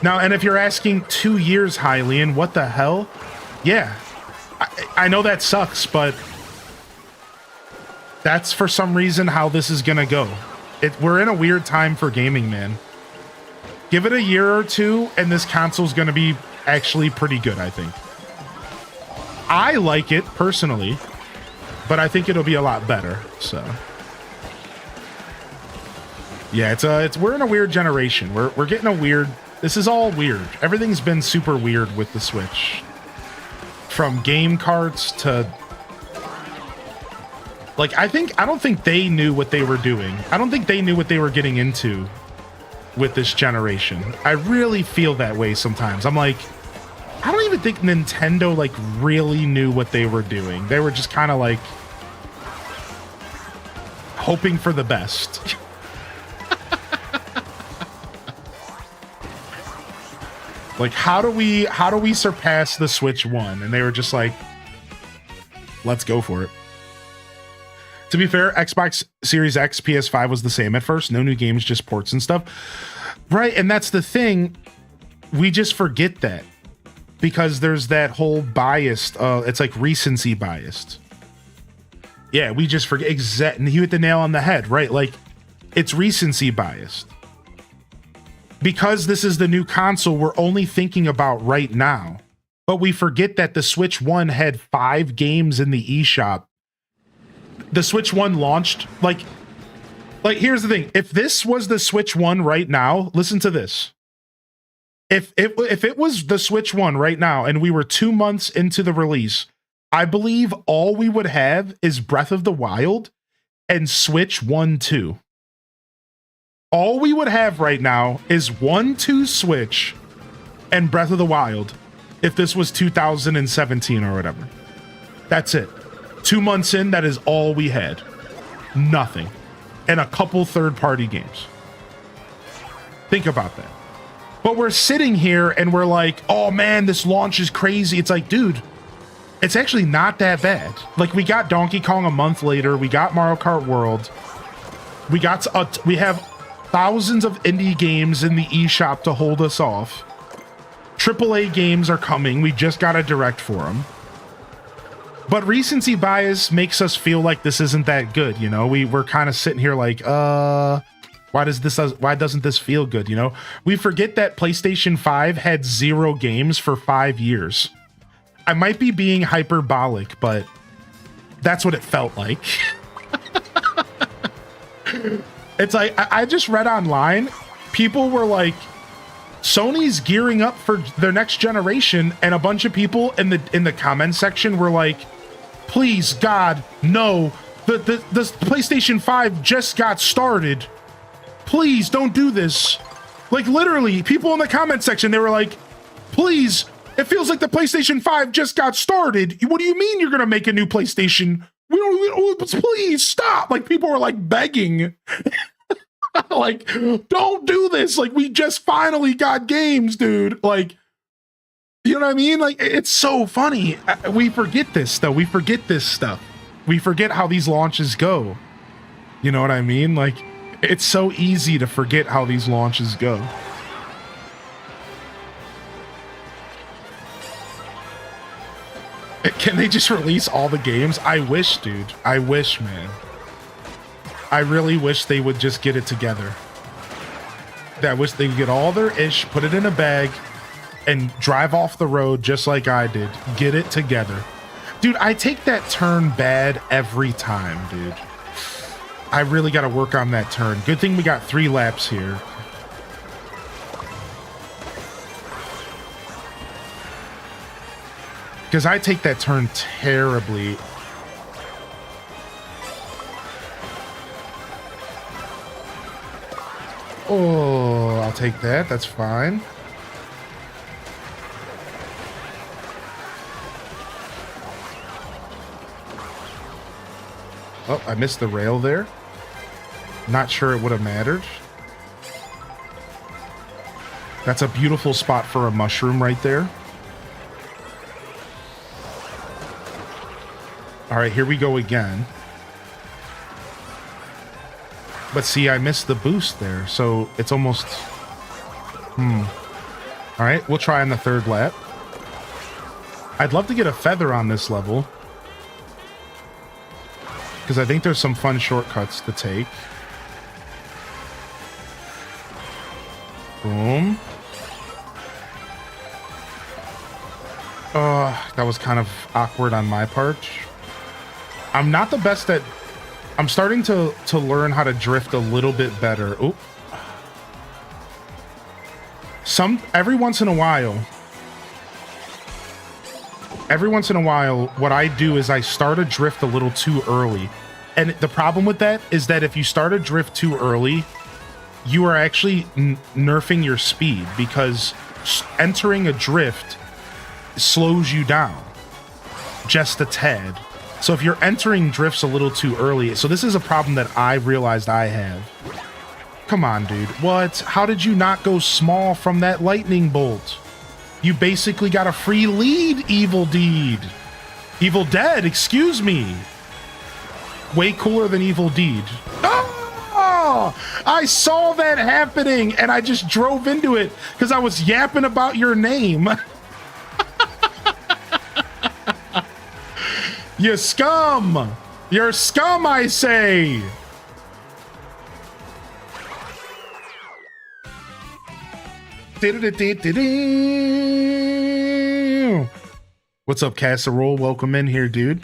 Now, and if you're asking 2 years, Hylian, what the hell? Yeah, I know that sucks, but that's for some reason how this is gonna go. We're in a weird time for gaming, man. Give it a year or two, and this console's gonna be actually pretty good, I think. I like it personally, but I think it'll be a lot better. So, yeah, we're in a weird generation. We're getting a weird. This is all weird. Everything's been super weird with the Switch. From game carts to... Like, I don't think they knew what they were doing. I don't think they knew what they were getting into with this generation. I really feel that way sometimes. I'm like, I don't even think Nintendo, like, really knew what they were doing. They were just kind of, like, hoping for the best. Like, how do we surpass the Switch 1? And they were just like, let's go for it. To be fair, Xbox Series X, PS5 was the same at first. No new games, just ports and stuff. Right, and that's the thing. We just forget that. Because there's that whole biased, it's like recency biased. Yeah, we just forget. And you hit the nail on the head, right? Like, it's recency biased. Because this is the new console, we're only thinking about right now. But we forget that the Switch 1 had 5 games in the eShop. The Switch 1 launched, like here's the thing. If this was the Switch 1 right now, listen to this. If it was the Switch 1 right now and we were 2 months into the release, I believe all we would have is Breath of the Wild and Switch 1-2. All we would have right now is 1-2 Switch and Breath of the Wild if this was 2017 or whatever. That's it. 2 months in, that is all we had. Nothing. And a couple third-party games. Think about that. But we're sitting here and we're like, oh man, this launch is crazy. It's like, dude, it's actually not that bad. Like, we got Donkey Kong a month later. We got Mario Kart World. We have thousands of indie games in the eShop to hold us off. AAA games are coming. We just got a direct for them. But recency bias makes us feel like this isn't that good, you know? We're kind of sitting here like, why doesn't this feel good, you know? We forget that PlayStation 5 had 0 games for 5 years. I might be being hyperbolic, but that's what it felt like. It's like, I just read online, people were like, Sony's gearing up for their next generation, and a bunch of people in the comment section were like, please, God, no, the PlayStation 5 just got started. Please don't do this. Like, literally, people in the comment section, they were like, please, it feels like the PlayStation 5 just got started. What do you mean you're gonna make a new PlayStation? We don't please stop. Like, people were like begging. Like, don't do this. Like, we just finally got games, dude. Like, You know what I mean? Like, it's so funny. We forget this, though. We forget this stuff. We forget how these launches go. You know what I mean? Like, it's so easy to forget how these launches go. Can they just release all the games? I wish, dude. I wish, man. I really wish they would just get it together. I wish they could get all their ish, put it in a bag, and drive off the road just like I did. Get it together. Dude, I take that turn bad every time, dude. I really got to work on that turn. Good thing we got 3 laps here. Because I take that turn terribly. Oh, I'll take that. That's fine. Oh, I missed the rail there. Not sure it would have mattered. That's a beautiful spot for a mushroom right there. All right, here we go again. But see, I missed the boost there, so it's almost... All right, we'll try on the 3rd lap. I'd love to get a feather on this level, because I think there's some fun shortcuts to take. Boom. That was kind of awkward on my part. I'm not the best at... I'm starting to learn how to drift a little bit better. Oop. Every once in a while, what I do is I start a drift a little too early. And the problem with that is that if you start a drift too early, you are actually nerfing your speed, because entering a drift slows you down just a tad. So if you're entering drifts a little too early, so this is a problem that I realized I have. Come on, dude. What? How did you not go small from that lightning bolt? You basically got a free lead, Evil Deed. Evil Dead, excuse me. Way cooler than Evil Deed. Oh! I saw that happening, and I just drove into it because I was yapping about your name. You scum! You're scum, I say! What's up, Casserole? Welcome in here, dude.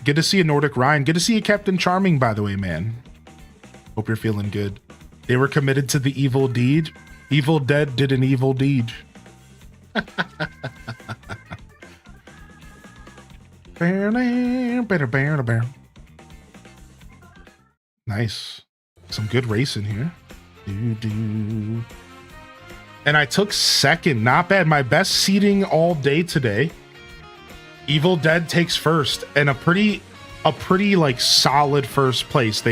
Good to see you, Nordic Ryan. Good to see you, Captain Charming, by the way, man. Hope you're feeling good. They were committed to the evil deed. Evil Dead did an evil deed. Nice. Some good racing here. And I took 2nd. Not bad. My best seating all day today. Evil Dead takes 1st, and a pretty like solid 1st place.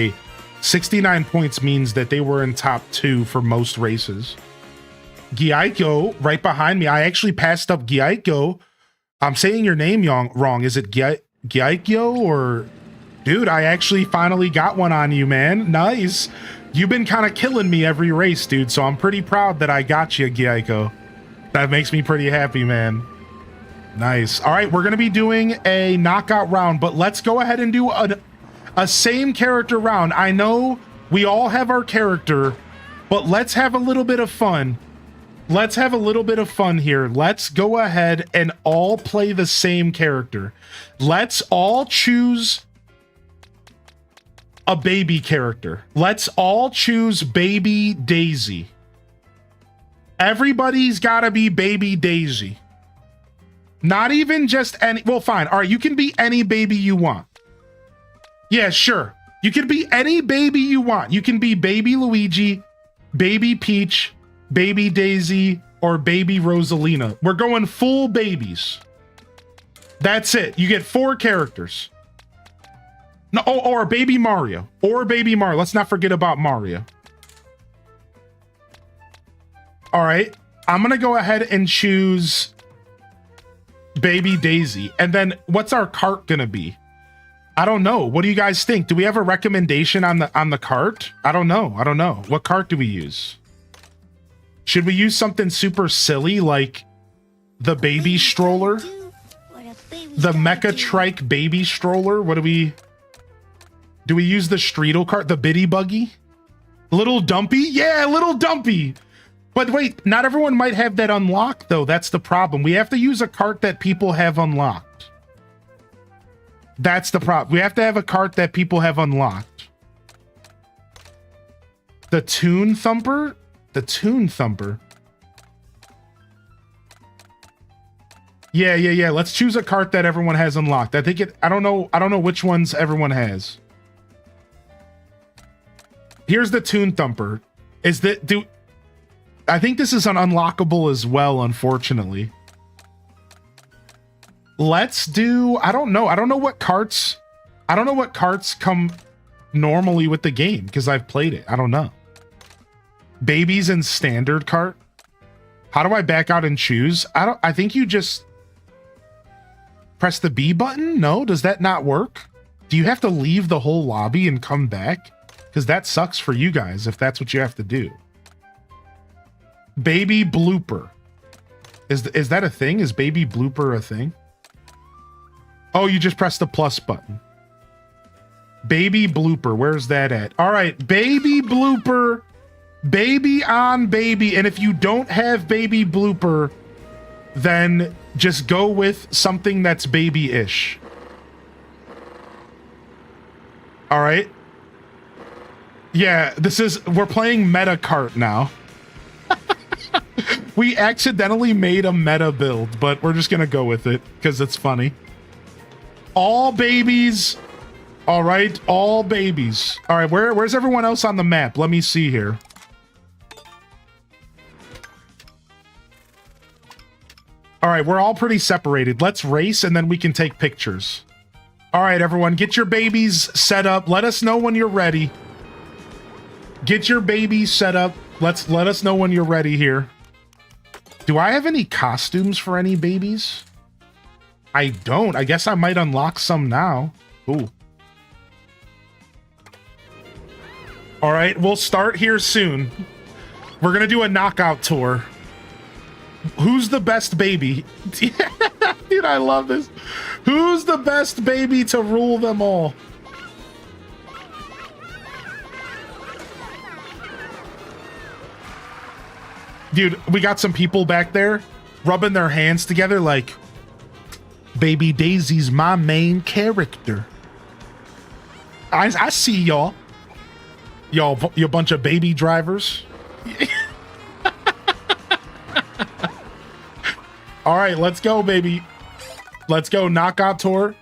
69 points means that they were in top 2 for most races. Gyaiko right behind me. I actually passed up Gyaiko. I'm saying your name wrong. Is it Gyaiko or... Dude, I actually finally got one on you, man. Nice. You've been kind of killing me every race, dude, so I'm pretty proud that I got you, Gyaiko. That makes me pretty happy, man. Nice. All right, we're going to be doing a knockout round, but let's go ahead and do a same character round. I know we all have our character, but let's have a little bit of fun. Let's have a little bit of fun here. Let's go ahead and all play the same character. Let's all choose a baby character. Let's all choose Baby Daisy. Everybody's got to be Baby Daisy. Not even just any... Well, fine. All right, you can be any baby you want. Yeah, sure. You can be any baby you want. You can be Baby Luigi, Baby Peach, Baby Daisy, or Baby Rosalina. We're going full babies. That's it. You get 4 characters. No, or Baby Mario. Or Baby Mario. Let's not forget about Mario. All right. I'm going to go ahead and choose Baby Daisy. And then what's our cart gonna be? I don't know. What do you guys think? Do we have a recommendation on the cart? I don't know. What cart do we use? Should we use something super silly like the baby stroller? The Mecha Trike baby stroller? What do we use the Streetle cart? The Biddy Buggy? Little Dumpy? Yeah, Little Dumpy. But wait, not everyone might have that unlocked though. That's the problem. We have to use a cart that people have unlocked. That's the problem. We have to have a cart that people have unlocked. The Toon Thumper? The Toon Thumper. Yeah. Let's choose a cart that everyone has unlocked. I don't know which ones everyone has. Here's the Toon Thumper. I think this is an unlockable as well, unfortunately. Let's do, I don't know what carts come normally with the game because I've played it. I don't know. Babies in standard cart. How do I back out and choose? I think you just press the B button. No, does that not work? Do you have to leave the whole lobby and come back? Because that sucks for you guys if that's what you have to do. Baby blooper. Is that a thing? Is baby blooper a thing? Oh, you just press the plus button. Baby blooper. Where's that at? All right, baby blooper. Baby on baby. And if you don't have baby blooper, then just go with something that's baby-ish. All right. Yeah, we're playing meta cart now. We accidentally made a meta build, but we're just gonna go with it because it's funny. All babies. All right, all babies. All right, where's everyone else on the map? Let me see here. All right, we're all pretty separated. Let's race and then we can take pictures. All right, everyone, get your babies set up. Let us know when you're ready. Get your babies set up. Let us know when you're ready here. Do I have any costumes for any babies? I don't. I guess I might unlock some now. Ooh. All right, we'll start here soon. We're gonna do a knockout tour. Who's the best baby? Dude, I love this. Who's the best baby to rule them all? Dude, we got some people back there rubbing their hands together like, Baby Daisy's my main character. I see y'all. Y'all, you bunch of baby drivers. All right, let's go, baby. Let's go, knockout tour.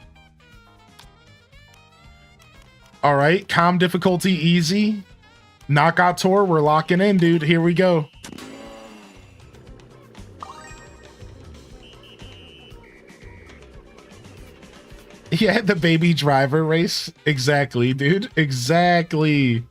All right, calm difficulty easy. Knockout tour, we're locking in, dude. Here we go. Yeah, the baby driver race. Exactly, dude. Exactly.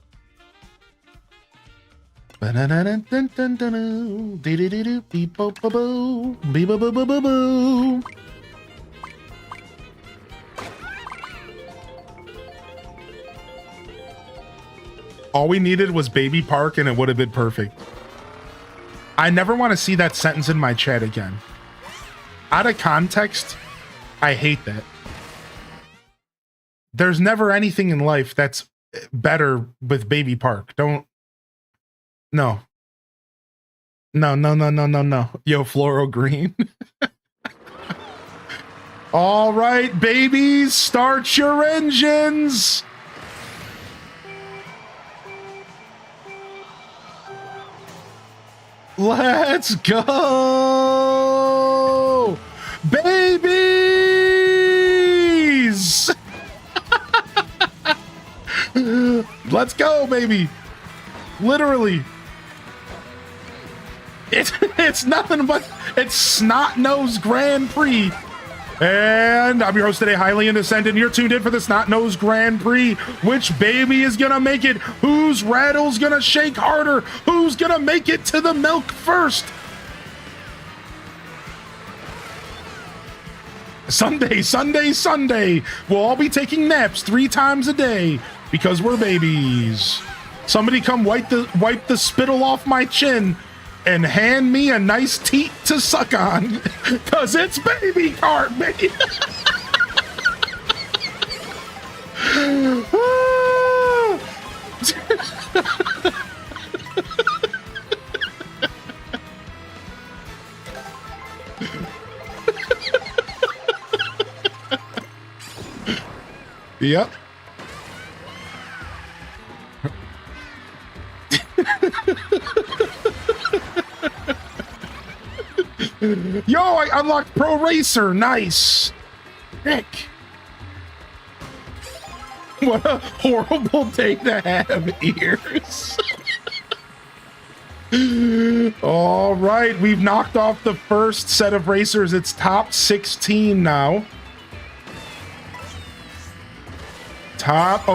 All we needed was Baby Park and it would have been perfect. I never want to see that sentence in my chat again. Out of context, I hate that. There's never anything in life that's better with Baby Park. Don't. No. No. Yo, Floral Green. All right, babies, start your engines. Let's go, babies. Let's go, baby. Literally. It's nothing but Snot-Nosed Grand Prix. And I'm your host today, Highly Indecent, and you're tuned in for the Snot-Nosed Grand Prix. Which baby is gonna make it? Whose rattle's gonna shake harder? Who's gonna make it to the milk first? Sunday, Sunday, Sunday. We'll all be taking naps 3 times a day because we're babies. Somebody come wipe the spittle off my chin and hand me a nice teat to suck on because it's baby Kart, baby. Yep. Yo, I unlocked Pro Racer. Nice. Nick. What a horrible day to have ears. All right, we've knocked off the first set of racers. It's top 16 now. Top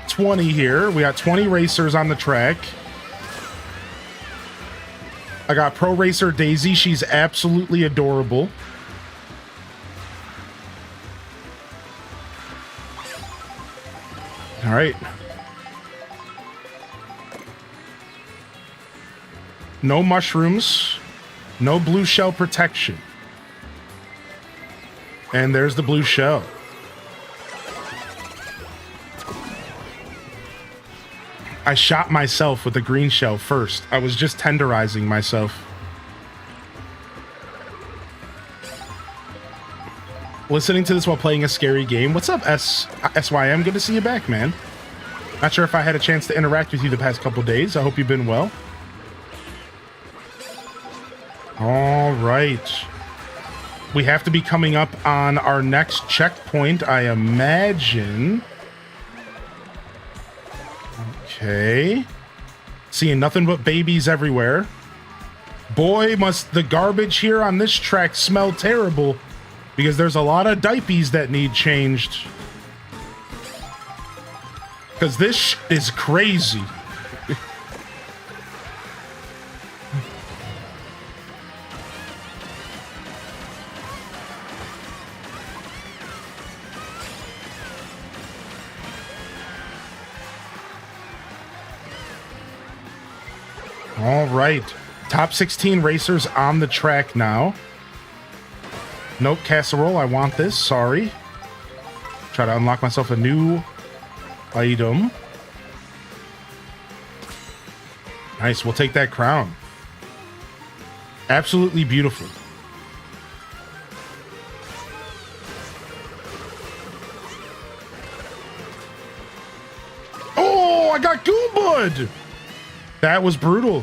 20 here. We got 20 racers on the track. I got Pro Racer Daisy. She's absolutely adorable. All right. No mushrooms. No blue shell protection. And there's the blue shell. I shot myself with the green shell first. I was just tenderizing myself. Listening to this while playing a scary game. What's up, SYM? Good to see you back, man. Not sure if I had a chance to interact with you the past couple days. I hope you've been well. All right. We have to be coming up on our next checkpoint, I imagine. Okay. Seeing nothing but babies everywhere. Boy, must the garbage here on this track smell terrible, because there's a lot of diapers that need changed. Because this is crazy. All right. Top 16 racers on the track now. Nope, casserole. I want this. Sorry. Try to unlock myself a new item. Nice. We'll take that crown. Absolutely beautiful. Oh, I got Goomba'd. That was brutal.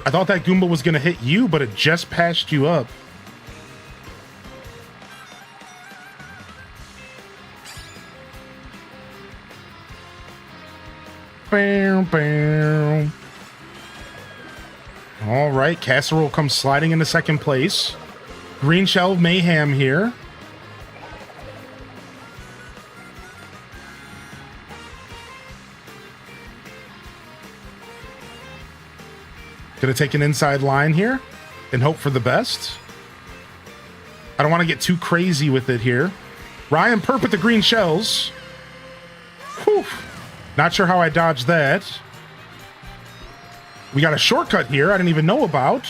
I thought that Goomba was going to hit you, but it just passed you up. Bam, bam. All right, Casserole comes sliding into second place. Green Shell Mayhem here. Gonna take an inside line here and hope for the best. I don't want to get too crazy with it here. Ryan Perp with the green shells. Whew. Not sure how I dodged that. We got a shortcut here I didn't even know about.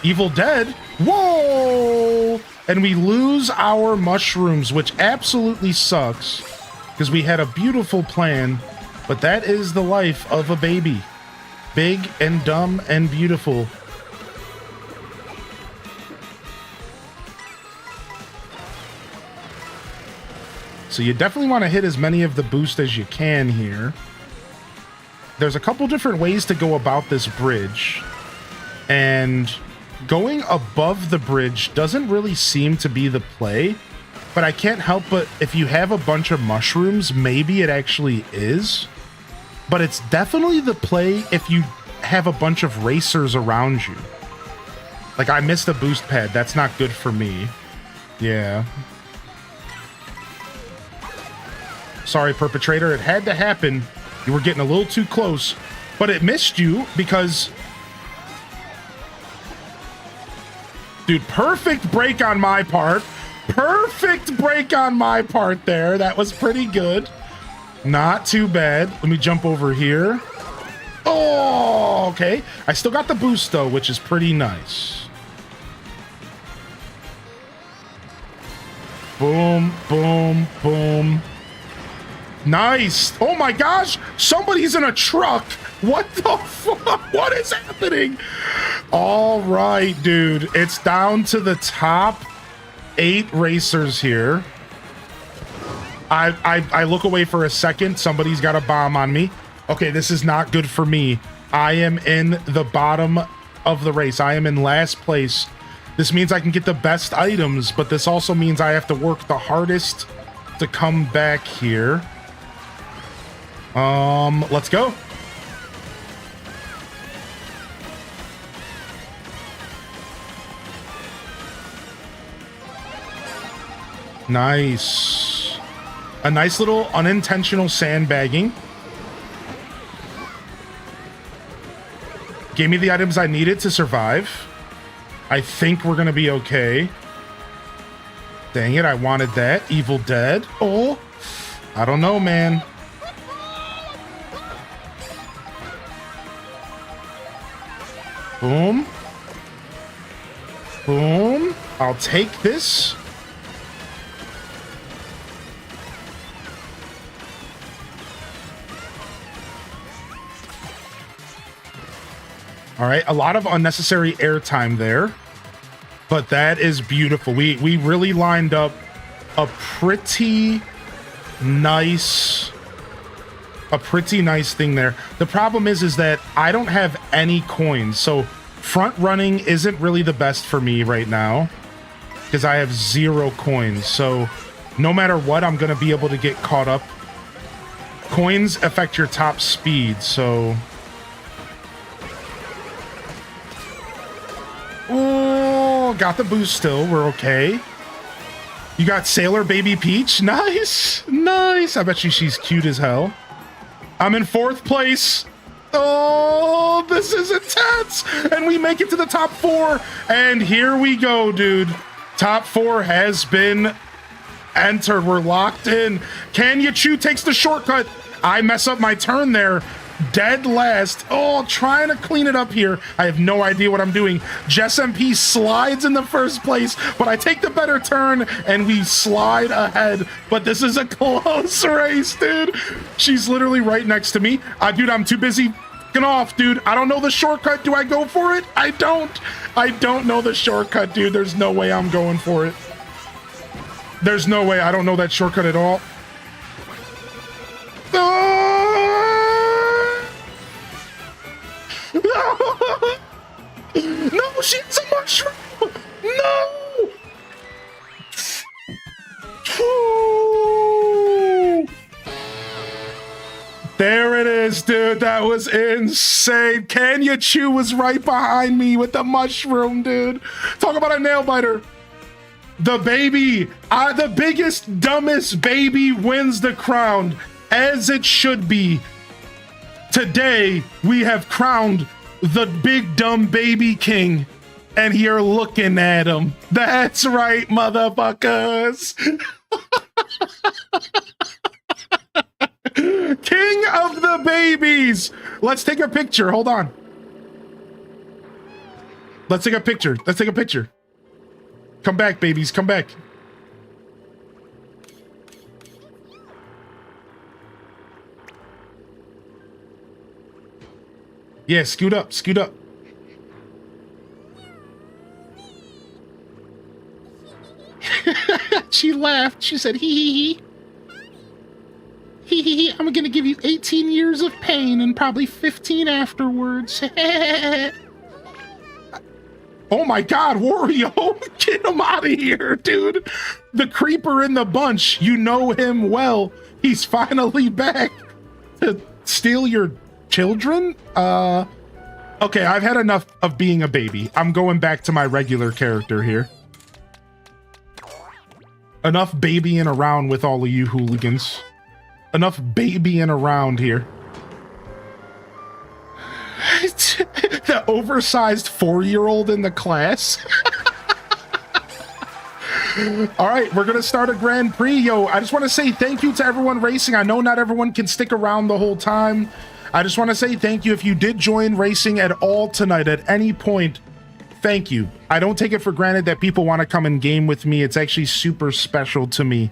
Evil Dead. Whoa! And we lose our mushrooms, which absolutely sucks because we had a beautiful plan, but that is the life of a baby. Big and dumb and beautiful. So you definitely want to hit as many of the boosts as you can here. There's a couple different ways to go about this bridge. And going above the bridge doesn't really seem to be the play. But I can't help but if you have a bunch of mushrooms, maybe it actually is. But it's definitely the play if you have a bunch of racers around you. Like, I missed a boost pad. That's not good for me. Yeah. Sorry, Perpetrator. It had to happen. You were getting a little too close. But it missed you because... Dude, perfect break on my part. Perfect break on my part there. That was pretty good. Not too bad. Let me jump over here. Oh, okay. I still got the boost though, which is pretty nice. Boom, boom, boom. Nice. Oh my gosh, somebody's in a truck. What the fuck? What is happening? All right, dude. It's down to the top 8 racers here. I look away for a second. Somebody's got a bomb on me. Okay, this is not good for me. I am in the bottom of the race. I am in last place. This means I can get the best items, but this also means I have to work the hardest to come back here. Let's go. Nice. A nice little unintentional sandbagging. Gave me the items I needed to survive. I think we're gonna be okay. Dang it, I wanted that. Evil Dead. Oh, I don't know, man. Boom. Boom. I'll take this. All right, a lot of unnecessary airtime there, but that is beautiful. We really lined up a pretty nice thing there. The problem is that I don't have any coins, so front running isn't really the best for me right now because I have 0 coins. So no matter what, I'm gonna be able to get caught up. Coins affect your top speed, so. Oh, got the boost still. We're okay. You got Sailor Baby Peach. Nice. Nice. I bet you she's cute as hell. I'm in 4th place. Oh, this is intense. And we make it to the top 4. And here we go, dude. Top 4 has been entered. We're locked in. Kanya Chu takes the shortcut. I mess up my turn there. Dead last. Oh, trying to clean it up here. I have no idea what I'm doing. Jess MP slides in the first place, but I take the better turn and we slide ahead. But this is a close race, dude. She's literally right next to me. Dude, I'm too busy f***ing off, dude. I don't know the shortcut. Do I go for it? I don't know the shortcut, dude. There's no way I'm going for it. There's no way. I don't know that shortcut at all. No, she's a mushroom. No. Ooh. There it is, dude. That was insane. Kanya Chu was right behind me with the mushroom, dude. Talk about a nail biter. The baby, the biggest, dumbest baby wins the crown, as it should be. Today, we have crowned the big dumb baby king, and you're looking at him. That's right, motherfuckers. King of the babies. Let's take a picture. Hold on. Let's take a picture. Let's take a picture. Come back, babies. Come back. Yeah, scoot up, scoot up. She laughed. She said, hee hee hee. Hee hee hee. I'm gonna give you 18 years of pain and probably 15 afterwards. Oh my God, Wario, get him out of here, dude. The creeper in the bunch, you know him well. He's finally back to steal your children? Okay, I've had enough of being a baby. I'm going back to my regular character here. Enough babying around with all of you hooligans. Enough babying around here. The oversized 4-year-old in the class. All right, we're gonna start a Grand Prix. Yo, I just want to say thank you to everyone racing. I know not everyone can stick around the whole time. I just want to say thank you if you did join racing at all tonight at any point. Thank you. I don't take it for granted that people want to come and game with me. It's actually super special to me,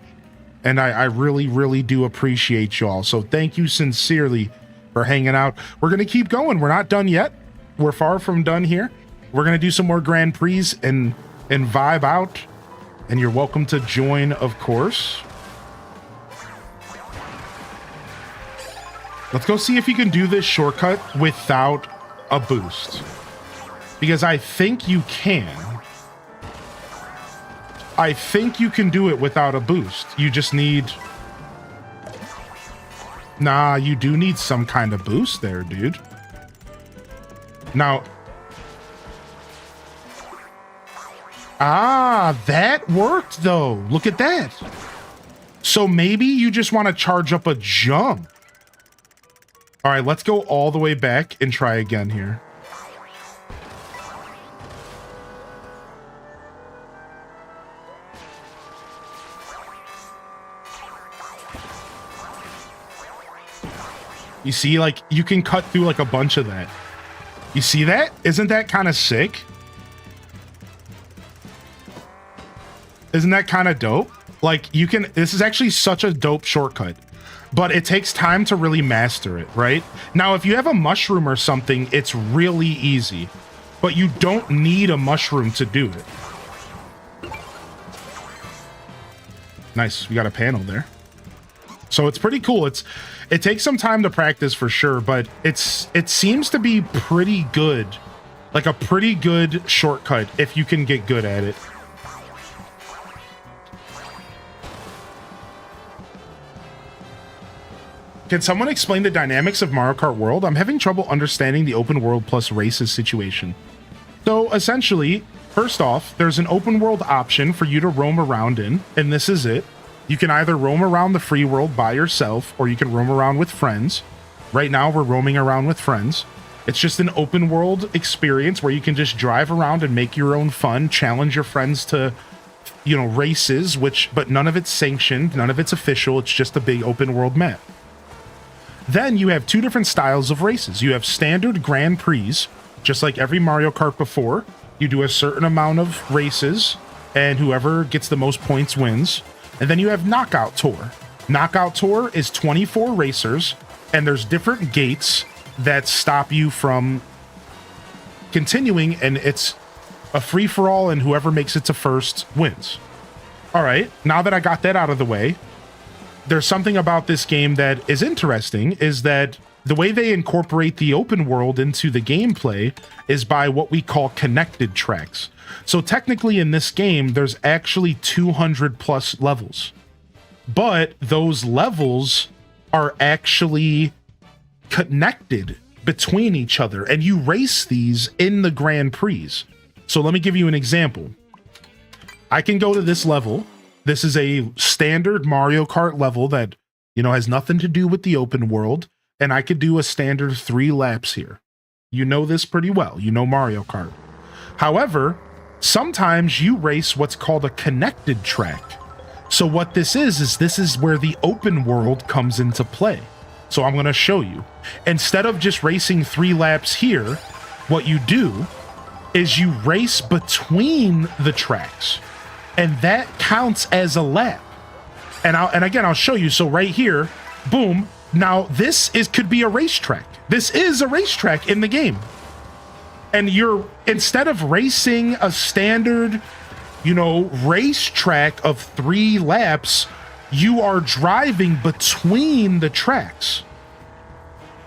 and I really, really do appreciate y'all. So thank you sincerely for hanging out. We're gonna keep going. We're not done yet. We're far from done here. We're gonna do some more Grand Prix and vibe out. And you're welcome to join, of course. Let's go see if you can do this shortcut without a boost. Because I think you can. I think you can do it without a boost. You just need... Nah, you do need some kind of boost there, dude. Now... Ah, that worked though. Look at that. So maybe you just want to charge up a jump. All right, let's go all the way back and try again here. You see, like, you can cut through like a bunch of that. You see that? Isn't that kind of sick? Isn't that kind of dope? Like, you can, this is actually such a dope shortcut, but it takes time to really master it, right? Now, if you have a mushroom or something, it's really easy, but you don't need a mushroom to do it. Nice, we got a panel there. So it's pretty cool. It takes some time to practice for sure, but it seems to be pretty good. Like a pretty good shortcut if you can get good at it. Can someone explain the dynamics of Mario Kart World? I'm having trouble understanding the open world plus races situation. So essentially, first off, there's an open world option for you to roam around in, and this is it. You can either roam around the free world by yourself, or you can roam around with friends. Right now, we're roaming around with friends. It's just an open world experience where you can just drive around and make your own fun, challenge your friends to, you know, races, but none of it's sanctioned, none of it's official. It's just a big open world map. Then you have two different styles of races. You have standard Grand Prix, just like every Mario Kart before. You do a certain amount of races, and whoever gets the most points wins. And then you have Knockout Tour. Knockout Tour is 24 racers, and there's different gates that stop you from continuing, and it's a free-for-all, and whoever makes it to first wins. All right, now that I got that out of the way, there's something about this game that is interesting, is that the way they incorporate the open world into the gameplay is by what we call connected tracks. So technically in this game, there's actually 200 plus levels, but those levels are actually connected between each other, and you race these in the Grand Prix. So let me give you an example. I can go to this level. This is a standard Mario Kart level that, you know, has nothing to do with the open world, and I could do a standard 3 laps here. You know this pretty well. You know Mario Kart. However, sometimes you race what's called a connected track. So what this is this is where the open world comes into play. So I'm going to show you. Instead of just racing 3 laps here, what you do is you race between the tracks, and that counts as a lap. And again, I'll show you. So right here, boom. Now this could be a racetrack. This is a racetrack in the game. And instead of racing a standard, you know, racetrack of 3 laps, you are driving between the tracks.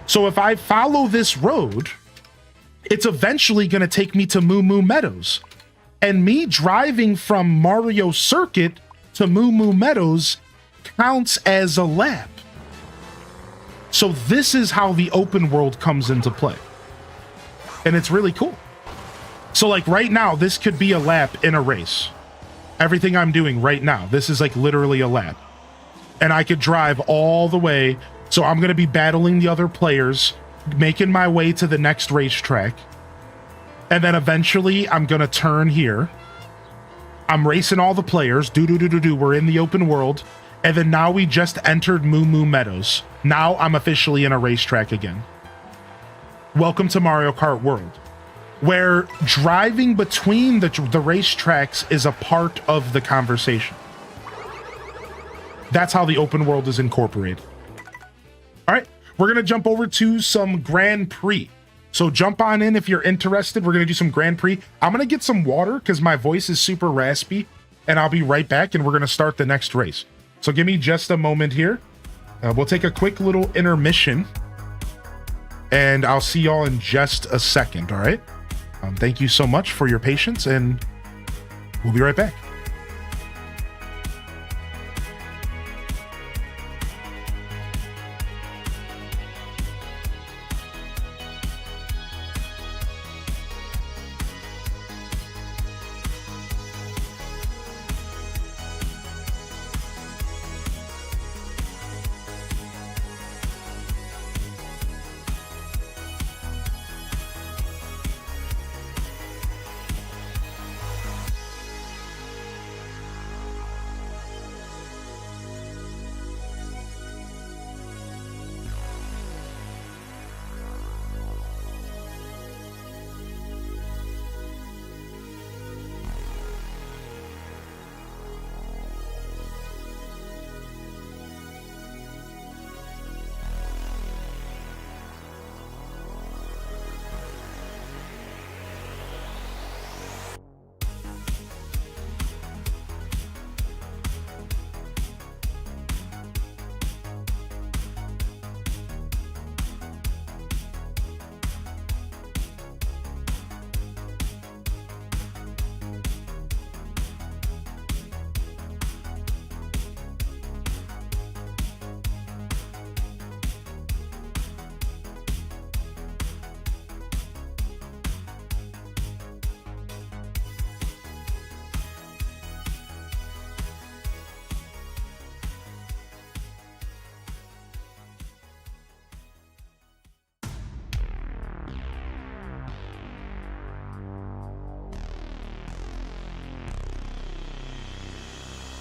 So if I follow this road, it's eventually going to take me to Moo Moo Meadows. And me driving from Mario Circuit to Moo Moo Meadows counts as a lap. So this is how the open world comes into play. And it's really cool. So like right now, this could be a lap in a race. Everything I'm doing right now, this is like literally a lap. And I could drive all the way. So I'm going to be battling the other players, making my way to the next racetrack. And then eventually I'm going to turn here. I'm racing all the players. We're in the open world. And then now we just entered Moo Moo Meadows. Now I'm officially in a racetrack again. Welcome to Mario Kart World, where driving between the racetracks is a part of the conversation. That's how the open world is incorporated. All right, we're going to jump over to some Grand Prix. So jump on in if you're interested. We're going to do some Grand Prix. I'm going to get some water because my voice is super raspy, and I'll be right back, and we're going to start the next race. So give me just a moment here. We'll take a quick little intermission, and I'll see y'all in just a second, all right? Thank you so much for your patience, and we'll be right back.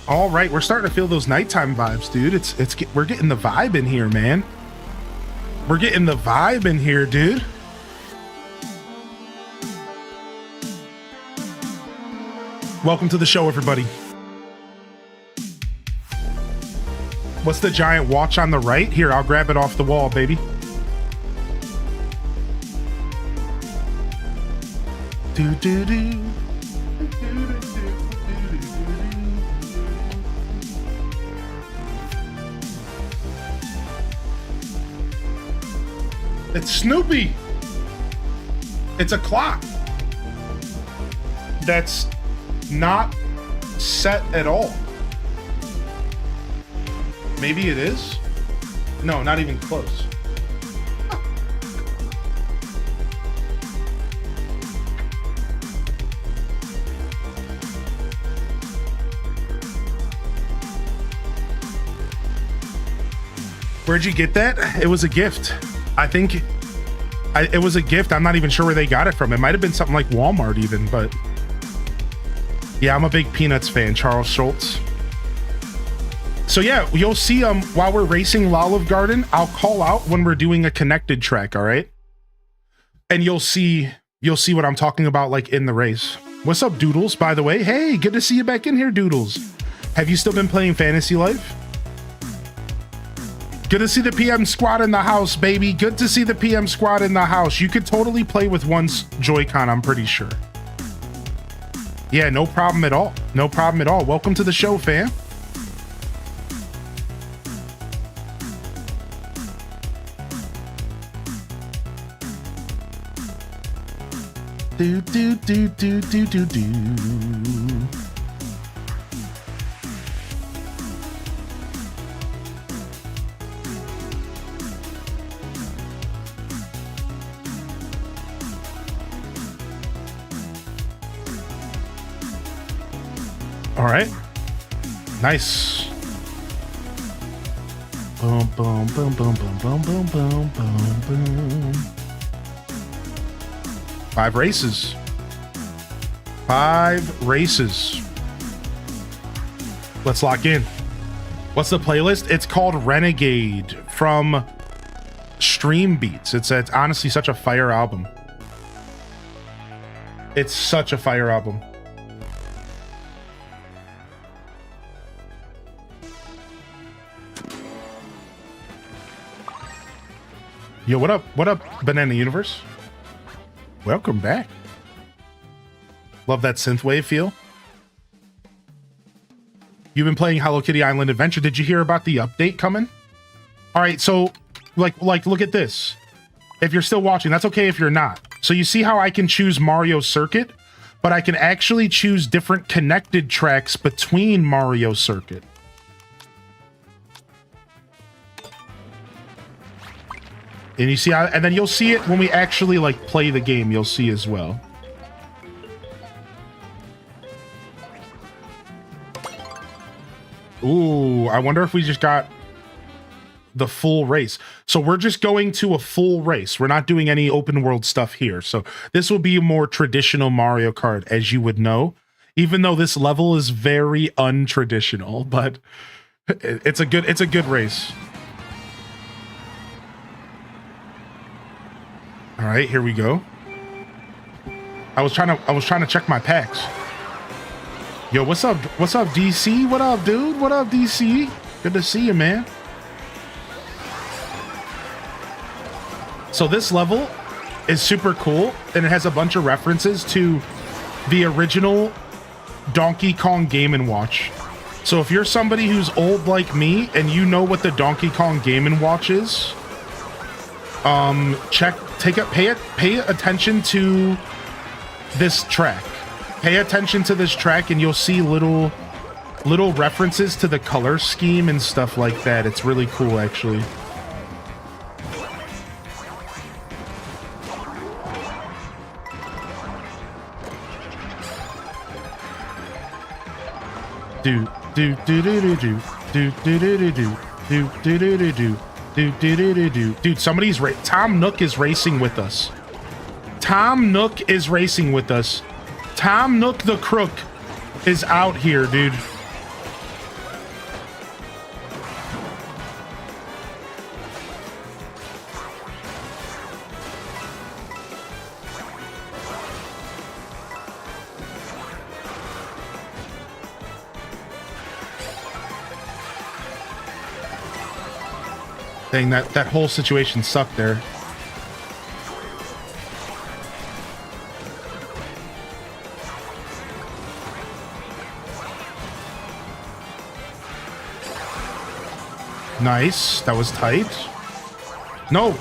All right, we're starting to feel those nighttime vibes, dude. We're getting the vibe in here, man. We're getting the vibe in here, dude. Welcome to the show, everybody. What's the giant watch on the right? Here, I'll grab it off the wall, baby. Do do do. It's Snoopy. It's a clock that's not set at all. Maybe it is? No, not even close. Where'd you get that? It was a gift. I think it was a gift. I'm not even sure where they got it from. It might have been something like Walmart even, but yeah, I'm a big Peanuts fan, Charles Schultz. So yeah, you'll see while we're racing Olive Garden, I'll call out when we're doing a connected track, all right? And you'll see what I'm talking about like in the race. What's up, Doodles, by the way? Hey, good to see you back in here, Doodles. Have you still been playing Fantasy Life? Good to see the PM squad in the house, baby. Good to see the PM squad in the house. You could totally play with one Joy-Con, I'm pretty sure. Yeah, no problem at all. No problem at all. Welcome to the show, fam. Do do do do do do do. All right, nice. Boom, boom, boom, boom, boom, boom, boom, boom, boom, boom. 5 races. 5 races. Let's lock in. What's the playlist? It's called Renegade from Stream Beats. It's honestly such a fire album. It's such a fire album. Yo, what up? What up, Banana Universe? Welcome back. Love that synthwave feel. You've been playing Hello Kitty Island Adventure. Did you hear about the update coming? All right, so like look at this. If you're still watching, that's okay if you're not. So you see how I can choose Mario Circuit, but I can actually choose different connected tracks between Mario Circuit. And you see, and then you'll see it when we actually like play the game. You'll see as well. Ooh, I wonder if we just got the full race. So we're just going to a full race. We're not doing any open world stuff here. So this will be a more traditional Mario Kart, as you would know, even though this level is very untraditional, but it's a good race. All right, here we go. I was trying to check my packs. Yo, what's up? What's up, DC? What up, dude? What up, DC? Good to see you, man. So this level is super cool, and it has a bunch of references to the original Donkey Kong Game & Watch. So if you're somebody who's old like me and you know what the Donkey Kong Game & Watch is, pay attention to this track. Pay attention to this track and you'll see little references to the color scheme and stuff like that. It's really cool, actually. Dude, somebody's Tom Nook is racing with us. Tom Nook is racing with us. Tom Nook the Crook is out here, dude. Dang, that whole situation sucked there. Nice. That was tight. No.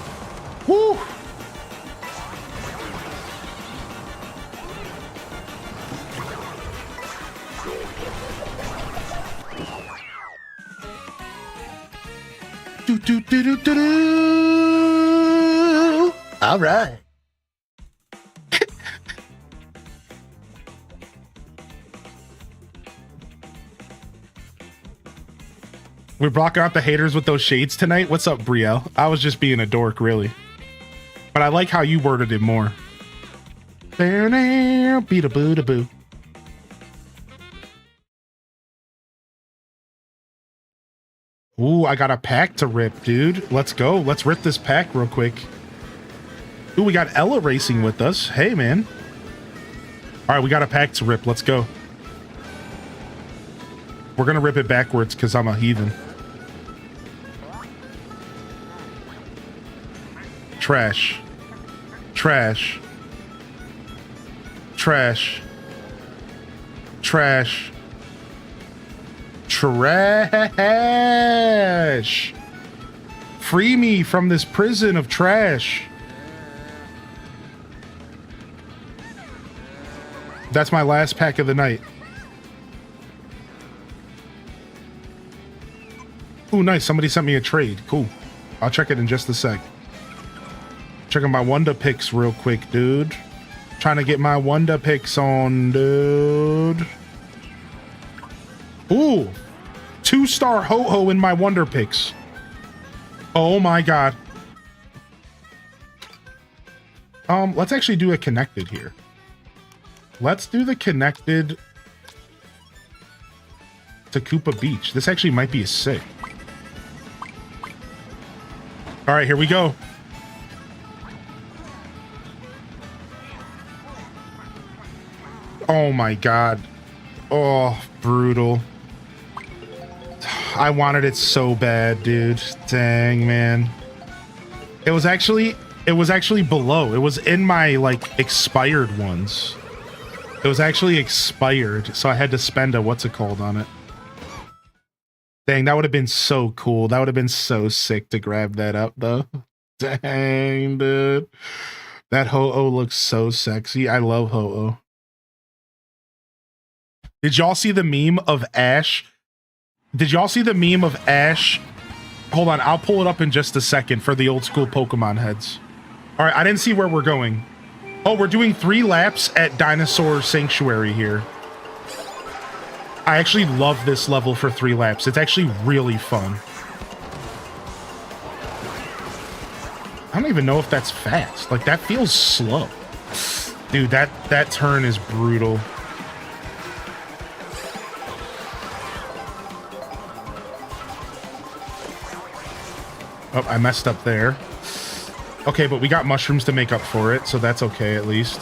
Woo. All right. We're blocking out the haters with those shades tonight. What's up, Brielle? I was just being a dork, really. But I like how you worded it more. Beat-a-boo-da-boo. Ooh, I got a pack to rip, dude. Let's go. Let's rip this pack real quick. Ooh, we got Ella racing with us. Hey, man. All right, we got a pack to rip. Let's go. We're going to rip it backwards because I'm a heathen. Trash. Trash. Trash. Trash. Trash. Free me from this prison of trash. That's my last pack of the night. Ooh, nice. Somebody sent me a trade. Cool. I'll check it in just a sec. Checking my Wonder picks real quick, dude. Trying to get my Wonder picks on, dude. Ooh. 2-star Ho-Ho in my Wonder picks. Oh my god. Let's actually do a connected here. Let's do the connected. to Koopa Beach. This actually might be a sick. All right, here we go. Oh my god. Oh, brutal. I wanted it so bad, dude. Dang, man. It was actually below. It was in my like expired ones. It was actually expired, so I had to spend a what's it called on it. Dang, that would have been so cool. That would have been so sick to grab that up though. Dang, dude. That Ho-Oh looks so sexy. I love Ho-Oh. Did y'all see the meme of Ash? Did y'all see the meme of Ash? Hold on, I'll pull it up in just a second for the old school Pokemon heads. All right, I didn't see where we're going. Oh, we're doing 3 laps at Dinosaur Sanctuary here. I actually love this level for 3 laps. It's actually really fun. I don't even know if that's fast. Like, that feels slow. Dude, that turn is brutal. Oh, I messed up there. Okay, but we got mushrooms to make up for it, so that's okay at least.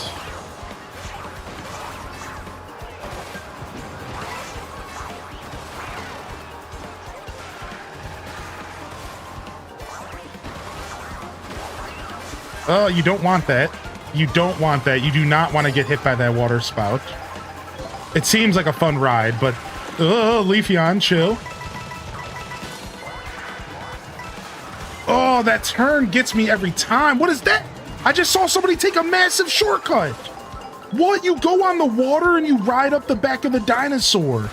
Oh, you don't want that. You don't want that. You do not want to get hit by that water spout. It seems like a fun ride, but... Leafeon, chill. Oh, that turn gets me every time. What is that? I just saw somebody take a massive shortcut. What? You go on the water and you ride up the back of the dinosaur.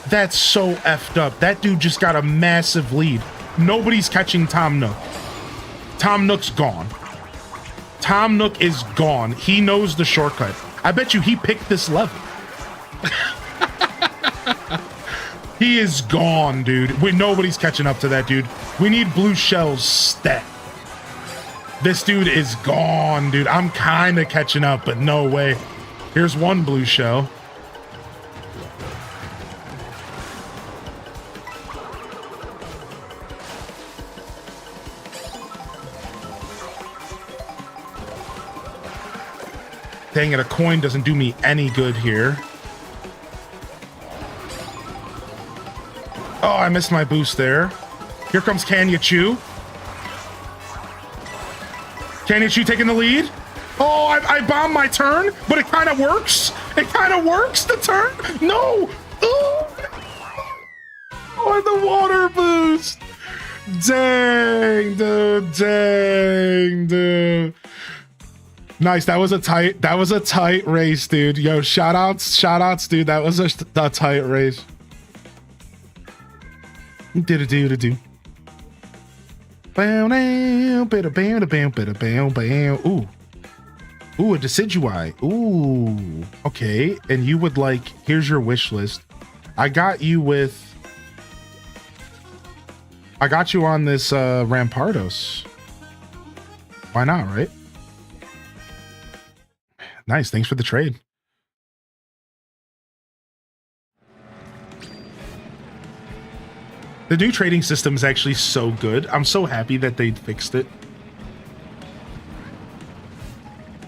That's so effed up. That dude just got a massive lead. Nobody's catching Tom Nook. Tom Nook's gone. Tom Nook is gone. He knows the shortcut. I bet you he picked this level. He is gone, dude. Nobody's catching up to that dude. We need blue shells stat. This dude is gone, dude. I'm kind of catching up, but no way. Here's one blue shell. Dang it, a coin doesn't do me any good here. Oh, I missed my boost there. Here comes Can You Chew. Can You Chew taking the lead? Oh, I bombed my turn, but it kind of works. It kind of works, the turn. No. Oh, the water boost. Dang, dude. Dang, dude. Nice. That was a tight race, dude. Yo, shout outs, dude. That was a tight race. Do-do-do-do-do. Ooh. Ooh, a Decidueye. Ooh. Okay. And you would like, here's your wish list. I got you on this Rampardos. Why not, right? Nice. Thanks for the trade. The new trading system is actually so good. I'm so happy that they fixed it.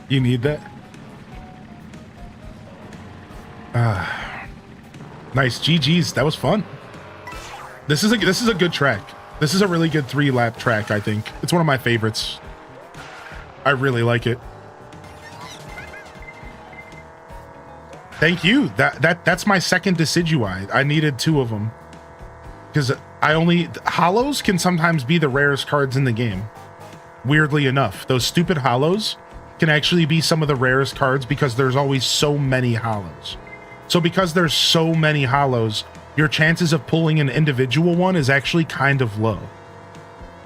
You need that? Nice. GG's. That was fun. This is a good track. This is a really good 3-lap track, I think. It's one of my favorites. I really like it. Thank you. That's my second Decidueye. I needed 2 of them. Because hollows can sometimes be the rarest cards in the game. Weirdly enough, those stupid hollows can actually be some of the rarest cards because there's always so many hollows. So because there's so many hollows, your chances of pulling an individual one is actually kind of low.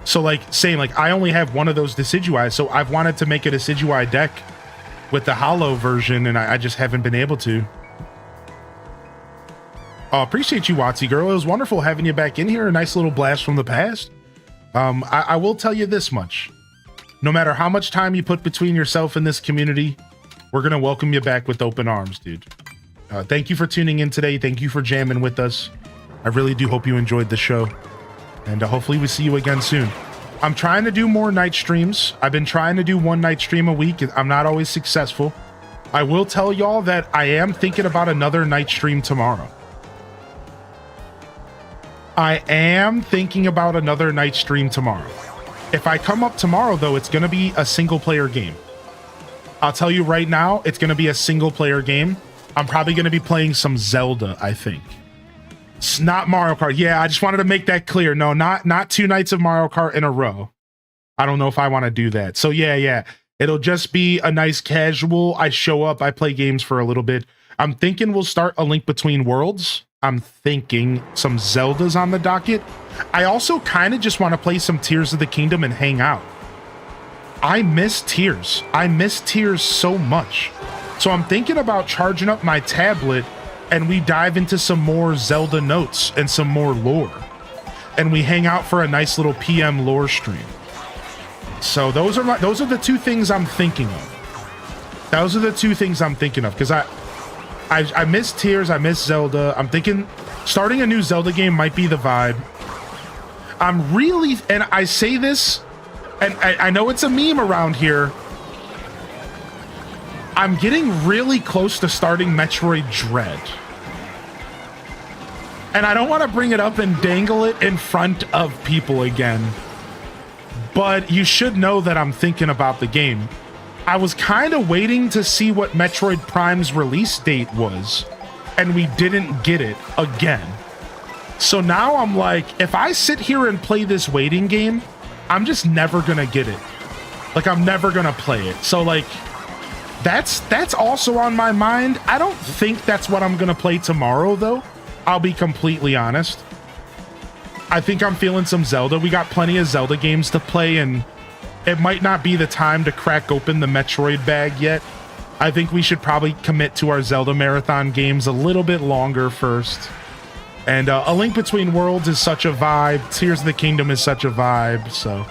So like saying like I only have one of those Decidueye, so I've wanted to make a Decidueye deck with the hollow version, and I just haven't been able to. Appreciate you, Watsy girl. It was wonderful having you back in here. A nice little blast from the past. I will tell you this much. No matter how much time you put between yourself and this community, we're going to welcome you back with open arms, dude. Thank you for tuning in today. Thank you for jamming with us. I really do hope you enjoyed the show. And hopefully we see you again soon. I'm trying to do more night streams. I've been trying to do one night stream a week. I'm not always successful. I will tell y'all that I am thinking about another night stream tomorrow. I am thinking about another night stream tomorrow. If I come up tomorrow, though, it's going to be a single player game. I'll tell you right now, it's going to be a single player game. I'm probably going to be playing some Zelda, I think. It's not Mario Kart. Yeah, I just wanted to make that clear. No, not 2 nights of Mario Kart in a row. I don't know if I want to do that. So yeah. It'll just be a nice casual. I show up, I play games for a little bit. I'm thinking we'll start A Link Between Worlds. I'm thinking some Zeldas on the docket. I also kind of just want to play some Tears of the Kingdom and hang out. I miss Tears. I miss Tears so much. So I'm thinking about charging up my tablet and we dive into some more Zelda notes and some more lore. And we hang out for a nice little PM lore stream. So those are the 2 things I'm thinking of. Those are the 2 things I'm thinking of, because I miss Tears, I miss Zelda. I'm thinking starting a new Zelda game might be the vibe. I'm really, and I say this, and I know it's a meme around here, I'm getting really close to starting Metroid Dread. And I don't want to bring it up and dangle it in front of people again, but you should know that I'm thinking about the game. I was kind of waiting to see what Metroid Prime's release date was, and we didn't get it again. So now I'm like, if I sit here and play this waiting game, I'm just never gonna get it. Like, I'm never gonna play it. So like, that's also on my mind. I don't think that's what I'm gonna play tomorrow, though. I'll be completely honest. I think I'm feeling some Zelda. We got plenty of Zelda games to play, and it might not be the time to crack open the Metroid bag yet. I think we should probably commit to our Zelda marathon games a little bit longer first. And A Link Between Worlds is such a vibe. Tears of the Kingdom is such a vibe, so.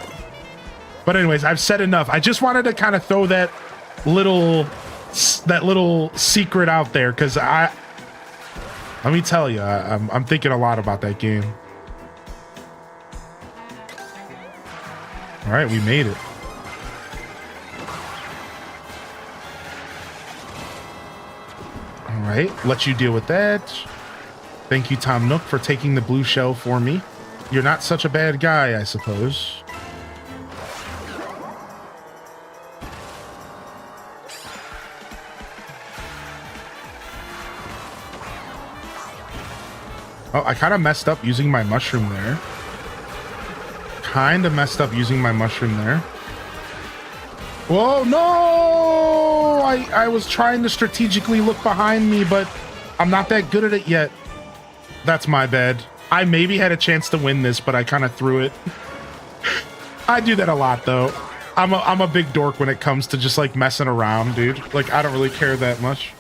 But anyways, I've said enough. I just wanted to kind of throw that little secret out there, because let me tell you, I'm thinking a lot about that game. All right, we made it. All right, let you deal with that. Thank you, Tom Nook, for taking the blue shell for me. You're not such a bad guy, I suppose. Oh, I kind of messed up using my mushroom there. Whoa, no! I was trying to strategically look behind me, but I'm not that good at it yet. That's my bad. I maybe had a chance to win this, but I kind of threw it. I do that a lot, though. I'm a big dork when it comes to just, like, messing around, dude. Like, I don't really care that much.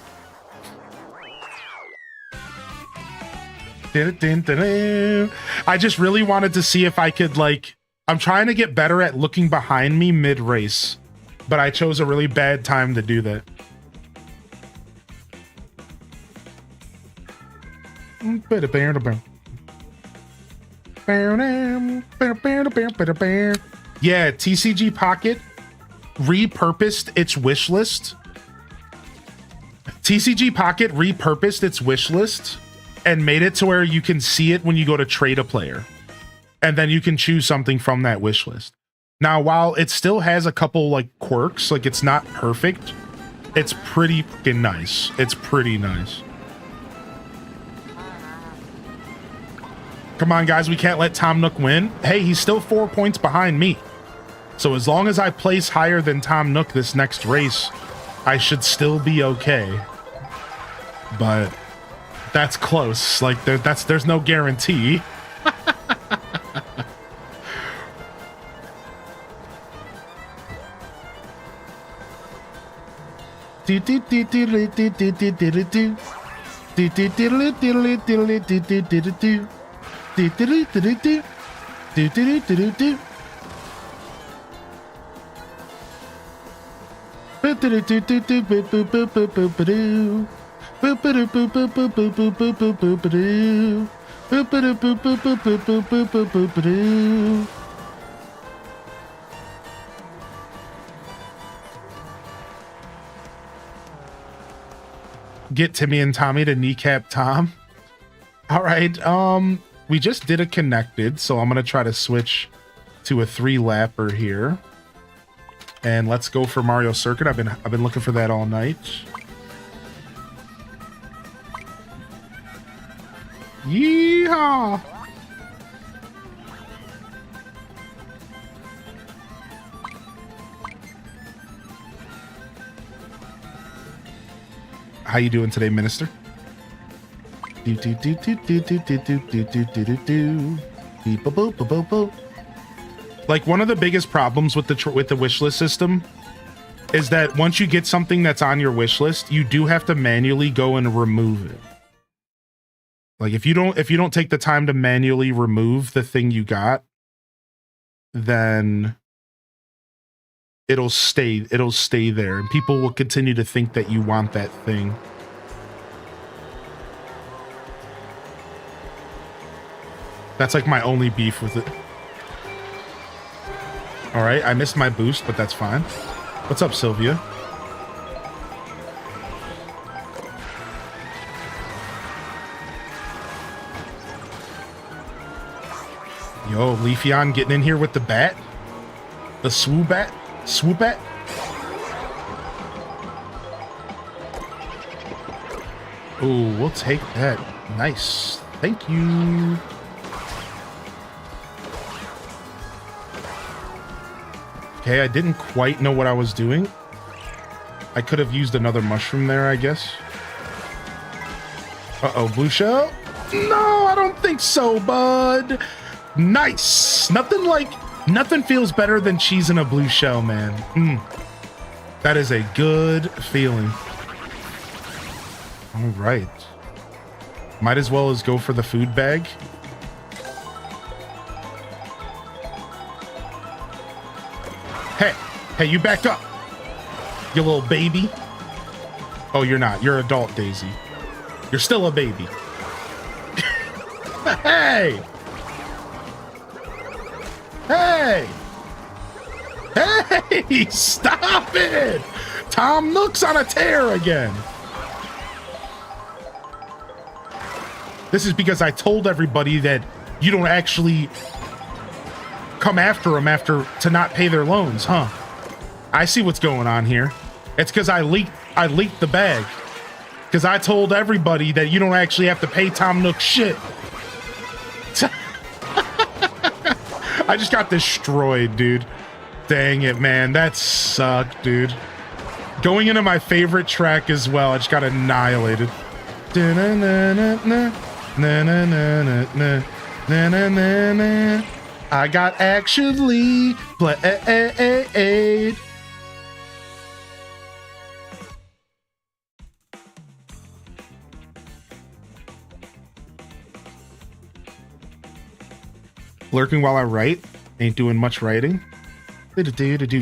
I just really wanted to see if I could, like... I'm trying to get better at looking behind me mid-race, but I chose a really bad time to do that. Yeah, TCG Pocket repurposed its wish list. TCG Pocket repurposed its wish list and made it to where you can see it when you go to trade a player. And then you can choose something from that wish list. Now, while it still has a couple like quirks, like it's not perfect, it's pretty fucking nice. It's pretty nice. Come on, guys, we can't let Tom Nook win. Hey, he's still 4 points behind me. So as long as I place higher than Tom Nook this next race, I should still be okay. But that's close. Like there's no guarantee. Boop-a-doo-boop-boop-boop-boop-boop-boop-boop-boop-boop-boop-doo. Get Timmy and Tommy to kneecap Tom. All right. We just did a connected, so I'm gonna try to switch to a 3-lapper here. And let's go for Mario Circuit. I've been looking for that all night. Yeehaw! How you doing today, Minister? Do do do do do do do do do do do do do. Beep boop boop boop boop. Like, one of the biggest problems with the wish list system is that once you get something that's on your wish list, you do have to manually go and remove it. Like, if you don't take the time to manually remove the thing you got, then it'll stay there, and people will continue to think that you want that thing. That's like my only beef with it. All right, I missed my boost, but that's fine. What's up, Sylvia? Yo, Leafeon getting in here with the bat. The swoop bat. Swoop bat. Oh, we'll take that. Nice. Thank you. Okay, I didn't quite know what I was doing. I could have used another mushroom there, I guess. Uh-oh, blue shell? No, I don't think so, bud. Nice. Nothing feels better than cheese in a blue shell, man. That is a good feeling. All right. Might as well as go for the food bag. Hey, you back up, you little baby. Oh, you're not. You're adult, Daisy. You're still a baby. Hey! Hey! Hey! Stop it! Tom Nook's on a tear again. This is because I told everybody that you don't actually come after them to not pay their loans, huh? I see what's going on here. It's because I leaked the bag. Because I told everybody that you don't actually have to pay Tom Nook shit. I just got destroyed, dude. Dang it, man. That sucked, dude. Going into my favorite track as well, I just got annihilated. I got actually played. Lurking while I write. Ain't doing much writing.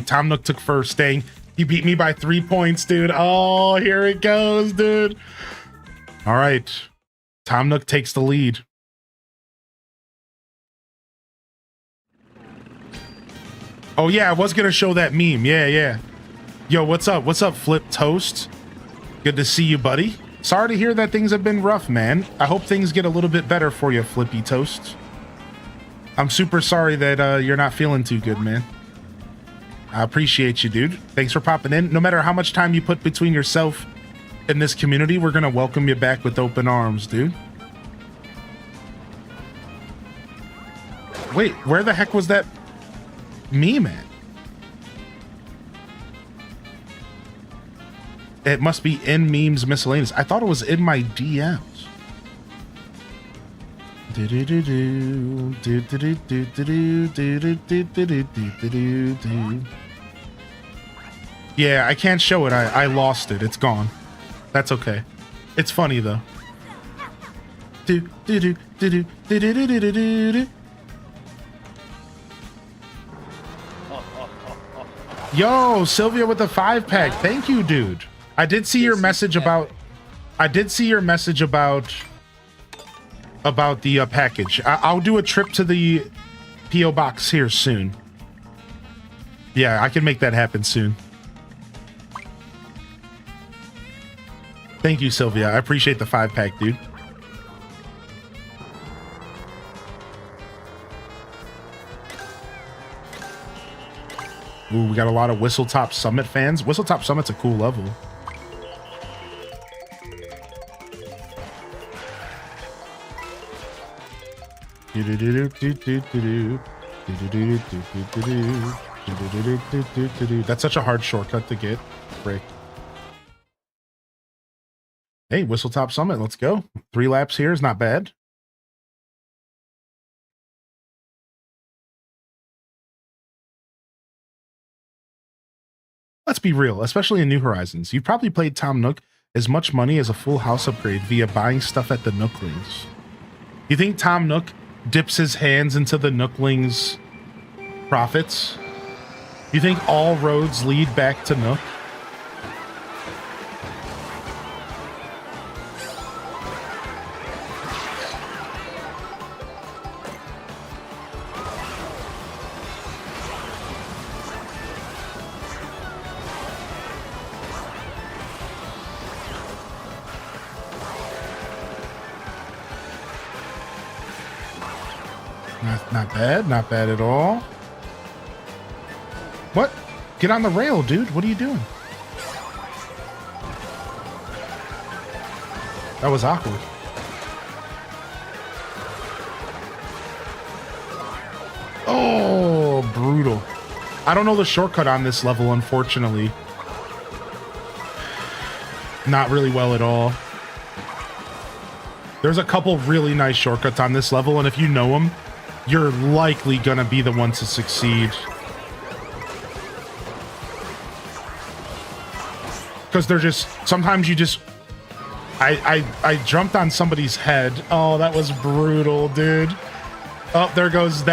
Tom Nook took first. Dang. He beat me by 3 points, dude. Oh, here it goes, dude. All right. Tom Nook takes the lead. Oh, yeah, I was going to show that meme. Yeah. Yo, what's up? What's up, Flip Toast? Good to see you, buddy. Sorry to hear that things have been rough, man. I hope things get a little bit better for you, Flippy Toast. I'm super sorry that you're not feeling too good, man. I appreciate you, dude. Thanks for popping in. No matter how much time you put between yourself and this community, we're going to welcome you back with open arms, dude. Wait, where the heck was that meme at? It must be in memes miscellaneous. I thought it was in my DMs. Yeah, I can't show it. I lost it. It's gone. That's okay. It's funny though. Yo, Sylvia with the 5-pack. Thank you, dude. I did see your message about about the package. I'll do a trip to the P.O. box here soon. Yeah, I can make that happen soon. Thank you, Sylvia. I appreciate the 5-pack, dude. Ooh, we got a lot of Whistletop Summit fans. Whistletop Summit's a cool level. That's such a hard shortcut to get. Break. Hey, Whistletop Summit, let's go. 3 laps here is not bad. Let's be real, especially in New Horizons. You've probably played Tom Nook as much money as a full house upgrade via buying stuff at the Nooklings. You think Tom Nook dips his hands into the Nooklings' profits? You think all roads lead back to Nook? Not bad, not bad at all. What? Get on the rail, dude. What are you doing? That was awkward. Oh, brutal. I don't know the shortcut on this level, unfortunately. Not really well at all. There's a couple really nice shortcuts on this level, and if you know them, you're likely gonna be the one to succeed. Because they're just, sometimes you just, I jumped on somebody's head. Oh, that was brutal, dude. Oh, there goes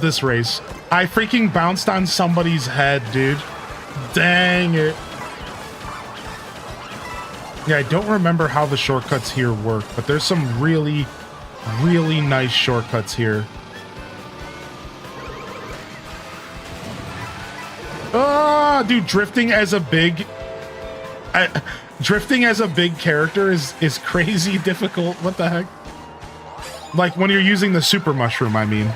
this race. I freaking bounced on somebody's head, dude. Dang it. Yeah, I don't remember how the shortcuts here work, but there's some really, really nice shortcuts here. Oh, dude, drifting as a big character is crazy difficult. What the heck? Like when you're using the super mushroom, I mean.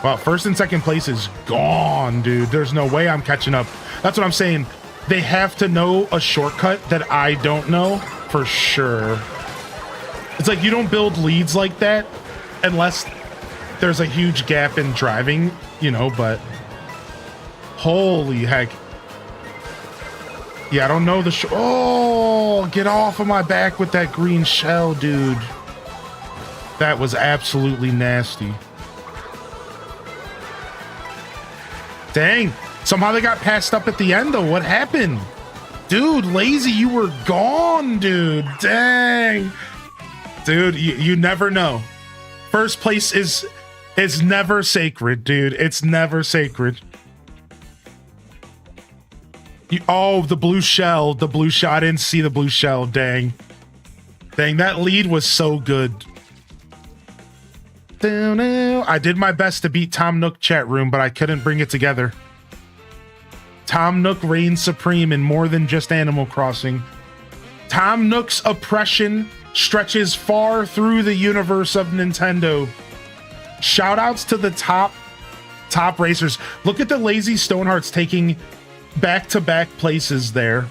Well, first and second place is gone, dude. There's no way I'm catching up. That's what I'm saying. They have to know a shortcut that I don't know for sure. It's like you don't build leads like that unless there's a huge gap in driving, you know, but holy heck. Yeah, I don't know the oh, get off of my back with that green shell, dude. That was absolutely nasty. Dang. Somehow they got passed up at the end, though. What happened? Dude, Lazy, you were gone, dude. Dang. Dude, you never know. First place is never sacred, dude. It's never sacred. Oh, the blue shell. The blue shell. I didn't see the blue shell. Dang. Dang, that lead was so good. I did my best to beat Tom Nook chat room, but I couldn't bring it together. Tom Nook reigns supreme in more than just Animal Crossing. Tom Nook's oppression stretches far through the universe of Nintendo. Shoutouts to the top racers. Look at the Lazy Stonehearts taking back-to-back places there.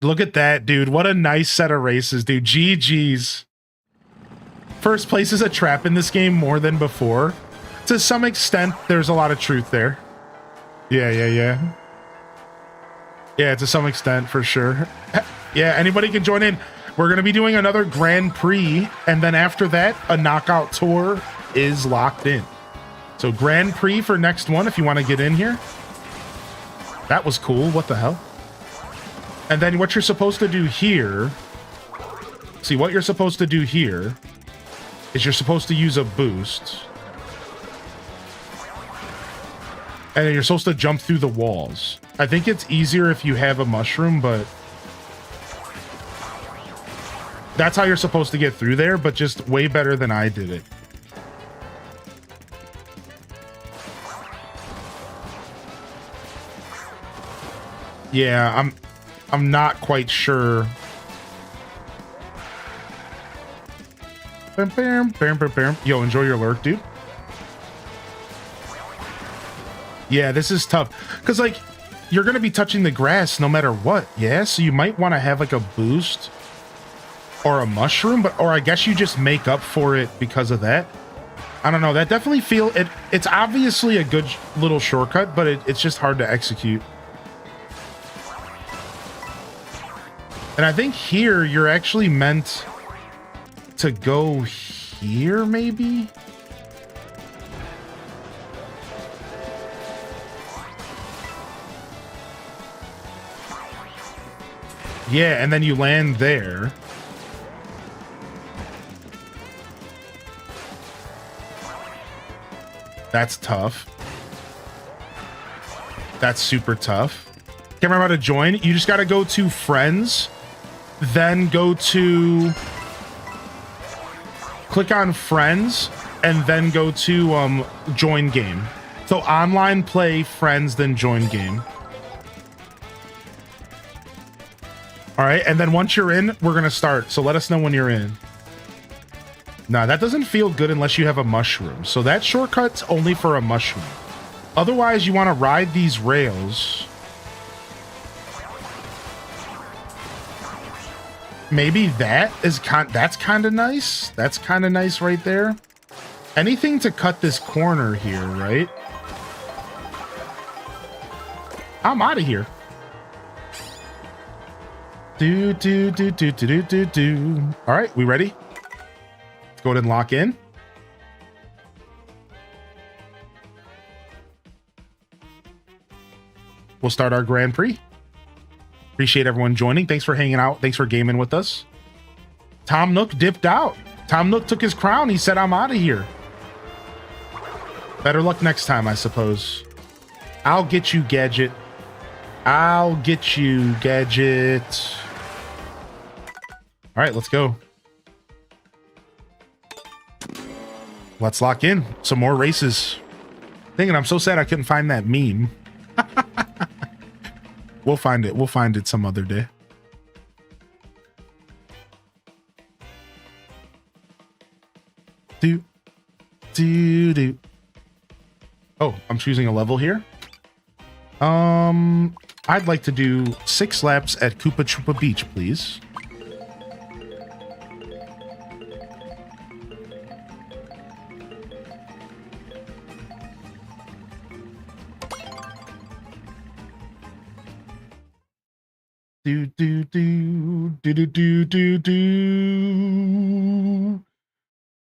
Look at that, dude. What a nice set of races, dude. GG's. First place is a trap in this game more than before. To some extent, there's a lot of truth there. Yeah, to some extent, for sure. Yeah, anybody can join in. We're going to be doing another Grand Prix, and then after that, a knockout tour is locked in. So Grand Prix for next one, if you want to get in here. That was cool. What the hell? And then what you're supposed to do here... See, what you're supposed to do here is you're supposed to use a boost. And then you're supposed to jump through the walls. I think it's easier if you have a mushroom, but... That's how you're supposed to get through there, but just way better than I did it. Yeah, I'm not quite sure. Yo, enjoy your lurk, dude. Yeah, this is tough because like you're gonna be touching the grass no matter what. Yeah, so you might want to have like a boost or a mushroom, but or I guess you just make up for it because of that. I don't know. That definitely feel it. It's obviously a good little shortcut, but it's just hard to execute. And I think here you're actually meant to go here, maybe. Yeah, and then you land there. That's tough. That's super tough. Can't remember how to join. You just got to go to friends, then go to click on friends, and then go to join game. So online play, friends, then join game. All right, and then once you're in, we're gonna start. So let us know when you're in. Nah, that doesn't feel good unless you have a mushroom. So that shortcut's only for a mushroom. Otherwise, you want to ride these rails. Maybe that's kind of nice. That's kind of nice right there. Anything to cut this corner here, right? I'm out of here. Do. All right, we ready? Let's go ahead and lock in. We'll start our Grand Prix. Appreciate everyone joining. Thanks for hanging out. Thanks for gaming with us. Tom Nook dipped out. Tom Nook took his crown. He said, I'm out of here. Better luck next time, I suppose. I'll get you, Gadget. I'll get you, Gadget. All right, let's go. Let's lock in. Some more races. Thinking I'm so sad I couldn't find that meme. We'll find it. We'll find it some other day. Do. Oh, I'm choosing a level here. I'd like to do 6 laps at Koopa Troopa Beach, please.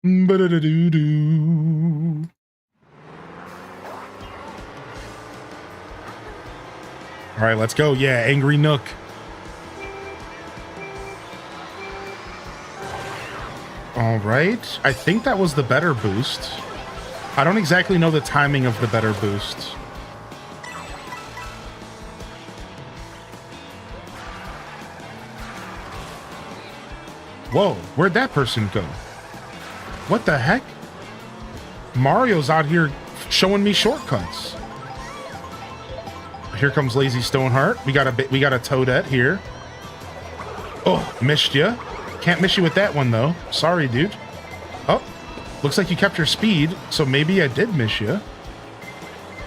Ba-da-da-doo-doo. All right, let's go. Yeah, Angry Nook. All right. I think that was the better boost. I don't exactly know the timing of the better boost. Whoa, where'd that person go? What the heck? Mario's out here showing me shortcuts. Here comes Lazy Stoneheart. We got a Toadette here. Oh, missed ya. Can't miss you with that one though. Sorry, dude. Oh, looks like you kept your speed, so maybe I did miss you.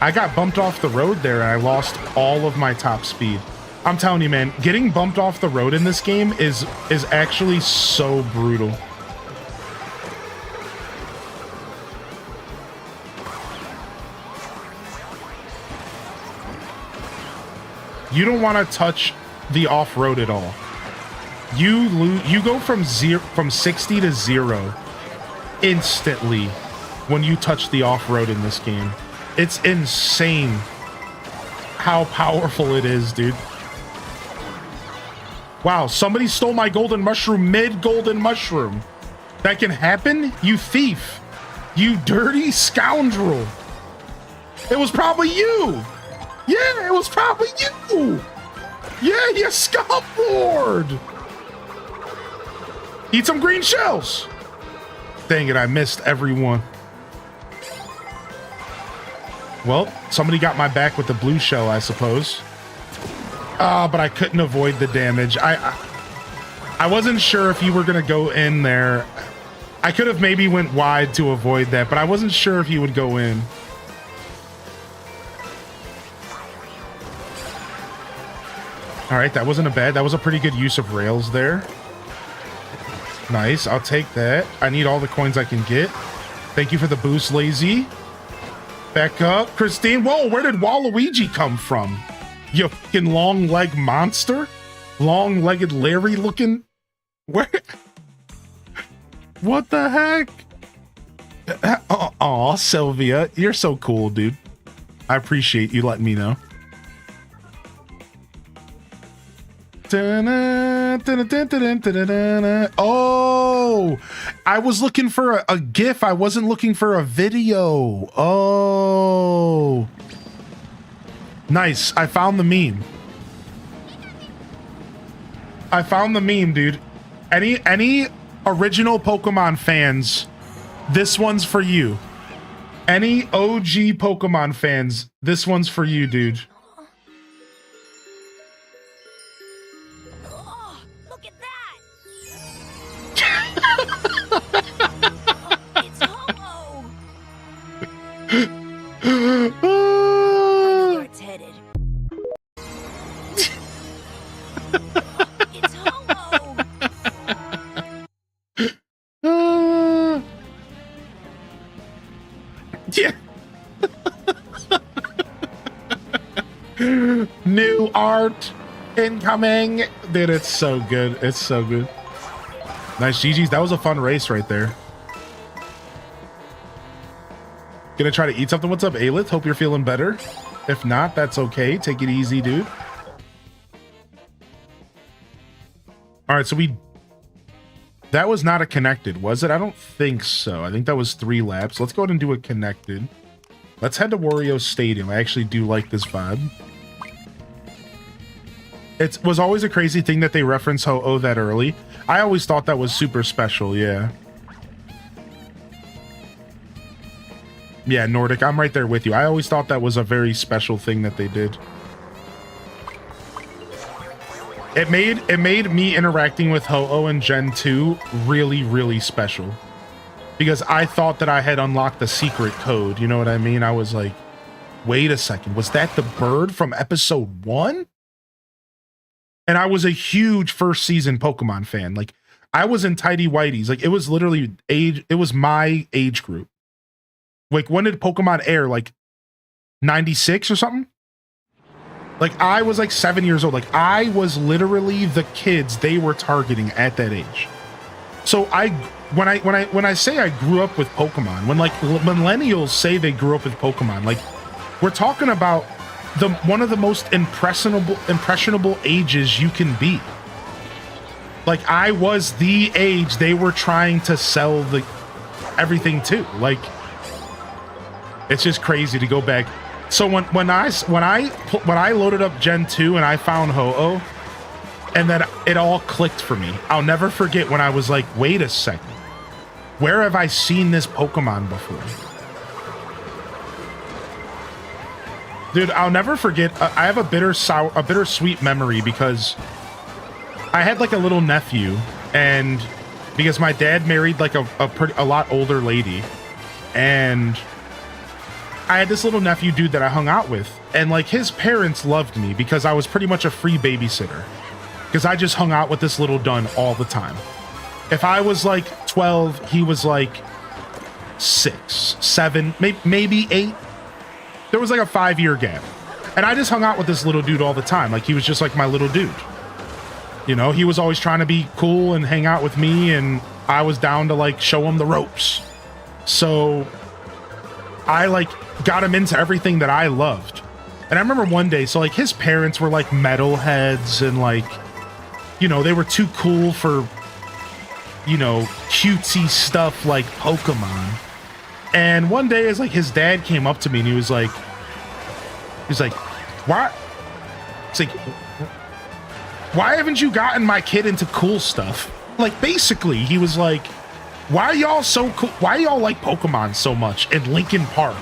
I got bumped off the road there and I lost all of my top speed. I'm telling you, man, getting bumped off the road in this game is actually so brutal. You don't want to touch the off-road at all. You go from 60 to 0 instantly when you touch the off-road in this game. It's insane how powerful it is, dude. Wow, somebody stole my golden mushroom mid-golden mushroom. That can happen? You thief. You dirty scoundrel. It was probably you. Yeah, it was probably you. Yeah, you scum lord. Eat some green shells. Dang it, I missed everyone. Well, somebody got my back with the blue shell, I suppose. But I couldn't avoid the damage. I wasn't sure if you were gonna go in there. I could have maybe went wide to avoid that, but I wasn't sure if you would go in. All right, that wasn't a bad. That was a pretty good use of rails there. Nice, I'll take that. I need all the coins I can get. Thank you for the boost, Lazy. Back up, Christine. Whoa, where did Waluigi come from? You fucking long leg monster? Long-legged Larry looking? Where? What the heck? Aw, Sylvia, you're so cool, dude. I appreciate you letting me know. Oh, I was looking for a GIF. I wasn't looking for a video. Oh, nice. I found the meme. I found the meme, dude. Any original Pokemon fans, this one's for you. Any OG Pokemon fans, this one's for you, dude. It's headed. It's Homo. Yeah. New art incoming. Dude, it's so good. It's so good. Nice GG's. That was a fun race right there. Gonna try to eat something. What's up, Aelith? Hope you're feeling better. If not, that's okay. Take it easy, dude. All right, so that was not a connected, was it? I don't think so. I think that was 3 laps. Let's go ahead and do a connected. Let's head to Wario Stadium. I actually do like this vibe. It was always a crazy thing that they reference Ho-Oh that early. I always thought that was super special, yeah. Yeah, Nordic, I'm right there with you. I always thought that was a very special thing that they did. It made me interacting with Ho-Oh in Gen 2 really, really special. Because I thought that I had unlocked the secret code, you know what I mean? I was like, wait a second, was that the bird from episode 1? And I was a huge first season Pokemon fan. Like, I was in Tidy Whities. Like, it was literally it was my age group. Like, when did Pokemon air? Like, 96 or something? Like, I was like 7 years old. Like, I was literally the kids they were targeting at that age. So when I say I grew up with Pokemon, when like millennials say they grew up with Pokemon, like, we're talking about one of the most impressionable ages you can be. Like, I was the age they were trying to sell everything to. Like, it's just crazy to go back. So when I loaded up Gen 2 and I found Ho-Oh, and then it all clicked for me. I'll never forget when I was like, wait a second, where have I seen this Pokemon before? Dude, I'll never forget. I have a bittersweet memory because I had like a little nephew, and because my dad married like a lot older lady, and I had this little nephew dude that I hung out with, and like his parents loved me because I was pretty much a free babysitter because I just hung out with this little dun all the time. If I was like 12, he was like 6, 7, maybe 8. There was like a 5-year gap, and I just hung out with this little dude all the time. Like, he was just like my little dude. You know, he was always trying to be cool and hang out with me, and I was down to like show him the ropes. So I like got him into everything that I loved. And I remember one day, so like his parents were like metalheads, and like, you know, they were too cool for, you know, cutesy stuff like Pokemon. And one day, as like his dad came up to me and he was like, why? It's like, why haven't you gotten my kid into cool stuff? like basically he was like, why are y'all so cool? Why y'all like Pokemon so much in Linkin Park?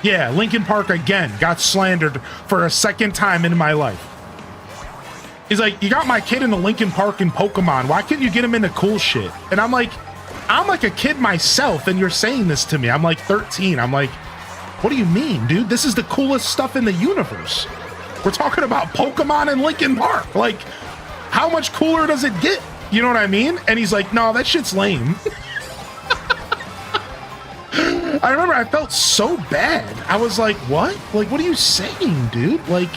Yeah, Linkin Park again got slandered for a second time in my life. He's like, you got my kid into Linkin Park and Pokemon. Why couldn't you get him into cool shit? And I'm like a kid myself, and you're saying this to me. I'm like 13. I'm like, what do you mean, dude? This is the coolest stuff in the universe. We're talking about Pokemon and Linkin Park. Like, how much cooler does it get? You know what I mean? And he's like, no, that shit's lame. I remember I felt so bad. I was like, what? Like, what are you saying, dude? Like,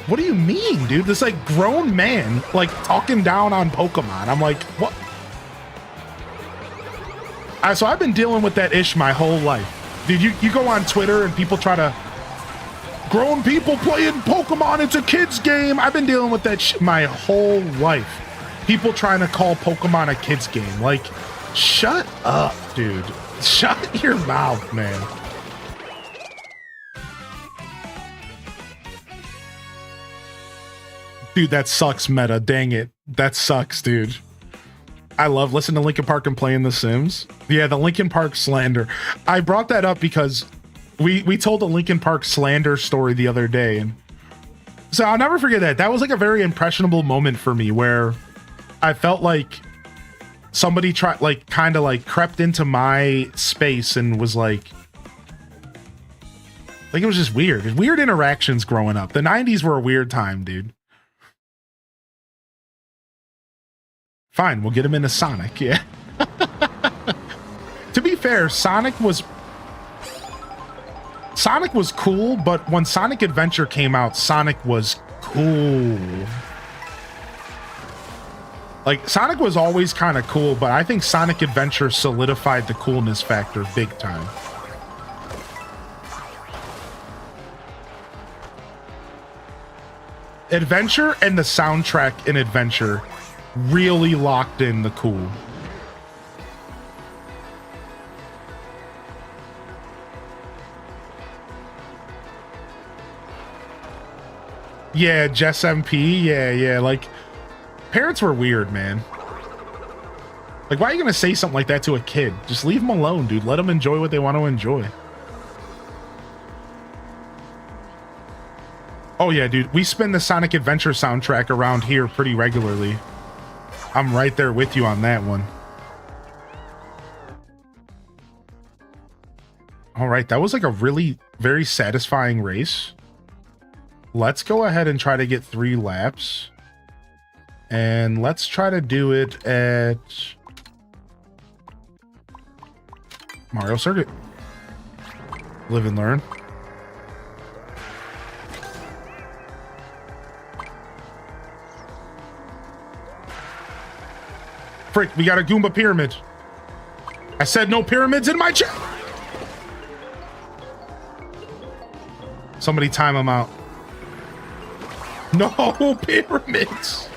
what do you mean, dude? This like grown man, like talking down on Pokemon. I'm like, what? So I've been dealing with that ish my whole life. Dude, you go on Twitter and people try to, grown people playing Pokemon, it's a kid's game. I've been dealing with that shit my whole life. People trying to call Pokemon a kid's game. Like, shut up, dude. Shut your mouth, man. Dude, that sucks, meta. Dang it. That sucks, dude. I love listening to Linkin Park and playing The Sims. Yeah, the Linkin Park slander. I brought that up because we told a Linkin Park slander story the other day. And so I'll never forget that. That was like a very impressionable moment for me where I felt like somebody kind of crept into my space and was like it was just weird. Weird interactions growing up. The 90s were a weird time, dude. Fine, we'll get him into Sonic, yeah. To be fair, Sonic was cool, but when Sonic Adventure came out, Sonic was cool. Like, Sonic was always kind of cool, but I think Sonic Adventure solidified the coolness factor big time. Adventure and the soundtrack in Adventure really locked in the cool. Yeah, Jess MP, yeah, like, parents were weird, man. Like, why are you gonna say something like that to a kid? Just leave them alone, dude. Let them enjoy what they want to enjoy. Oh yeah, dude, we spin the Sonic Adventure soundtrack around here pretty regularly. I'm right there with you on that one. All right, that was like a really very satisfying race. Let's go ahead and try to get 3 laps. And let's try to do it at Mario Circuit. Live and learn. Frick, we got a Goomba pyramid. I said no pyramids in my chat. Somebody time them out. No pyramids.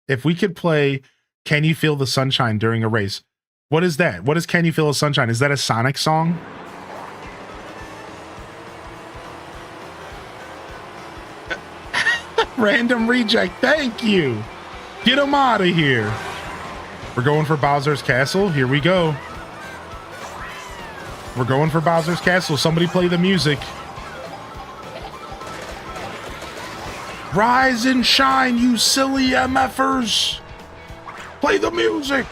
If we could play Can You Feel the Sunshine during a race. What is that? What is Can You Feel the Sunshine? Is that a Sonic song? Random reject. Thank you. Get him out of here. We're going for Bowser's Castle. Here we go. We're going for Bowser's Castle. Somebody play the music. Rise and shine, you silly MFers. Play the music.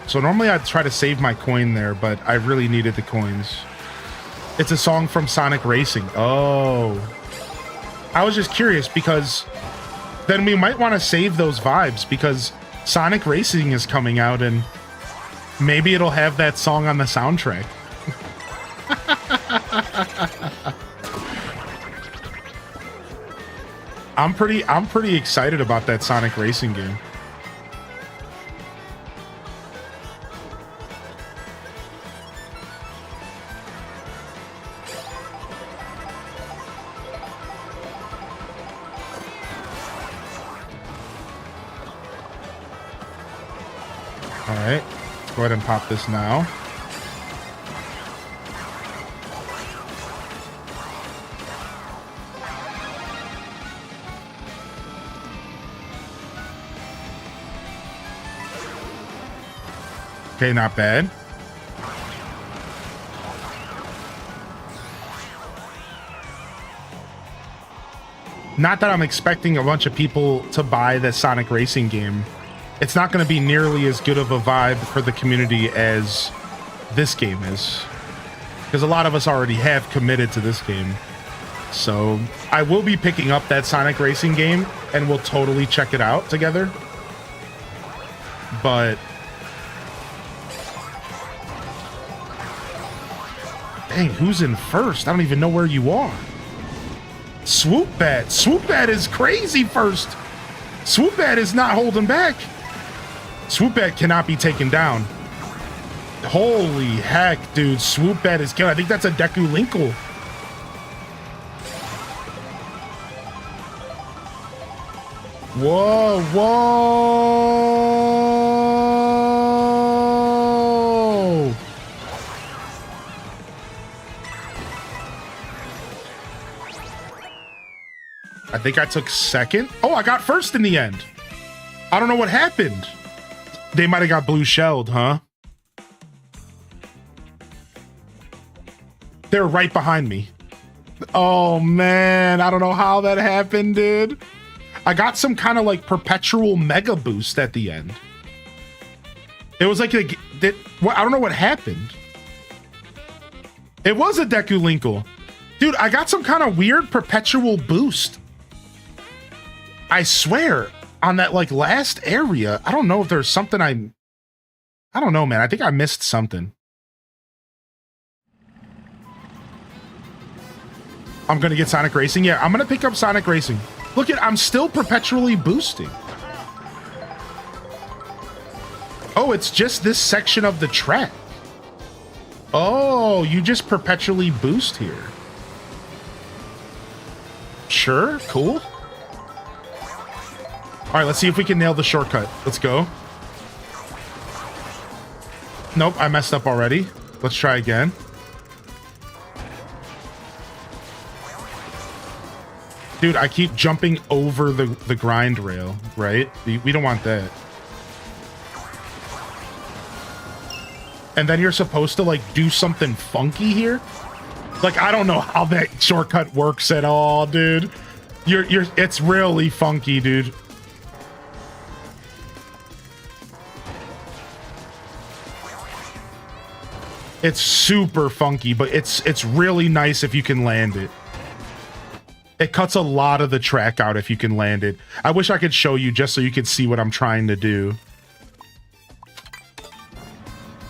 So normally I'd try to save my coin there, but I really needed the coins. It's a song from Sonic Racing. Oh. I was just curious because then we might want to save those vibes because Sonic Racing is coming out and maybe it'll have that song on the soundtrack. I'm pretty excited about that Sonic Racing game. All right, let's go ahead and pop this now. Okay, not bad. Not that I'm expecting a bunch of people to buy the Sonic Racing game. It's not going to be nearly as good of a vibe for the community as this game is. Because a lot of us already have committed to this game. So I will be picking up that Sonic Racing game and we'll totally check it out together. But... dang, who's in first? I don't even know where you are. Swoop Bat. Swoop Bat is crazy first. Swoop Bat is not holding back. Swoop Bat cannot be taken down. Holy heck, dude. Swoop Bat is killing. I think that's a Deku Linkle. Whoa, whoa. I think I took second. Oh, I got first in the end. I don't know what happened. They might have got blue shelled, huh? They're right behind me. Oh, man. I don't know how that happened, dude. I got some kind of like perpetual mega boost at the end. It was like, I don't know what happened. It was a Deku Linkle. Dude, I got some kind of weird perpetual boost. I swear, on that like last area, I don't know if there's something I don't know, man. I think I missed something. I'm gonna get Sonic Racing. Yeah, I'm gonna pick up Sonic Racing. Look at, I'm still perpetually boosting. Oh, it's just this section of the track. Oh, you just perpetually boost here. Sure, cool. All right, let's see if we can nail the shortcut. Let's go. Nope, I messed up already. Let's try again. Dude, I keep jumping over the grind rail, right? We don't want that. And then you're supposed to like do something funky here. Like, I don't know how that shortcut works at all, dude. It's really funky, dude. It's super funky, but it's really nice if you can land it. It cuts a lot of the track out if you can land it. I wish I could show you just so you could see what I'm trying to do.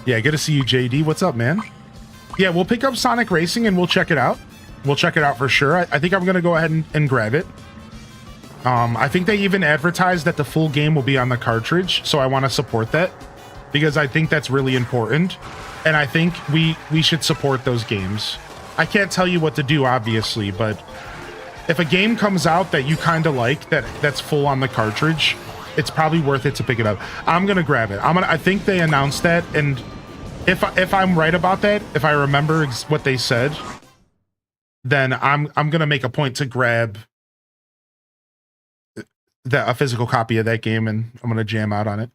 Yeah, good to see you, JD. What's up, man? Yeah, we'll pick up Sonic Racing and we'll check it out. We'll check it out for sure. I think I'm going to go ahead and grab it. I think they even advertised that the full game will be on the cartridge, so I want to support that because I think that's really important. And I think we should support those games. I can't tell you what to do, obviously, but if a game comes out that you kind of like that's full on the cartridge, it's probably worth it to pick it up. I'm gonna grab it. I think they announced that, and if I'm right about that, if I remember what they said, then I'm gonna make a point to grab a physical copy of that game, and I'm gonna jam out on it.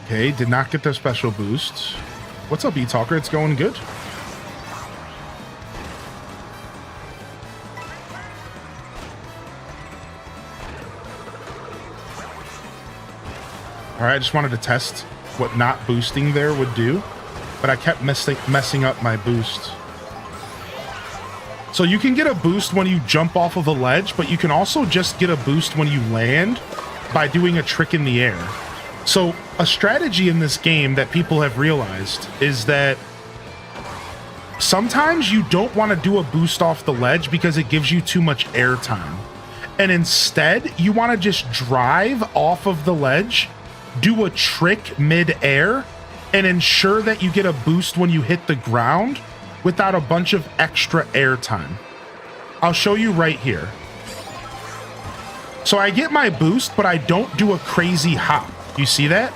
Okay, did not get their special boost. What's up, E-Talker? It's going good. All right, I just wanted to test what not boosting there would do, but I kept messing up my boost. So you can get a boost when you jump off of a ledge, but you can also just get a boost when you land by doing a trick in the air. So a strategy in this game that people have realized is that sometimes you don't want to do a boost off the ledge because it gives you too much air time. And instead, you want to just drive off of the ledge, do a trick mid-air, and ensure that you get a boost when you hit the ground without a bunch of extra air time. I'll show you right here. So I get my boost, but I don't do a crazy hop. You see that?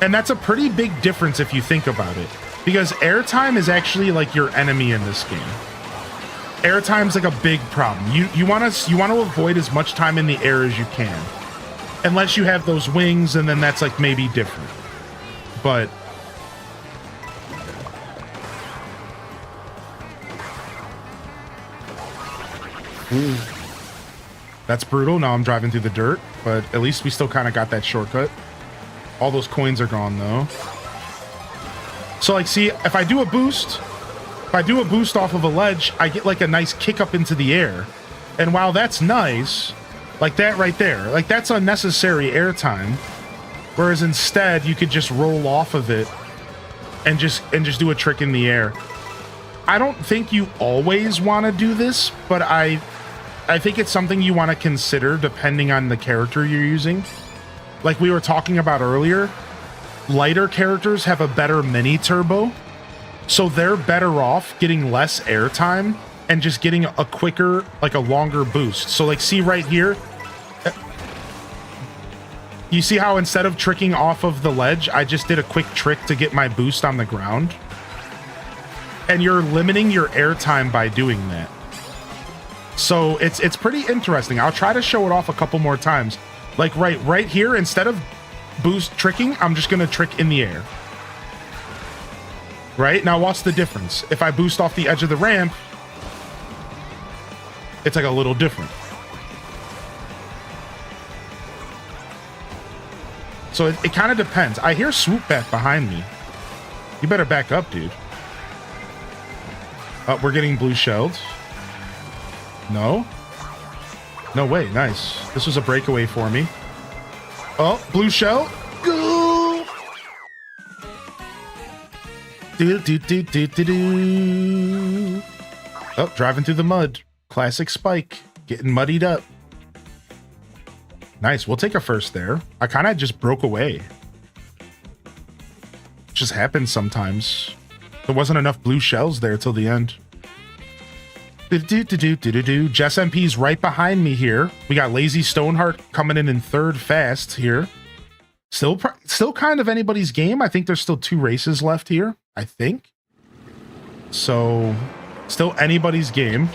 And that's a pretty big difference if you think about it, because airtime is actually like your enemy in this game. Airtime's like a big problem. You want to avoid as much time in the air as you can, unless you have those wings, and then that's like maybe different. But that's brutal. Now I'm driving through the dirt, but at least we still kind of got that shortcut. All those coins are gone though. So like, see, if I do a boost off of a ledge, I get like a nice kick up into the air. And while that's nice, like that right there, like that's unnecessary airtime. Whereas instead you could just roll off of it and just do a trick in the air. I don't think you always want to do this, but I think it's something you want to consider depending on the character you're using. Like we were talking about earlier, lighter characters have a better mini turbo, so they're better off getting less airtime and just getting a quicker, like a longer boost. So like, see right here, you see how instead of tricking off of the ledge, I just did a quick trick to get my boost on the ground? And you're limiting your airtime by doing that. So it's pretty interesting. I'll try to show it off a couple more times. Like right here, instead of boost tricking, I'm just gonna trick in the air. Right? Now what's the difference? If I boost off the edge of the ramp, it's like a little different. So it kind of depends. I hear swoop back behind me. You better back up, dude. Oh, we're getting blue shelled. No? No way. Nice. This was a breakaway for me. Oh, blue shell. Go! Oh, driving through the mud. Classic Spike. Getting muddied up. Nice. We'll take a first there. I kind of just broke away. Just happens sometimes. There wasn't enough blue shells there till the end. Jess MP's right behind me here. We got Lazy Stoneheart coming in third fast here. Still kind of anybody's game. I think there's still 2 races left here, I think. So, still anybody's game.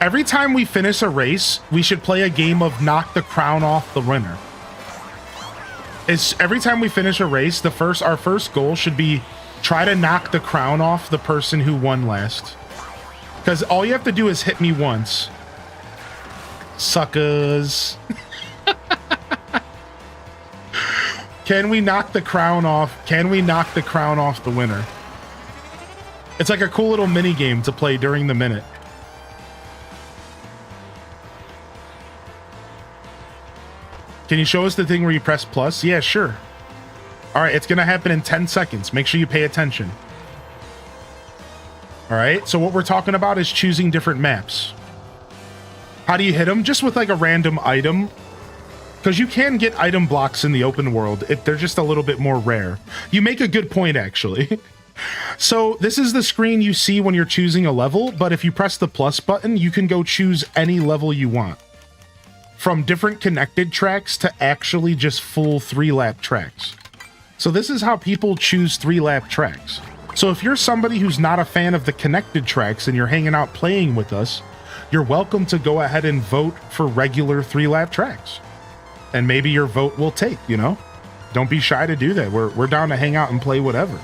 Every time we finish a race, we should play a game of knock the crown off the winner. Every time we finish a race, our first goal should be try to knock the crown off the person who won last. Because all you have to do is hit me once. Suckers. Can we knock the crown off? Can we knock the crown off the winner? It's like a cool little mini game to play during the minute. Can you show us the thing where you press plus? Yeah, sure. All right, it's going to happen in 10 seconds. Make sure you pay attention. All right, so what we're talking about is choosing different maps. How do you hit them? Just with like a random item. Because you can get item blocks in the open world. They're just a little bit more rare. You make a good point, actually. So this is the screen you see when you're choosing a level, but if you press the plus button, you can go choose any level you want. From different connected tracks to actually just full 3-lap tracks. So this is how people choose 3-lap tracks. So if you're somebody who's not a fan of the connected tracks and you're hanging out playing with us, you're welcome to go ahead and vote for regular 3-lap tracks. And maybe your vote will take, you know? Don't be shy to do that. We're down to hang out and play whatever.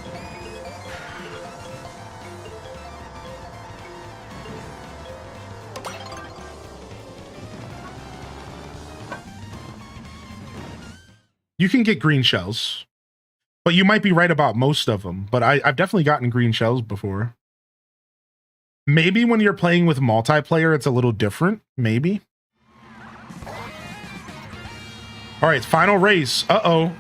You can get green shells, but you might be right about most of them. But I've definitely gotten green shells before. Maybe when you're playing with multiplayer, it's a little different. Maybe. All right, final race. Uh-oh.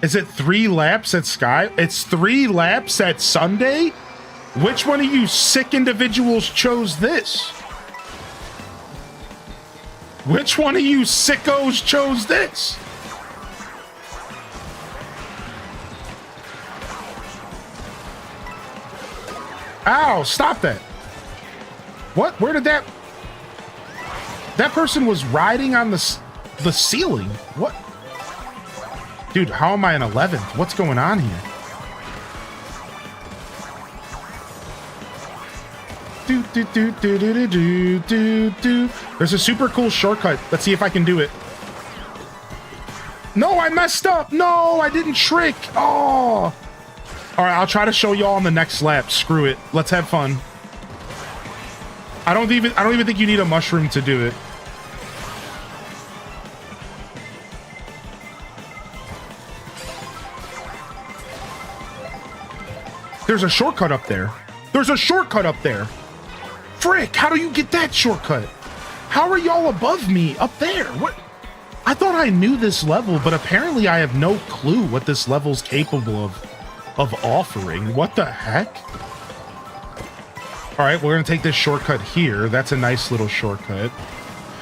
Is it 3 laps at Sky? It's 3 laps at Sunday? Which one of you sick individuals chose this? Which one of you sickos chose this? Ow, stop that. What? Where did that... That person was riding on the ceiling. What? Dude, how am I in 11th? What's going on here? There's a super cool shortcut. Let's see if I can do it. No, I messed up. No, I didn't trick. Oh. All right, I'll try to show y'all on the next lap. Screw it. Let's have fun. I don't even think you need a mushroom to do it. There's a shortcut up there. There's a shortcut up there. Frick, how do you get that shortcut? How are y'all above me up there? What? I thought I knew this level, but apparently I have no clue what this level's capable of offering. What the heck? All right, we're gonna take this shortcut here. That's a nice little shortcut.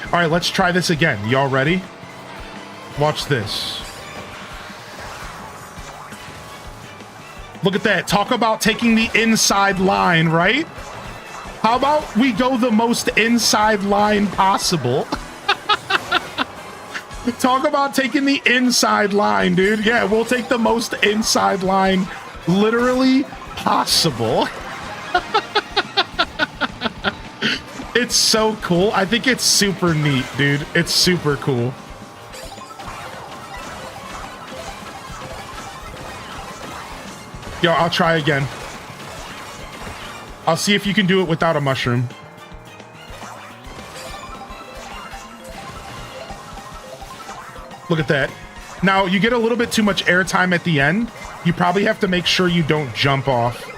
All right, let's try this again. Y'all ready? Watch this. Look at that. Talk about taking the inside line, right? How about we go the most inside line possible? Talk about taking the inside line, dude. Yeah, we'll take the most inside line literally possible. It's so cool. I think it's super neat, dude. It's super cool. Yo, I'll try again. I'll see if you can do it without a mushroom. Look at that. Now, you get a little bit too much airtime at the end. You probably have to make sure you don't jump off.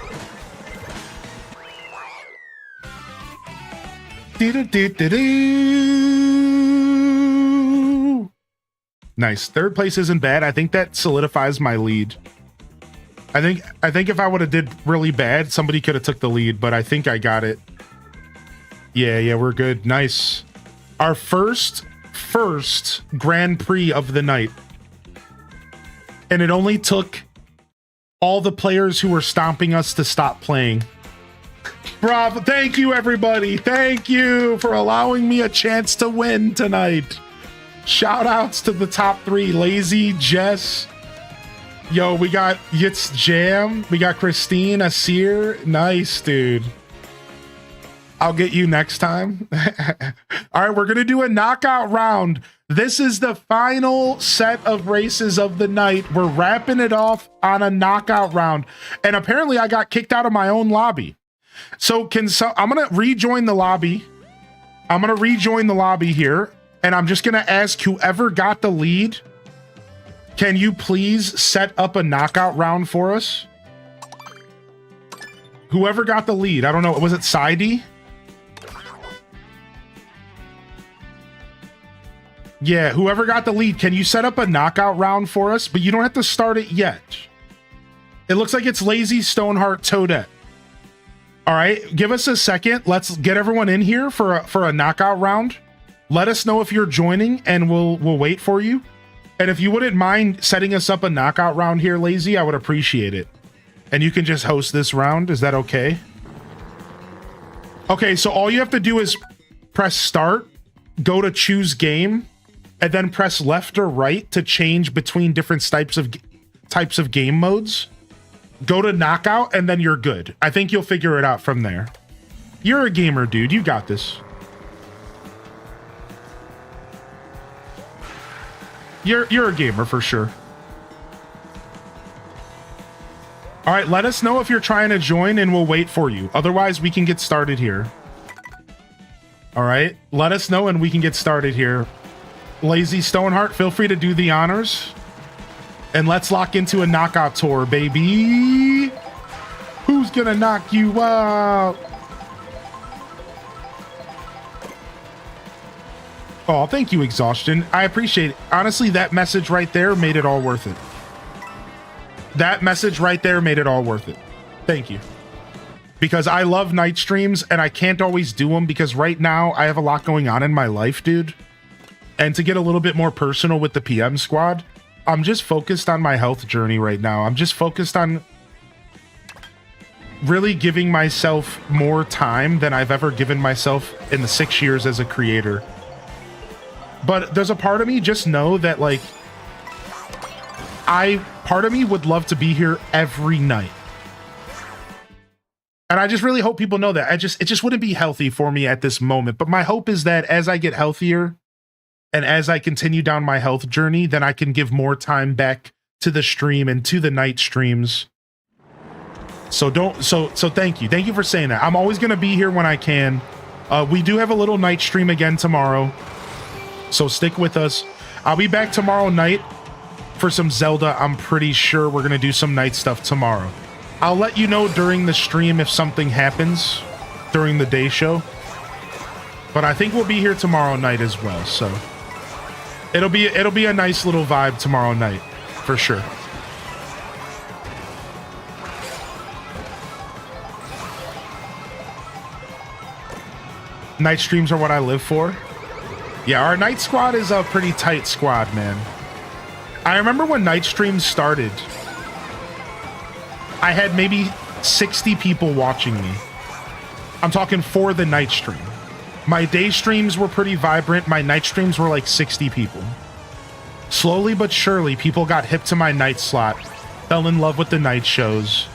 Nice. Third place isn't bad. I think that solidifies my lead. I think if I would have did really bad, somebody could have took the lead, but I think I got it. Yeah, we're good. Nice. Our first Grand Prix of the night. And it only took all the players who were stomping us to stop playing. Bravo. Thank you, everybody. Thank you for allowing me a chance to win tonight. Shout outs to the top 3. Lazy, Jess. Yo, we got Yitz Jam. We got Christine, Asir. Nice, dude. I'll get you next time. All right, we're going to do a knockout round. This is the final set of races of the night. We're wrapping it off on a knockout round. And apparently I got kicked out of my own lobby. So I'm going to rejoin the lobby. I'm going to rejoin the lobby here. And I'm just going to ask whoever got the lead, can you please set up a knockout round for us? Whoever got the lead. I don't know. Was it Sidey? Yeah, whoever got the lead, can you set up a knockout round for us? But you don't have to start it yet. It looks like it's Lazy, Stoneheart, Toadette. All right, give us a second. Let's get everyone in here for a knockout round. Let us know if you're joining, and we'll wait for you. And if you wouldn't mind setting us up a knockout round here, Lazy, I would appreciate it. And you can just host this round. Is that okay? Okay, so all you have to do is press start, go to choose game, and then press left or right to change between different types of game modes. Go to knockout, and then you're good. I think you'll figure it out from there. You're a gamer, dude. You got this. You're a gamer for sure. All right, let us know if you're trying to join, and we'll wait for you. Otherwise, we can get started here. All right, let us know, and we can get started here. Lazy Stoneheart, feel free to do the honors. And let's lock into a knockout tour, baby. Who's gonna knock you out? Oh, thank you, Exhaustion. I appreciate it. Honestly, that message right there made it all worth it. That message right there made it all worth it. Thank you. Because I love night streams, and I can't always do them because right now I have a lot going on in my life, dude. And to get a little bit more personal with the PM squad, I'm just focused on my health journey right now. I'm just focused on really giving myself more time than I've ever given myself in the 6 years as a creator. But there's a part of me, just know that, like, part of me would love to be here every night. And I just really hope people know that. It just wouldn't be healthy for me at this moment. But my hope is that as I get healthier and as I continue down my health journey, then I can give more time back to the stream and to the night streams. So thank you. Thank you for saying that. I'm always going to be here when I can. We do have a little night stream again tomorrow, so stick with us. I'll be back tomorrow night for some Zelda. I'm pretty sure we're going to do some night stuff tomorrow. I'll let you know during the stream if something happens during the day show. But I think we'll be here tomorrow night as well, so it'll be a nice little vibe tomorrow night for sure. Night streams are what I live for. Yeah, our night squad is a pretty tight squad, man. I remember when night streams started, I had maybe 60 people watching me. I'm talking for the night stream. My day streams were pretty vibrant. My night streams were like 60 people. Slowly but surely, people got hip to my night slot, fell in love with the night shows.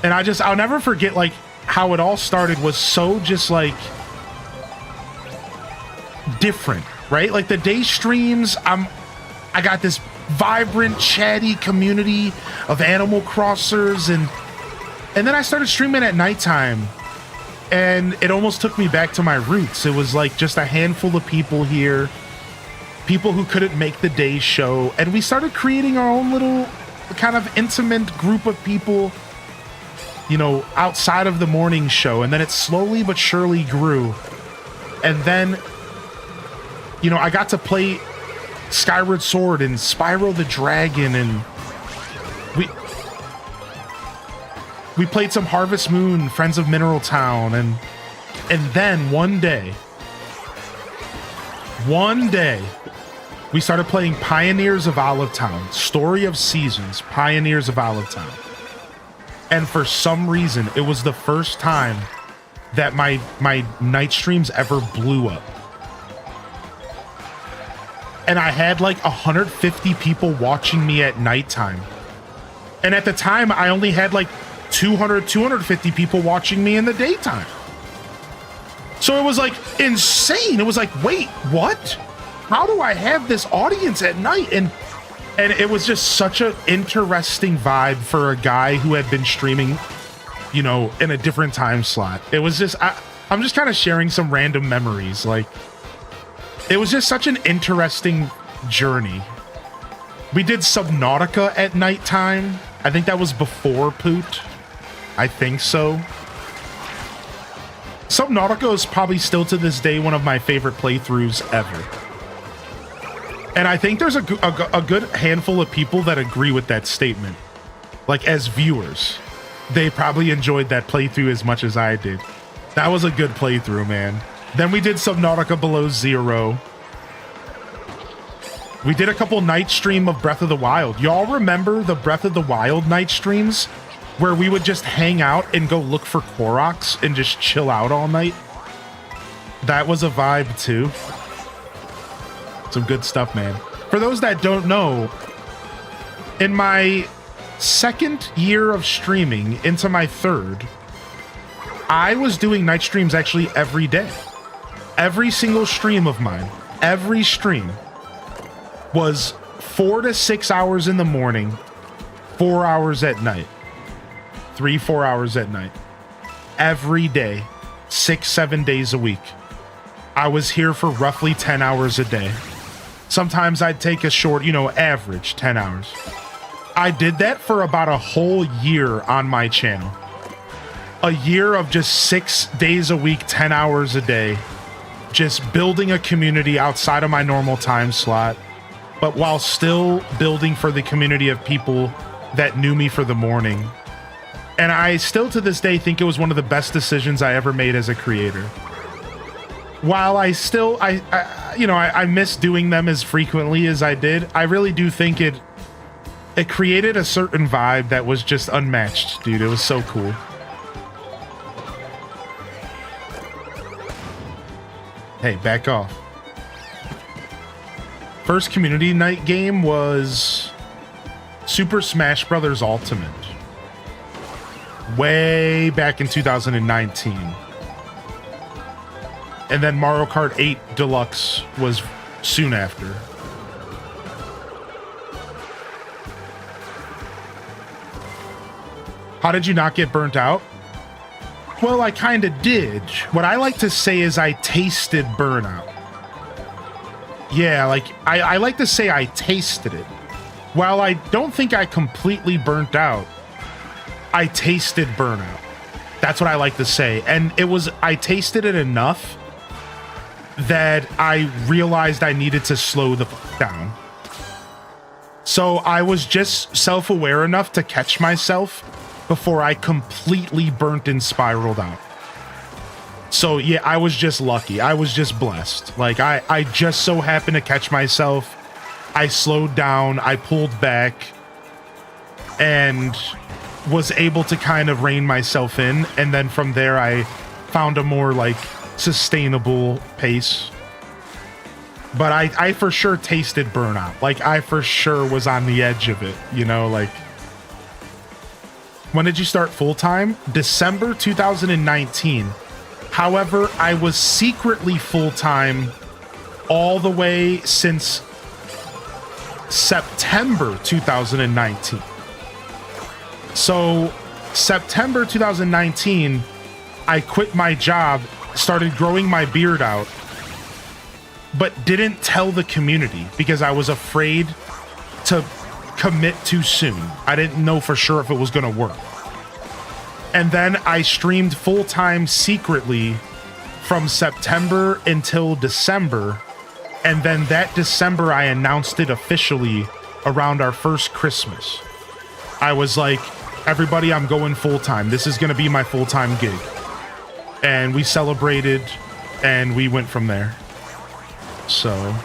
And I'll never forget, like, how it all started was so just, like, different, right? Like, the day streams, I got this vibrant, chatty community of Animal Crossers, and then I started streaming at nighttime, and it almost took me back to my roots. It was like just a handful of people here, people who couldn't make the day show, and we started creating our own little kind of intimate group of people, you know, outside of the morning show. And then it slowly but surely grew, and then, you know, I got to play Skyward Sword and Spyro the Dragon, and we played some Harvest Moon, Friends of Mineral Town, and then one day we started playing Pioneers of Olive Town, Story of Seasons, Pioneers of Olive Town. And for some reason, it was the first time that my night streams ever blew up. And I had like 150 people watching me at nighttime. And at the time, I only had like 250 people watching me in the daytime. So it was like insane. It was like, wait, what? How do I have this audience at night? And it was just such an interesting vibe for a guy who had been streaming, you know, in a different time slot. It was just, I'm just kind of sharing some random memories. Like, it was just such an interesting journey. We did Subnautica at nighttime. I think that was before Poot. I think so. Subnautica is probably still to this day one of my favorite playthroughs ever. And I think there's a good handful of people that agree with that statement. Like, as viewers, they probably enjoyed that playthrough as much as I did. That was a good playthrough, man. Then we did Subnautica Below Zero. We did a couple night stream of Breath of the Wild. Y'all remember the Breath of the Wild night streams where we would just hang out and go look for Koroks and just chill out all night? That was a vibe too. Some good stuff, man. For those that don't know, in my second year of streaming into my third, I was doing night streams actually every day. Every single stream of mine, every stream was 4 to 6 hours in the morning, 4 hours at night, 3-4 hours at night, every day, 6-7 days a week. I was here for roughly 10 hours a day. Sometimes I'd take a short, you know, average 10 hours. I did that for about a whole year on my channel. A year of just 6 days a week, 10 hours a day, just building a community outside of my normal time slot, but while still building for the community of people that knew me for the morning. And I still to this day think it was one of the best decisions I ever made as a creator. While I still, you know, I miss doing them as frequently as I did. I really do think it created a certain vibe that was just unmatched, dude. It was so cool. Hey, back off. First community night game was Super Smash Bros. Ultimate. Way back in 2019. And then Mario Kart 8 Deluxe was soon after. How did you not get burnt out? Well, I kind of did. What I like to say is I tasted burnout. Yeah, like, I like to say I tasted it. While I don't think I completely burnt out, I tasted burnout. That's what I like to say. And I tasted it enough that I realized I needed to slow the fuck down. So I was just self-aware enough to catch myself before I completely burnt and spiraled out. So yeah, I was just lucky. I was just blessed. Like I just so happened to catch myself. I slowed down, I pulled back, and was able to kind of rein myself in. And then from there, I found a more like sustainable pace. But I for sure tasted burnout. Like I for sure was on the edge of it, you know, like. When did you start full-time? December 2019. However, I was secretly full-time all the way since September 2019. So, September 2019, I quit my job, started growing my beard out, but didn't tell the community because I was afraid to commit too soon. I didn't know for sure if it was going to work. And then I streamed full-time secretly from September until December. And then that December, I announced it officially around our first Christmas. I was like, everybody, I'm going full-time. This is going to be my full-time gig. And we celebrated and we went from there. So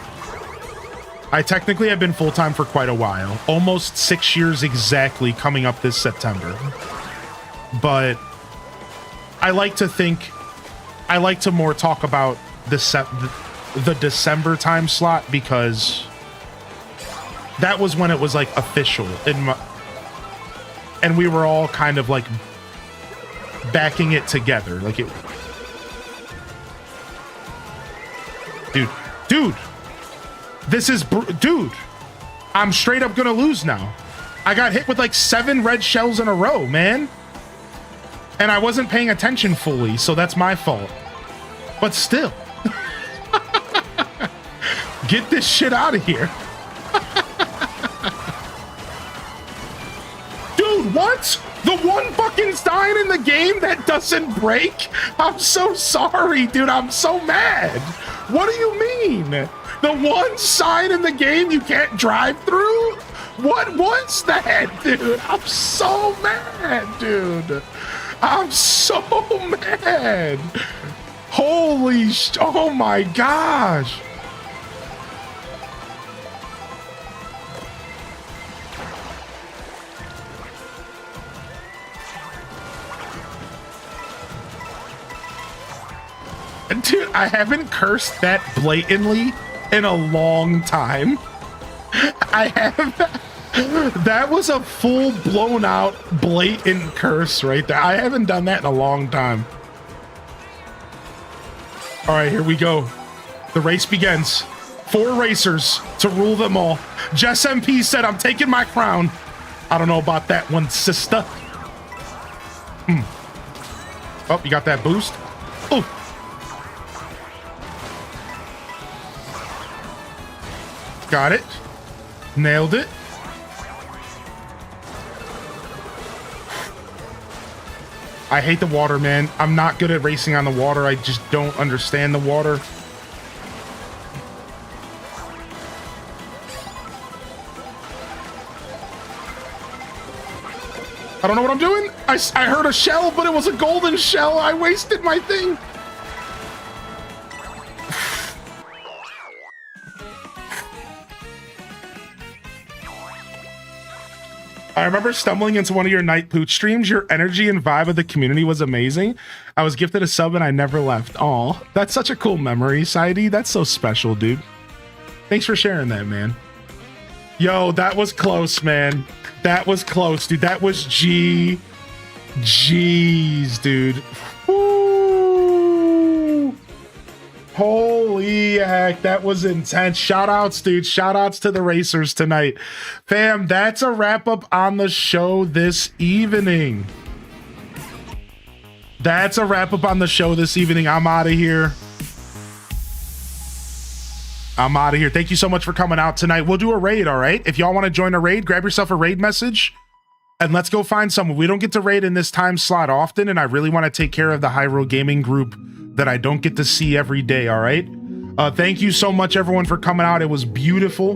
I technically have been full-time for quite a while, almost 6 years exactly, coming up this September. But I like to more talk about the December time slot because that was when it was like official and we were all kind of like backing it together. Like it, dude. This is, dude, I'm straight up gonna lose now. I got hit with like 7 red shells in a row, man. And I wasn't paying attention fully, so that's my fault. But still. Get this shit out of here. Dude, what? The one fucking sign in the game that doesn't break? I'm so sorry, dude. I'm so mad. What do you mean? The one sign in the game you can't drive through? What was that, dude? I'm so mad, dude. I'm so mad. Holy oh my gosh. Dude, I haven't cursed that blatantly in a long time. I have. That was a full blown out blatant curse right there. I haven't done that in a long time. All right, here we go. The race begins. 4 racers to rule them all. Jess MP said, I'm taking my crown. I don't know about that one, sister. Oh, you got that boost? Oh. Got it. Nailed it. I hate the water, man. I'm not good at racing on the water. I just don't understand the water. I don't know what I'm doing. I heard a shell, but it was a golden shell. I wasted my thing. I remember stumbling into one of your night pooch streams. Your energy and vibe of the community was amazing. I was gifted a sub and I never left. Aw, that's such a cool memory, Saidi. That's so special, dude. Thanks for sharing that, man. Yo, that was close, man. That was close, dude. That was Jeez, dude. Woo. Holy heck, that was intense. Shout outs, dude. Shout outs to the racers tonight. Fam, that's a wrap up on the show this evening. That's a wrap up on the show this evening. I'm out of here. I'm out of here. Thank you so much for coming out tonight. We'll do a raid, all right? If y'all want to join a raid, grab yourself a raid message and let's go find someone. We don't get to raid in this time slot often, and I really want to take care of the Hyrule Gaming group that I don't get to see every day, all right? Thank you so much, everyone, for coming out. It was beautiful.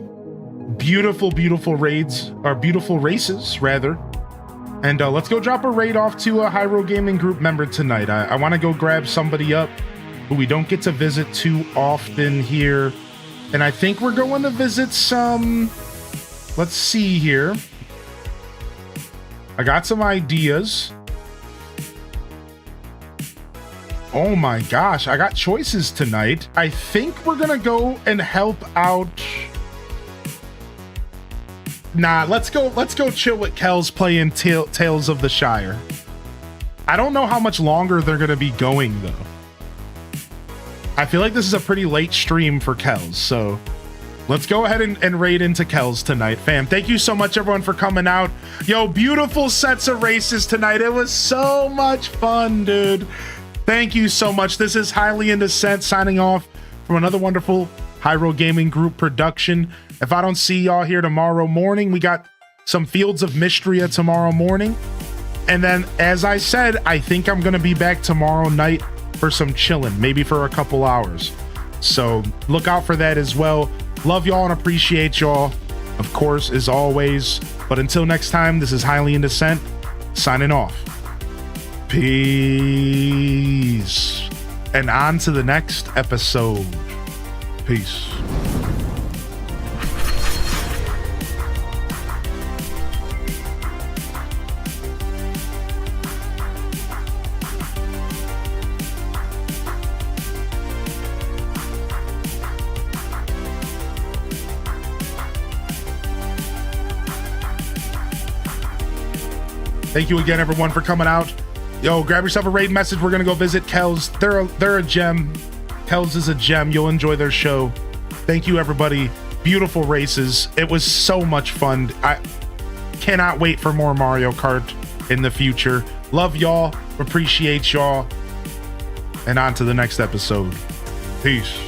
Beautiful, beautiful raids, or beautiful races, rather. And let's go drop a raid off to a Hyrule Gaming group member tonight. I want to go grab somebody up who we don't get to visit too often here. And I think we're going to visit some... Let's see here. I got some ideas. Oh my gosh, I got choices tonight. I think we're gonna go and help out. Nah, let's go chill with Kel's playing Tales of the Shire. I don't know how much longer they're gonna be going though. I feel like this is a pretty late stream for Kel's, so let's go ahead and raid into Kel's tonight, fam. Thank you so much, everyone, for coming out. Yo, beautiful sets of races tonight. It was so much fun, dude. Thank you so much. This is Highly in Descent signing off from another wonderful Hyrule Gaming Group production. If I don't see y'all here tomorrow morning, we got some Fields of Mystria tomorrow morning. And then, as I said, I think I'm going to be back tomorrow night for some chilling, maybe for a couple hours. So look out for that as well. Love y'all and appreciate y'all, of course, as always. But until next time, this is Highly in Descent signing off. Peace. And on to the next episode. Peace. Thank you again, everyone, for coming out. Yo, grab yourself a raid message. We're gonna go visit Kel's. They're a gem. Kel's is a gem. You'll enjoy their show. Thank you, everybody. Beautiful races. It was so much fun. I cannot wait for more Mario Kart in the future. Love y'all. Appreciate y'all. And on to the next episode. Peace.